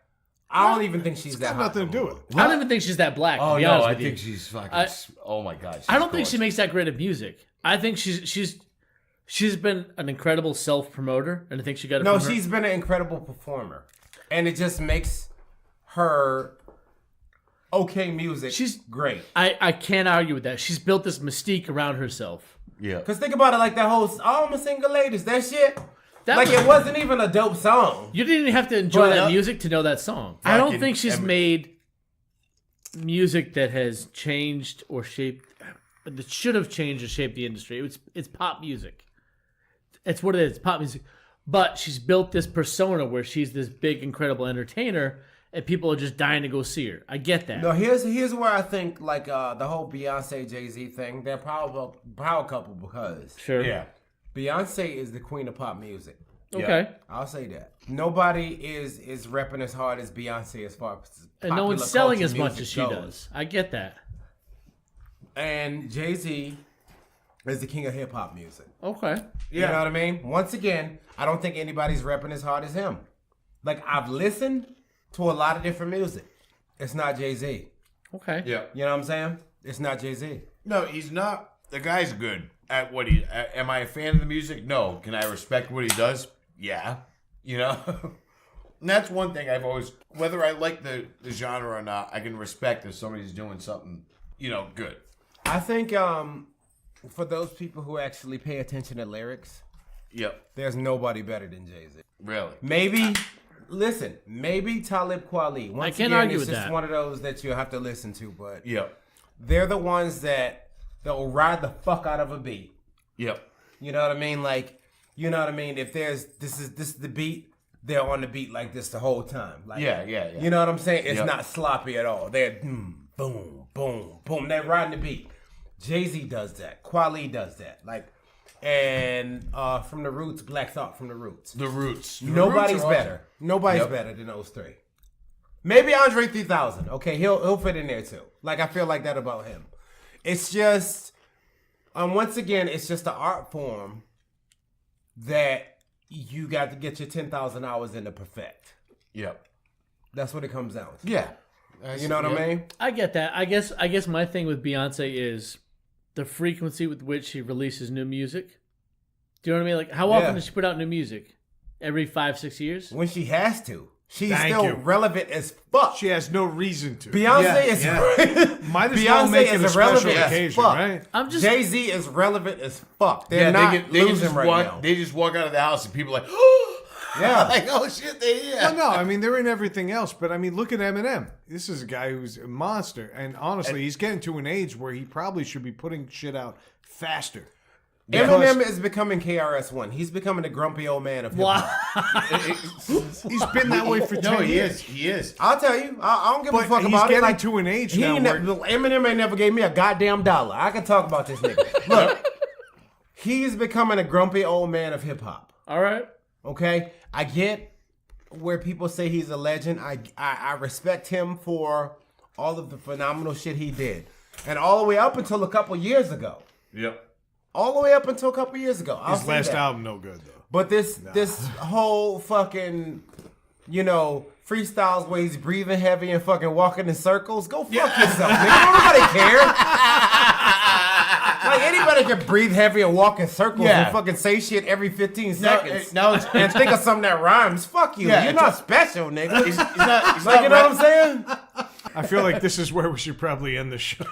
I don't even think she's that Got hot. nothing to do with it. I don't even think she's that black. Oh, to be no. honest I with you. think she's fucking. Oh, my God. I don't think she makes that great of music. I think she's been an incredible self promoter, and I think she got it. No, from her. she's been an incredible performer, and it just makes her okay music. She's great. I can't argue with that. She's built this mystique around herself. Yeah. Cause think about it, like that whole "I'm a single ladies" that shit. That Like was- it wasn't even a dope song. You didn't even have to enjoy But, that music to know that song. I don't fucking think she's Em- made music that has changed or shaped, that should have changed or shaped the industry. It's pop music. It's what it is, pop music. But she's built this persona where she's this big, incredible entertainer, and people are just dying to go see her. I get that. No, here's where I think like the whole Beyonce Jay-Z thing. They're power couple because Sure. Yeah. Beyonce is the queen of pop music. Okay. I'll say that. Nobody is repping as hard as Beyonce as far as And no popular one's selling culture as much music as she goes. does. I get that. And Jay-Z is the king of hip hop music. Okay. You know what I mean? Once again, I don't think anybody's repping as hard as him. Like, I've listened to a lot of different music. It's not Jay-Z. Okay. Yeah. You know what I'm saying? It's not Jay-Z. No, he's not. The guy's good at what he. Am I a fan of the music? No. Can I respect what he does? Yeah. You know? And that's one thing I've always. Whether I like the genre or not, I can respect if somebody's doing something, good. I think for those people who actually pay attention to lyrics, Yep. there's nobody better than Jay-Z. Really? Maybe Talib Kweli. Once I can't again, argue it's with just that. one of those that you have to listen to, but Yep. they're the ones that'll ride the fuck out of a beat. Yep. You know what I mean? Like, you know what I mean? If this is the beat, they're on the beat like this the whole time. Like, Yeah. You know what I'm saying? It's Yep. not sloppy at all. They're boom, boom, boom. They're riding the beat. Jay-Z does that. Kweli does that. Like, and from the Roots, Black Thought from the Roots. The Roots. Nobody's better. Nobody's better than those three. Maybe Andre 3000. Okay, he'll fit in there too. Like, I feel like that about him. It's just, once again, it's just an art form that you got to get your 10,000 hours in to perfect. Yep. That's what it comes down to. Yeah. You know what I mean? I get that. I guess my thing with Beyonce is the frequency with which she releases new music. Do you know what I mean? Like, how often does she put out new music? Every 5-6 years? When she has to. She's Thank still you. relevant as fuck. She has no reason to. Beyonce is Might as well make it a special irrelevant as occasion, fuck. right? I'm just Jay-Z is relevant as fuck. They're not losing right now. They just walk out of the house and people are like, Yeah. like, oh shit, they here. Well, no, I mean, they're in everything else. But, I mean, look at Eminem. This is a guy who's a monster. And honestly, he's getting to an age where he probably should be putting shit out faster. Eminem is becoming KRS-One. He's becoming the grumpy old man of hip hop. He's been that way for 10 years. He is. I'll tell you. I don't give a But fuck he's about it. getting Like, to an age he now ain't where... Eminem ain't never gave me a goddamn dollar. I can talk about this nigga. Look, he's becoming a grumpy old man of hip hop. all right. Okay, I get where people say he's a legend. I respect him for all of the phenomenal shit he did, and all the way up until a couple years ago. Yep. All the way up until a couple years ago. I'll His say last that. album, no good, though. But this whole fucking, freestyles where he's breathing heavy and fucking walking in circles. Go fuck yourself, nigga. Don't nobody care. Like, anybody can breathe heavy and walk in circles and fucking say shit every 15 seconds. And think of something that rhymes. Fuck you. Yeah, You're not special, nigga. He's not Like, you know what I'm saying? I feel like this is where we should probably end the show.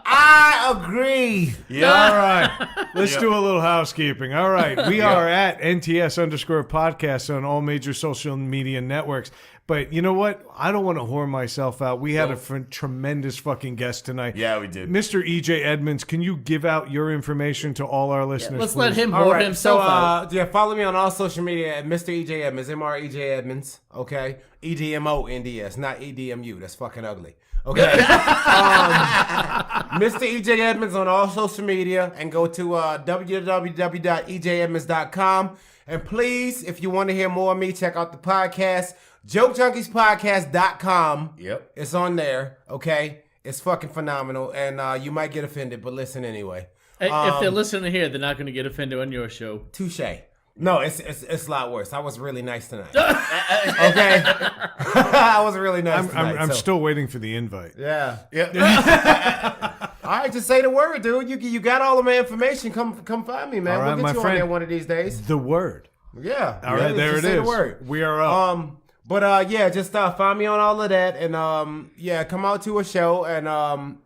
I agree. Yeah. All right. Let's do a little housekeeping. All right. We are at NTS_podcast on all major social media networks. But you know what? I don't want to whore myself out. We had a tremendous fucking guest tonight. Yeah, we did. Mr. EJ Edmonds, can you give out your information to all our listeners? Let's please? let him All whore right, himself out. follow me on all social media at Mr. EJ Edmonds, MR EJ Edmonds, okay? EDMONDS, not EDMU. That's fucking ugly. Okay. Mr. EJ Edmonds on all social media, and go to www.ejedmonds.com. And please, if you want to hear more of me, check out the podcast, JokeJunkiespodcast.com. Yep. It's on there, okay? It's fucking phenomenal, and you might get offended, but listen anyway. If they're listening here, they're not going to get offended on your show. Touche. No, it's a lot worse. I was really nice tonight. Okay? I was really nice tonight. I'm still waiting for the invite. Yeah. Yeah. All right, just say the word, dude. You got all of my information. Come find me, man. All right, we'll my get you friend. on there one of these days. The word. Yeah. All right, there just it say is. the word. We are up. Just find me on all of that, and come out to a show, and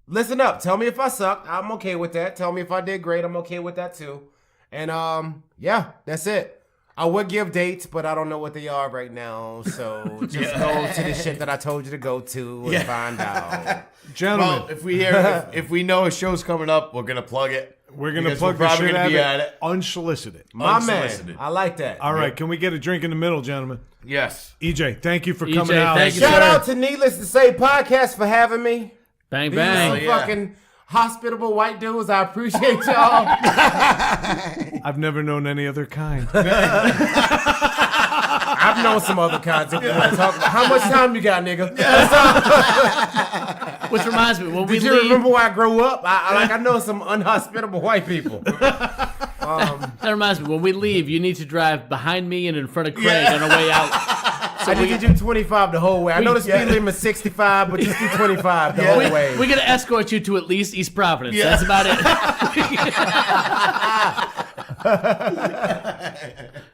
listen up. Tell me if I sucked. I'm okay with that. Tell me if I did great. I'm okay with that too. And that's it. I would give dates, but I don't know what they are right now. So just go to the shit that I told you to go to and find out. Gentlemen, Well, if we know a show's coming up, we're gonna plug it. we're going to because plug we're the probably shit gonna out of be it at it. unsolicited. My Unsolicited. man, I like that. All right, can we get a drink in the middle, gentlemen? Yes. EJ, thank you for EJ, coming out. thank you, Shout sir. out to Needless to Say Podcast for having me. Bang, These are bang. some yeah. fucking hospitable white dudes. I appreciate y'all. I've never known any other kind. I've known some other kinds of talk about. How much time you got, nigga? Which reminds me, when we Did you leave, remember where I grew up? I know some unhospitable white people. that reminds me, when we leave, you need to drive behind me and in front of Craig on our way out. I need to do 25 the whole way. I know the speed limit is 65, but just do 25 the whole way. We're going to escort you to at least East Providence. That's about it.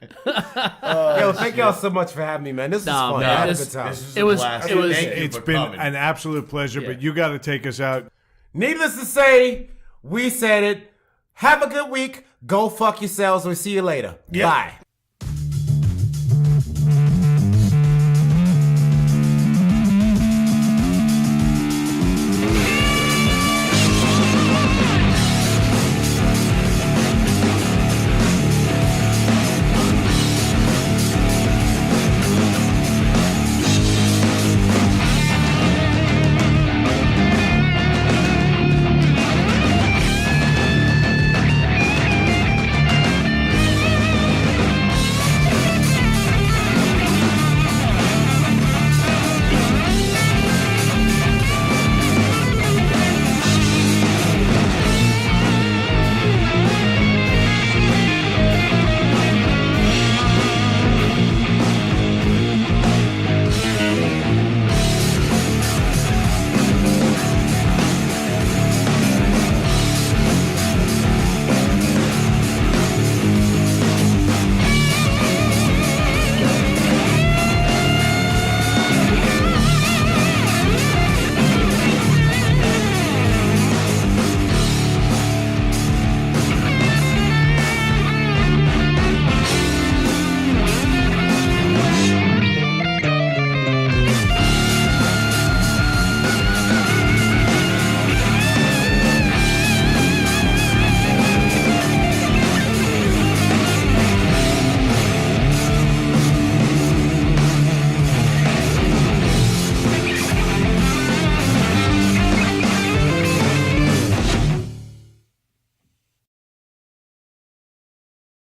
Yo, thank y'all so much for having me, man. This was Nah, fun. man, I had a this- good time. This was It a was- blast. it was- Thank you It's for been coming. an absolute pleasure, Yeah. but you got to take us out. Needless to say, we said it. Have a good week. Go fuck yourselves. We'll see you later. Yep. Bye.